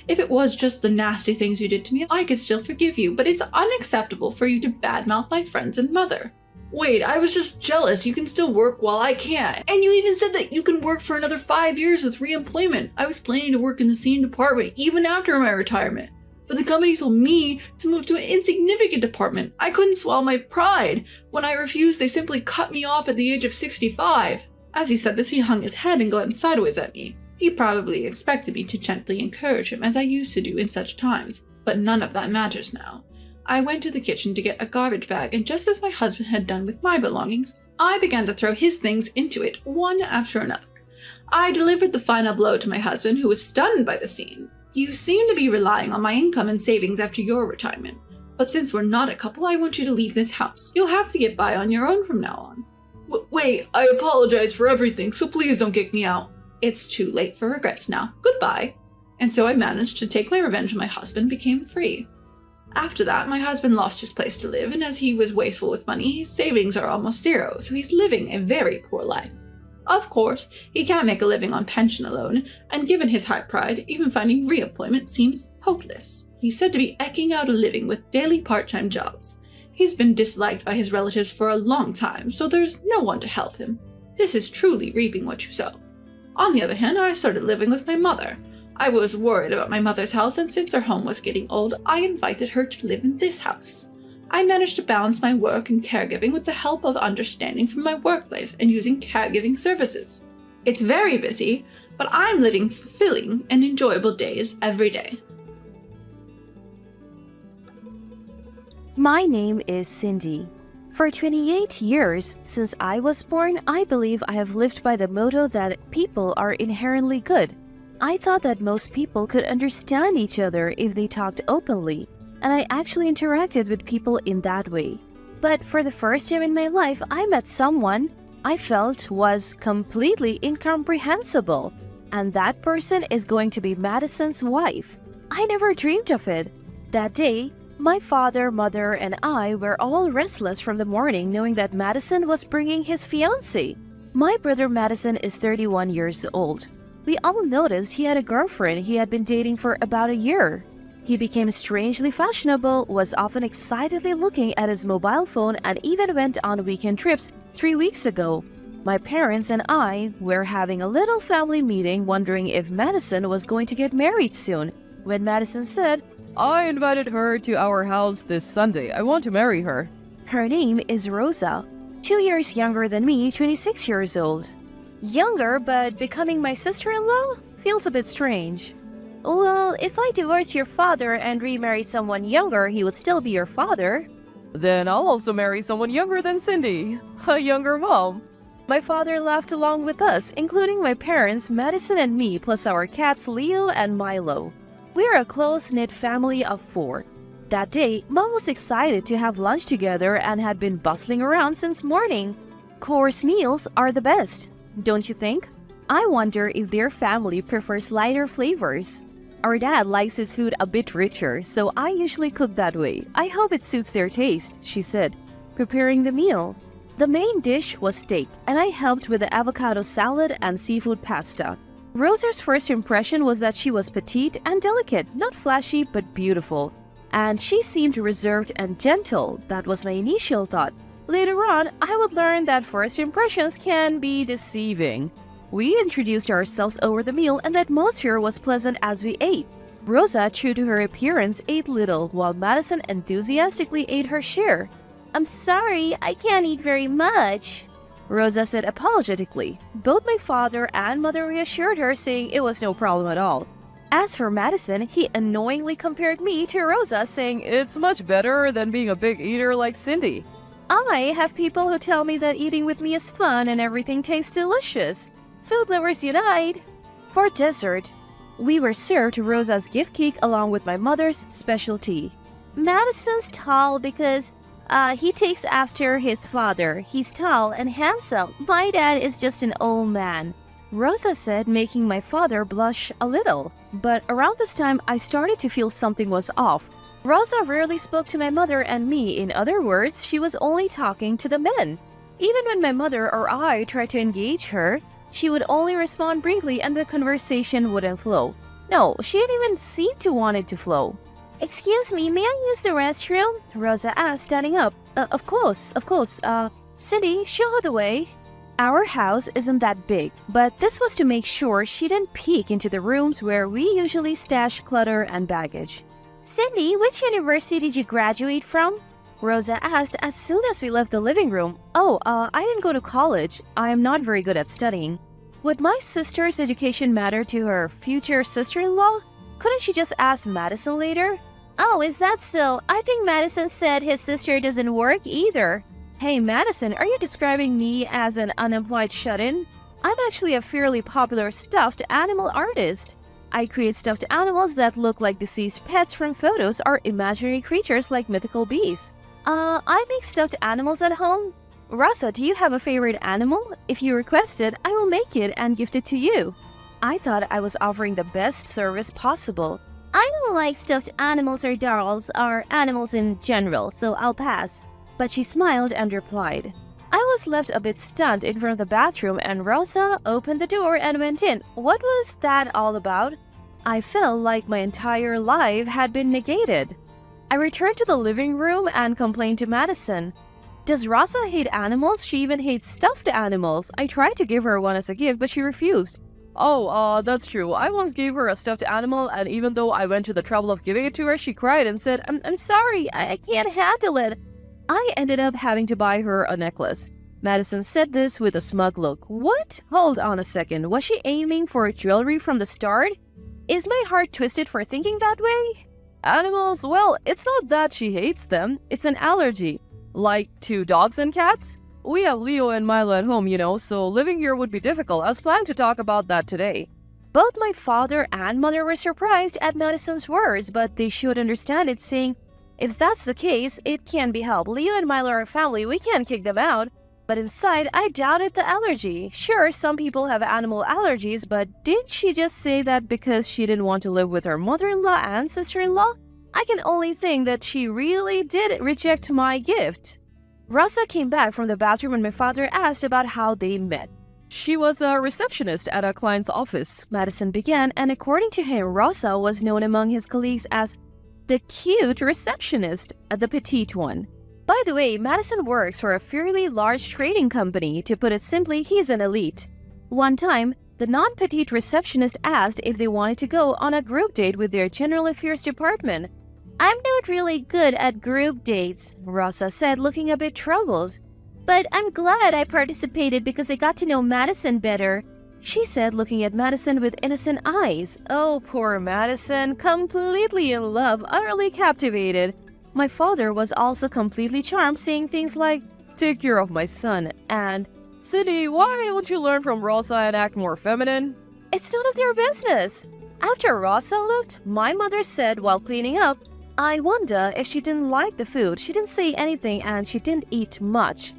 If it was just the nasty things you did to me, I could still forgive you, but it's unacceptable for you to badmouth my friends and mother." "Wait, I was just jealous. You can still work while I can't. And you even said that you can work for another 5 years with re-employment. I was planning to work in the same department even after my retirement. But the company told me to move to an insignificant department. I couldn't swallow my pride. When I refused, they simply cut me off at the age of 65. As he said this, he hung his head and glanced sideways at me. He probably expected me to gently encourage him, as I used to do in such times, but none of that matters now. I went to the kitchen to get a garbage bag, and just as my husband had done with my belongings, I began to throw his things into it, one after another. I delivered the final blow to my husband, who was stunned by the scene. "You seem to be relying on my income and savings after your retirement, but since we're not a couple, I want you to leave this house. You'll have to get by on your own from now on." Wait, I apologize for everything, so please don't kick me out." "It's too late for regrets now. Goodbye." And so I managed to take my revenge on my husband and became free. After that, my husband lost his place to live, and as he was wasteful with money, his savings are almost zero, so he's living a very poor life. Of course, he can't make a living on pension alone, and given his high pride, even finding re-employment seems hopeless. He's said to be eking out a living with daily part-time jobs. He's been disliked by his relatives for a long time, so there's no one to help him. This is truly reaping what you sow. On the other hand, I started living with my mother. I was worried about my mother's health, and since her home was getting old, I invited her to live in this house. I managed to balance my work and caregiving with the help of understanding from my workplace and using caregiving services. It's very busy, but I'm living fulfilling and enjoyable days every day. My name is Cindy. For 28 years since I was born, I believe I have lived by the motto that people are inherently good. I thought that most people could understand each other if they talked openly, and I actually interacted with people in that way. But for the first time in my life, I met someone I felt was completely incomprehensible, and that person is going to be Madison's wife. I never dreamed of it. That day, My father, mother, and I were all restless from the morning knowing that Madison was bringing his fiancée. My brother Madison is 31 years old. We all noticed he had a girlfriend he had been dating for about a year. He became strangely fashionable, was often excitedly looking at his mobile phone, and even went on weekend trips 3 weeks ago. My parents and I were having a little family meeting wondering if Madison was going to get married soon, when Madison said, I invited her to our house this Sunday. I want to marry her. Her name is Rosa, 2 years younger than me, 26 years old. Younger, but becoming my sister-in-law? Feels a bit strange. Well, if I divorced your father and remarried someone younger, he would still be your father. Then I'll also marry someone younger than Cindy, a younger mom. My father laughed along with us, including my parents, Madison and me, plus our cats Leo and Milo. We're a close-knit family of 4. That day, Mom was excited to have lunch together and had been bustling around since morning. Course meals are the best, don't you think? I wonder if their family prefers lighter flavors. Our dad likes his food a bit richer, so I usually cook that way. I hope it suits their taste, she said, preparing the meal. The main dish was steak, and I helped with the avocado salad and seafood pasta. Rosa's first impression was that she was petite and delicate, not flashy but beautiful. And she seemed reserved and gentle. That was my initial thought. Later on, I would learn that first impressions can be deceiving. We introduced ourselves over the meal and the atmosphere was pleasant as we ate. Rosa, true to her appearance, ate little, while Madison enthusiastically ate her share. I'm sorry, I can't eat very much, Rosa said apologetically. Both my father and mother reassured her, saying it was no problem at all. As for Madison, he annoyingly compared me to Rosa, saying it's much better than being a big eater like Cindy. I have people who tell me that eating with me is fun and everything tastes delicious. Food lovers unite! For dessert, we were served Rosa's gift cake along with my mother's specialty. Madison's tall because he takes after his father. He's tall and handsome. My dad is just an old man, Rosa said, making my father blush a little. But around this time, I started to feel something was off. Rosa rarely spoke to my mother and me. In other words, she was only talking to the men. Even when my mother or I tried to engage her, she would only respond briefly and the conversation wouldn't flow. No, she didn't even seem to want it to flow. Excuse me, may I use the restroom? Rosa asked, standing up. Of course. Cindy, show her the way. Our house isn't that big, but this was to make sure she didn't peek into the rooms where we usually stash clutter and baggage. Cindy, which university did you graduate from? Rosa asked as soon as we left the living room. I didn't go to college. I am not very good at studying. Would my sister's education matter to her future sister-in-law? Couldn't she just ask Madison later? Oh, is that so? I think Madison said his sister doesn't work either. Hey, Madison, are you describing me as an unemployed shut-in? I'm actually a fairly popular stuffed animal artist. I create stuffed animals that look like deceased pets from photos or imaginary creatures like mythical beasts. I make stuffed animals at home. Rosa, do you have a favorite animal? If you request it, I will make it and gift it to you. I thought I was offering the best service possible. I don't like stuffed animals or dolls or animals in general, so I'll pass. But she smiled and replied. I was left a bit stunned in front of the bathroom and Rosa opened the door and went in. What was that all about? I felt like my entire life had been negated. I returned to the living room and complained to Madison. Does Rosa hate animals? She even hates stuffed animals. I tried to give her one as a gift, but she refused. That's true. I once gave her a stuffed animal, and even though I went to the trouble of giving it to her, she cried and said, I'm sorry, I can't handle it. I ended up having to buy her a necklace. Madison said this with a smug look. What? Hold on a second. Was she aiming for jewelry from the start? Is my heart twisted for thinking that way? Animals? Well, it's not that she hates them. It's an allergy. Like to dogs and cats? We have Leo and Milo at home, so living here would be difficult. I was planning to talk about that today. Both my father and mother were surprised at Madison's words, but they should understand it, saying, if that's the case, it can be helped. Leo and Milo are family, we can't kick them out. But inside, I doubted the allergy. Sure, some people have animal allergies, but didn't she just say that because she didn't want to live with her mother-in-law and sister-in-law? I I can only think that she really did reject my gift. Rosa came back from the bathroom and my father asked about how they met. She was a receptionist at a client's office, Madison began, and according to him, Rosa was known among his colleagues as the cute receptionist, the petite one. By the way, Madison works for a fairly large trading company. To put it simply, he's an elite. One time, the non-petite receptionist asked if they wanted to go on a group date with their general affairs department. I'm not really good at group dates, Rosa said, looking a bit troubled. But I'm glad I participated because I got to know Madison better, she said, looking at Madison with innocent eyes. Oh, poor Madison, completely in love, utterly captivated. My father was also completely charmed, saying things like, "Take care of my son," and "Cindy, why don't you learn from Rosa and act more feminine?" It's none of their business. After Rosa left, my mother said while cleaning up, I wonder if she didn't like the food. She didn't say anything and she didn't eat much.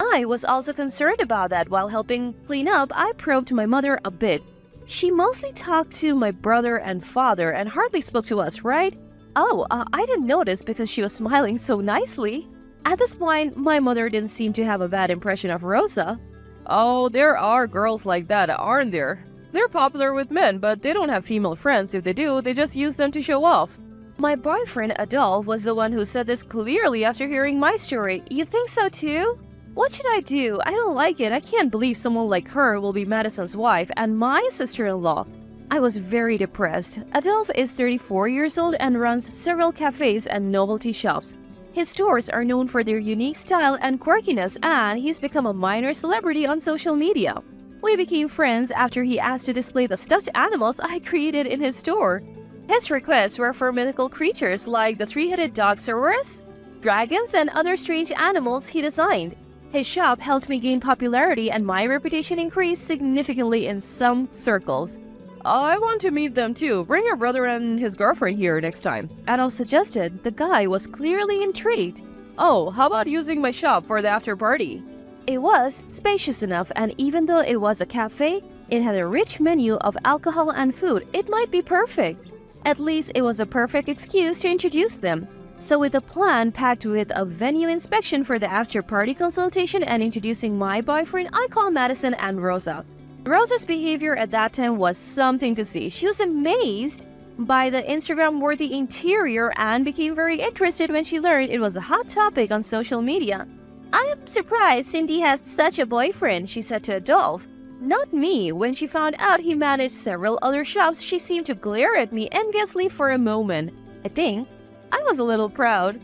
I was also concerned about that. While helping clean up, I probed my mother a bit. She mostly talked to my brother and father and hardly spoke to us, right? Oh, I didn't notice because she was smiling so nicely. At this point, my mother didn't seem to have a bad impression of Rosa. Oh, there are girls like that, aren't there? They're popular with men, but they don't have female friends. If they do, they just use them to show off. My boyfriend, Adolph, was the one who said this clearly after hearing my story. You think so too? What should I do? I don't like it. I can't believe someone like her will be Madison's wife and my sister-in-law. I was very depressed. Adolph is 34 years old and runs several cafes and novelty shops. His stores are known for their unique style and quirkiness, and he's become a minor celebrity on social media. We became friends after he asked to display the stuffed animals I created in his store. His requests were for mythical creatures like the three-headed Dogsaurus, dragons, and other strange animals he designed. His shop helped me gain popularity and my reputation increased significantly in some circles. I want to meet them too. Bring your brother and his girlfriend here next time. Adolf suggested. The guy was clearly intrigued. Oh, how about using my shop for the after party? It was spacious enough, and even though it was a cafe, it had a rich menu of alcohol and food. It might be perfect. At least it was a perfect excuse to introduce them. So with a plan packed with a venue inspection for the after-party consultation and introducing my boyfriend, I called Madison and Rosa. Rosa's behavior at that time was something to see. She was amazed by the Instagram-worthy interior and became very interested when she learned it was a hot topic on social media. I am surprised Cindy has such a boyfriend, she said to Adolph. Not me. When she found out he managed several other shops, she seemed to glare at me enviously for a moment. I think I was a little proud.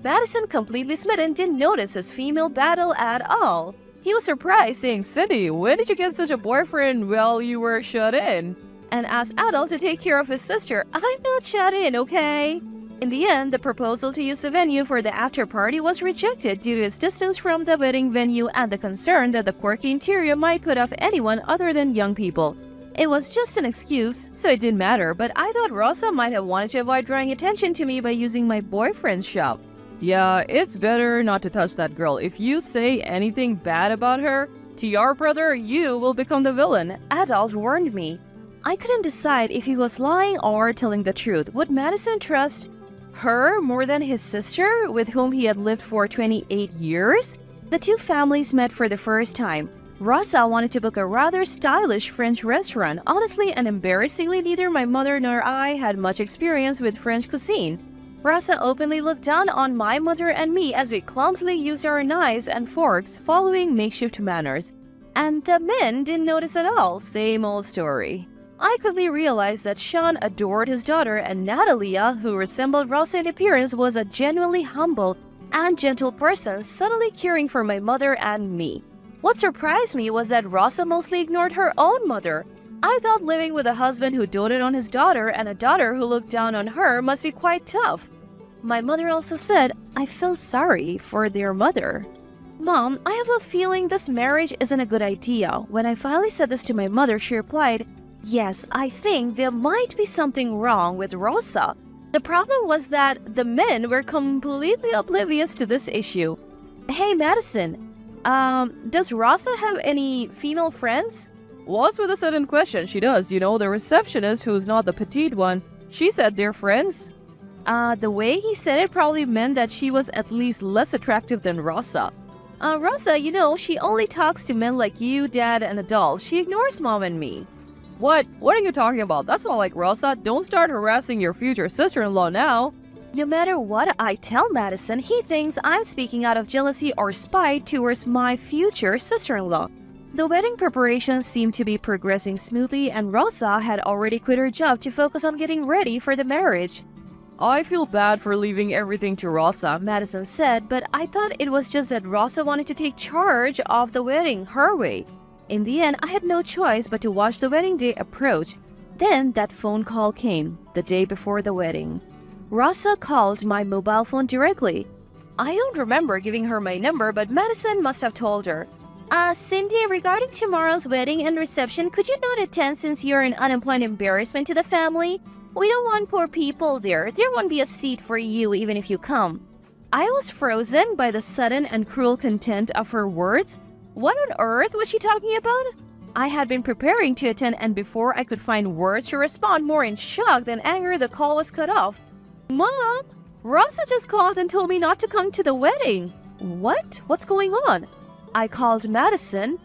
Madison, completely smitten, didn't notice his female battle at all. He was surprised, saying, "Cindy, when did you get such a boyfriend while you were shut in?" and asked Adolph to take care of his sister. I'm not shut in, okay? In the end, the proposal to use the venue for the after-party was rejected due to its distance from the wedding venue and the concern that the quirky interior might put off anyone other than young people. It was just an excuse, so it didn't matter, but I thought Rosa might have wanted to avoid drawing attention to me by using my boyfriend's shop. Yeah, it's better not to touch that girl. If you say anything bad about her to your brother, you will become the villain, Adolph warned me. I couldn't decide if he was lying or telling the truth. Would Madison trust her more than his sister, with whom he had lived for 28 years? The two families met for the first time. Rosa wanted to book a rather stylish French restaurant. Honestly and embarrassingly, neither my mother nor I had much experience with French cuisine. Rosa openly looked down on my mother and me as we clumsily used our knives and forks, following makeshift manners. And the men didn't notice at all. Same old story. I quickly realized that Sean adored his daughter, and Natalia, who resembled Rosa in appearance, was a genuinely humble and gentle person, subtly caring for my mother and me. What surprised me was that Rosa mostly ignored her own mother. I thought living with a husband who doted on his daughter and a daughter who looked down on her must be quite tough. My mother also said, I feel sorry for their mother. Mom, I have a feeling this marriage isn't a good idea. When I finally said this to my mother, she replied, Yes, I think there might be something wrong with Rosa. The problem was that the men were completely oblivious to this issue. Hey, Madison, does Rosa have any female friends? What's with a sudden question? She does, the receptionist who's not the petite one. She said they're friends. The way he said it probably meant that she was at least less attractive than Rosa. Rosa, she only talks to men like you, Dad, and adults. She ignores Mom and me. What? What are you talking about? That's not like Rosa. Don't start harassing your future sister-in-law now. No matter what I tell Madison, he thinks I'm speaking out of jealousy or spite towards my future sister-in-law. The wedding preparations seemed to be progressing smoothly, and Rosa had already quit her job to focus on getting ready for the marriage. I feel bad for leaving everything to Rosa, Madison said, but I thought it was just that Rosa wanted to take charge of the wedding her way. In the end, I had no choice but to watch the wedding day approach. Then that phone call came, the day before the wedding. Rosa called my mobile phone directly. I don't remember giving her my number, but Madison must have told her. Cindy, regarding tomorrow's wedding and reception, could you not attend since you're an unemployed embarrassment to the family? We don't want poor people there. There won't be a seat for you even if you come. I was frozen by the sudden and cruel content of her words. What on earth was she talking about? I had been preparing to attend, and before I could find words to respond, more in shock than anger, the call was cut off. Mom, Rosa just called and told me not to come to the wedding. What? What's going on? I called Madison.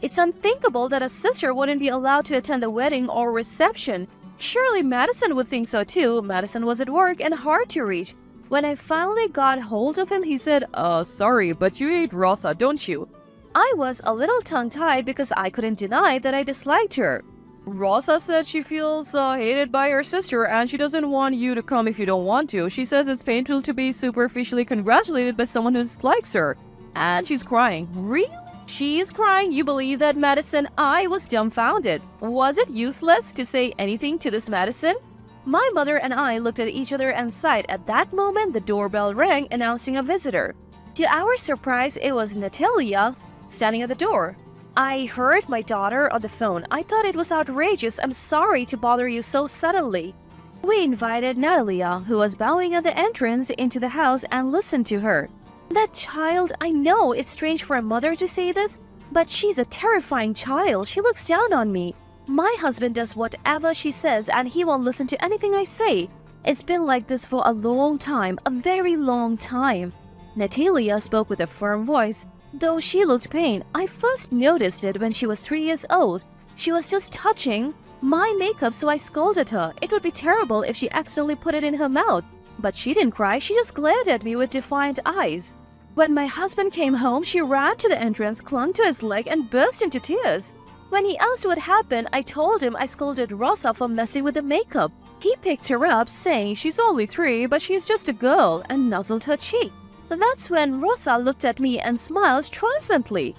It's unthinkable that a sister wouldn't be allowed to attend the wedding or reception. Surely Madison would think so too. Madison was at work and hard to reach. When I finally got hold of him, he said, sorry, but you hate Rosa, don't you? I was a little tongue-tied because I couldn't deny that I disliked her. Rosa said she feels hated by her sister and she doesn't want you to come if you don't want to. She says it's painful to be superficially congratulated by someone who dislikes her. And she's crying. Really? She's crying? You believe that, Madison? I was dumbfounded. Was it useless to say anything to this Madison? My mother and I looked at each other and sighed. At that moment, the doorbell rang, announcing a visitor. To our surprise, it was Natalia, standing at the door. I heard my daughter on the phone. I thought it was outrageous. I'm sorry to bother you so suddenly. We invited Natalia, who was bowing at the entrance, into the house and listened to her. That child, I know it's strange for a mother to say this, but she's a terrifying child. She looks down on me. My husband does whatever she says and he won't listen to anything I say. It's been like this for a long time, a very long time. Natalia spoke with a firm voice. Though she looked pain, I first noticed it when she was 3 years old. She was just touching my makeup, so I scolded her. It would be terrible if she accidentally put it in her mouth. But she didn't cry, she just glared at me with defiant eyes. When my husband came home, she ran to the entrance, clung to his leg, and burst into tears. When he asked what happened, I told him I scolded Rosa for messing with the makeup. He picked her up, saying she's only 3, but she's just a girl, and nuzzled her cheek. But that's when Rosa looked at me and smiled triumphantly.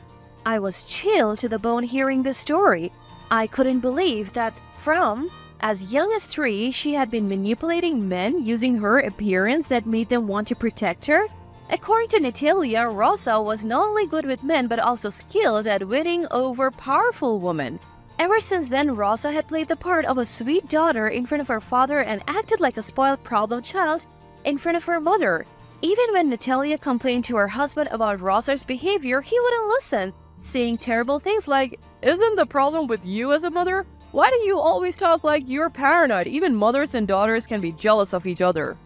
I was chilled to the bone hearing this story. I couldn't believe that from as young as 3, she had been manipulating men using her appearance that made them want to protect her. According to Natalia, Rosa was not only good with men but also skilled at winning over powerful women. Ever since then, Rosa had played the part of a sweet daughter in front of her father and acted like a spoiled problem child in front of her mother. Even when Natalia complained to her husband about Rosa's behavior, he wouldn't listen, saying terrible things like, "Isn't the problem with you as a mother? Why do you always talk like you're paranoid? Even mothers and daughters can be jealous of each other.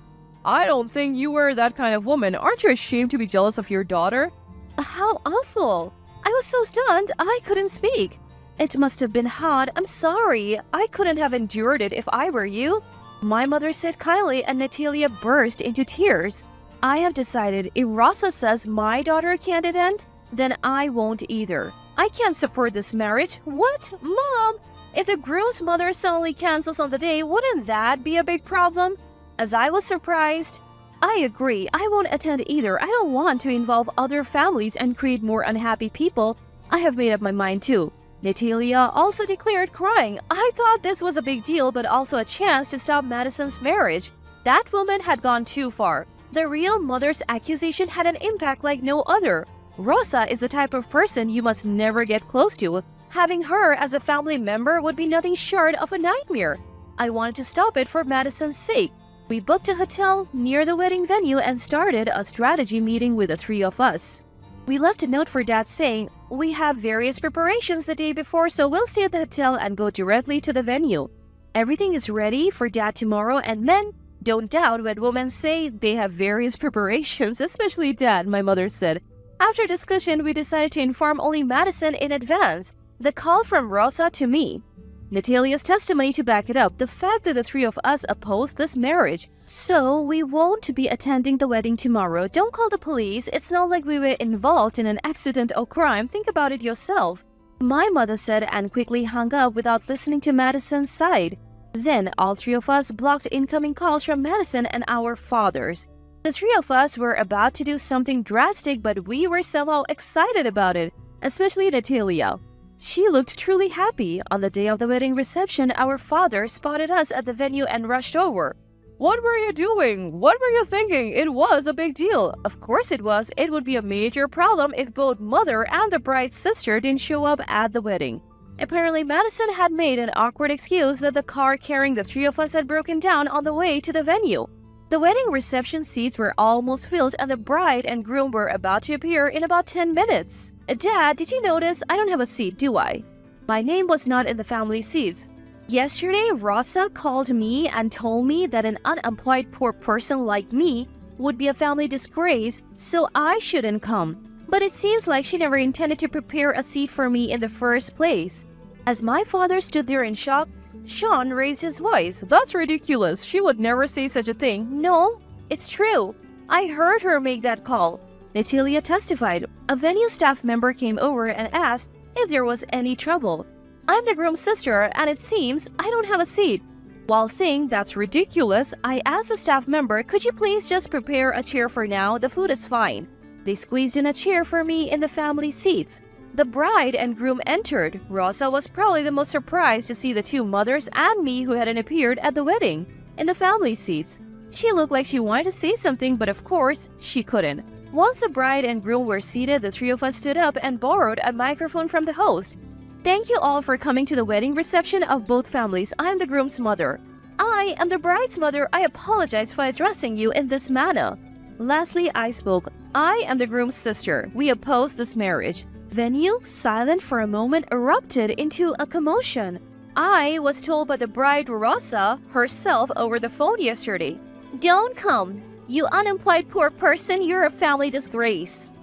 I don't think you were that kind of woman. Aren't you ashamed to be jealous of your daughter?" How awful! I was so stunned, I couldn't speak. It must have been hard. I'm sorry. I couldn't have endured it if I were you. My mother said kindly, and Natalia burst into tears. I have decided if Rosa says my daughter can't attend, then I won't either. I can't support this marriage. What? Mom? If the groom's mother suddenly cancels on the day, wouldn't that be a big problem? As I was surprised, I agree. I won't attend either. I don't want to involve other families and create more unhappy people. I have made up my mind too. Natalia also declared, crying. I thought this was a big deal, but also a chance to stop Madison's marriage. That woman had gone too far. The real mother's accusation had an impact like no other. Rosa is the type of person you must never get close to. Having her as a family member would be nothing short of a nightmare. I wanted to stop it for Madison's sake. We booked a hotel near the wedding venue and started a strategy meeting with the 3 of us. We left a note for Dad saying, "We have various preparations the day before, so we'll stay at the hotel and go directly to the venue. Everything is ready for Dad tomorrow, and men, Don't doubt when women say they have various preparations, especially Dad, my mother said. After discussion, we decided to inform only Madison in advance. The call from Rosa to me. Natalia's testimony to back it up, the fact that the three of us opposed this marriage. So, we won't be attending the wedding tomorrow. Don't call the police. It's not like we were involved in an accident or crime. Think about it yourself. My mother said and quickly hung up without listening to Madison's side. Then, all three of us blocked incoming calls from Madison and our fathers. The three of us were about to do something drastic, but we were somehow excited about it, especially Natalia. She looked truly happy. On the day of the wedding reception, our father spotted us at the venue and rushed over. What were you doing? What were you thinking? It was a big deal. Of course it was. It would be a major problem if both mother and the bride's sister didn't show up at the wedding. Apparently, Madison had made an awkward excuse that the car carrying the three of us had broken down on the way to the venue. The wedding reception seats were almost filled and the bride and groom were about to appear in about 10 minutes. Dad, did you notice I don't have a seat, do I? My name was not in the family seats. Yesterday, Rosa called me and told me that an unemployed poor person like me would be a family disgrace, so I shouldn't come. But it seems like she never intended to prepare a seat for me in the first place. As my father stood there in shock, Sean raised his voice. That's ridiculous. She would never say such a thing. No, it's true. I heard her make that call. Natalia testified. A venue staff member came over and asked if there was any trouble. I'm the groom's sister, and it seems I don't have a seat. While saying that's ridiculous, I asked the staff member, could you please just prepare a chair for now? The food is fine. They squeezed in a chair for me in the family seats. The bride and groom entered. Rosa was probably the most surprised to see the two mothers and me who hadn't appeared at the wedding in the family seats. She looked like she wanted to say something, but of course, she couldn't. Once the bride and groom were seated, the three of us stood up and borrowed a microphone from the host. Thank you all for coming to the wedding reception of both families. I am the groom's mother. I am the bride's mother. I apologize for addressing you in this manner. Lastly, I spoke. I am the groom's sister. We oppose this marriage. Venue, silent for a moment, erupted into a commotion. I was told by the bride Rosa herself over the phone yesterday. Don't come. You unemployed poor person, you're a family disgrace.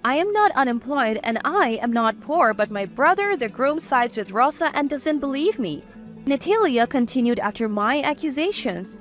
I am not unemployed and I am not poor, but my brother, the groom, sides with Rosa and doesn't believe me. Natalia continued after my accusations.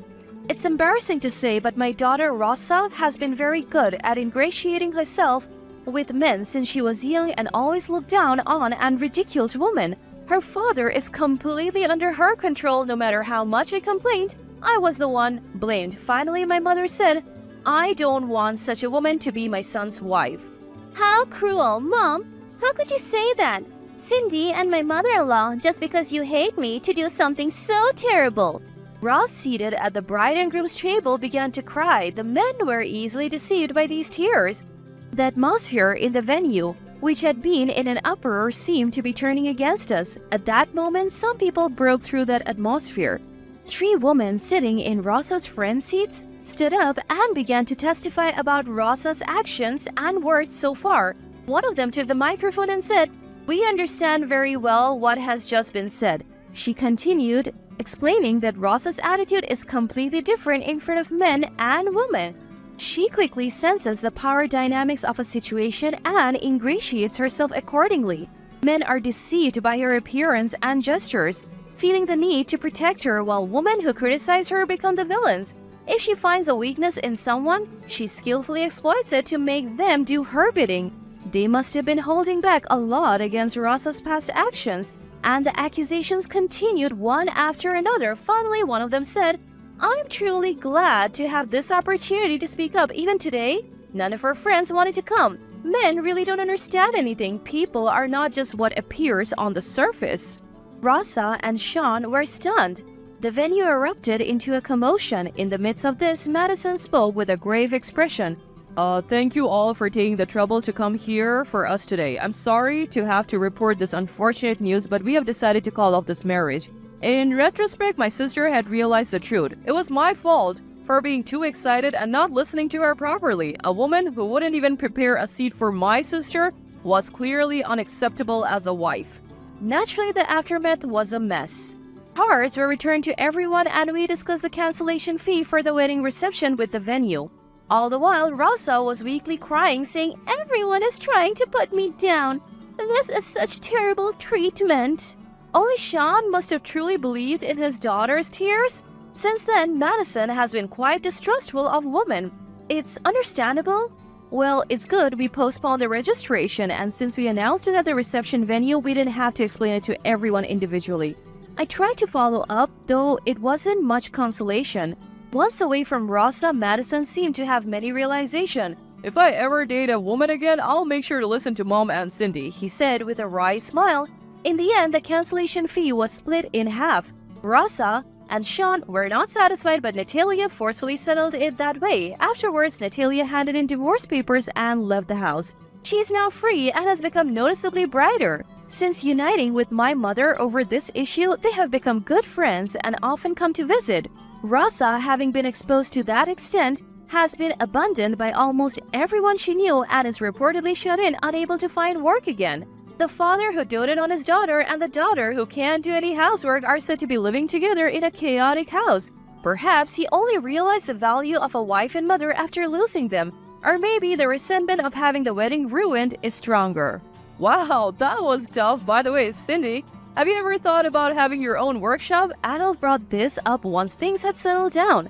It's embarrassing to say, but my daughter Rosa has been very good at ingratiating herself with men since she was young and always looked down on and ridiculed women. Her father is completely under her control. No matter how much I complained, I was the one blamed. Finally, my mother said, I don't want such a woman to be my son's wife. How cruel, Mom! How could you say that? Cindy and my mother-in-law, just because you hate me, to do something so terrible. Ross, seated at the bride and groom's table, began to cry. The men were easily deceived by these tears. The atmosphere in the venue, which had been in an uproar, seemed to be turning against us. At that moment, some people broke through that atmosphere. Three women sitting in Rosa's friend seats stood up and began to testify about Rosa's actions and words so far. One of them took the microphone and said, we understand very well what has just been said. She continued, explaining that Rosa's attitude is completely different in front of men and women. She quickly senses the power dynamics of a situation and ingratiates herself accordingly. Men are deceived by her appearance and gestures, feeling the need to protect her, while women who criticize her become the villains. If she finds a weakness in someone, she skillfully exploits it to make them do her bidding. They must have been holding back a lot against Rosa's past actions, and the accusations continued one after another. Finally, one of them said, I'm truly glad to have this opportunity to speak up. Even today, none of her friends wanted to come. Men really don't understand anything. People are not just what appears on the surface. Rosa and Sean were stunned. The venue erupted into a commotion. In the midst of this, Madison spoke with a grave expression. Thank you all for taking the trouble to come here for us today. I'm sorry to have to report this unfortunate news, but we have decided to call off this marriage. In retrospect, my sister had realized the truth. It was my fault for being too excited and not listening to her properly. A woman who wouldn't even prepare a seat for my sister was clearly unacceptable as a wife. Naturally, the aftermath was a mess. Cards were returned to everyone and we discussed the cancellation fee for the wedding reception with the venue. All the while, Rosa was weakly crying, saying, "Everyone is trying to put me down. This is such terrible treatment." Only Sean must have truly believed in his daughter's tears. Since then, Madison has been quite distrustful of women. It's understandable. Well, it's good we postponed the registration, and since we announced it at the reception venue, we didn't have to explain it to everyone individually. I tried to follow up, though it wasn't much consolation. Once away from Rosa, Madison seemed to have many realizations. "If I ever date a woman again, I'll make sure to listen to Mom and Cindy," He said with a wry smile. In the end, the cancellation fee was split in half. Rosa and Sean were not satisfied, but Natalia forcefully settled it that way. Afterwards, Natalia handed in divorce papers and left the house. She is now free and has become noticeably brighter. Since uniting with my mother over this issue, they have become good friends and often come to visit. Rosa, having been exposed to that extent, has been abandoned by almost everyone she knew and is reportedly shut in, unable to find work again. The father who doted on his daughter and the daughter who can't do any housework are said to be living together in a chaotic house. Perhaps he only realized the value of a wife and mother after losing them, or maybe the resentment of having the wedding ruined is stronger. Wow, that was tough. By the way, Cindy, have you ever thought about having your own workshop? Adolf brought this up once things had settled down.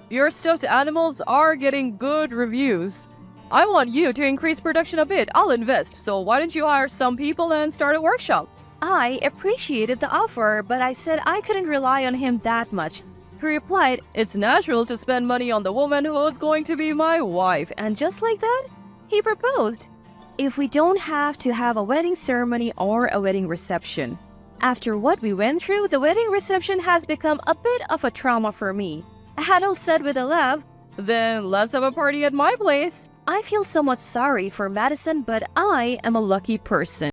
Your stuffed animals are getting good reviews. I want you to increase production a bit. I'll invest. So why don't you hire some people and start a workshop? I appreciated the offer, but I said I couldn't rely on him that much. He replied, "It's natural to spend money on the woman who is going to be my wife." And just like that, he proposed. If we don't have to have a wedding ceremony or a wedding reception. After what we went through, the wedding reception has become a bit of a trauma for me. Adolf said with a laugh, "Then let's have a party at my place." I feel somewhat sorry for Madison, but I am a lucky person.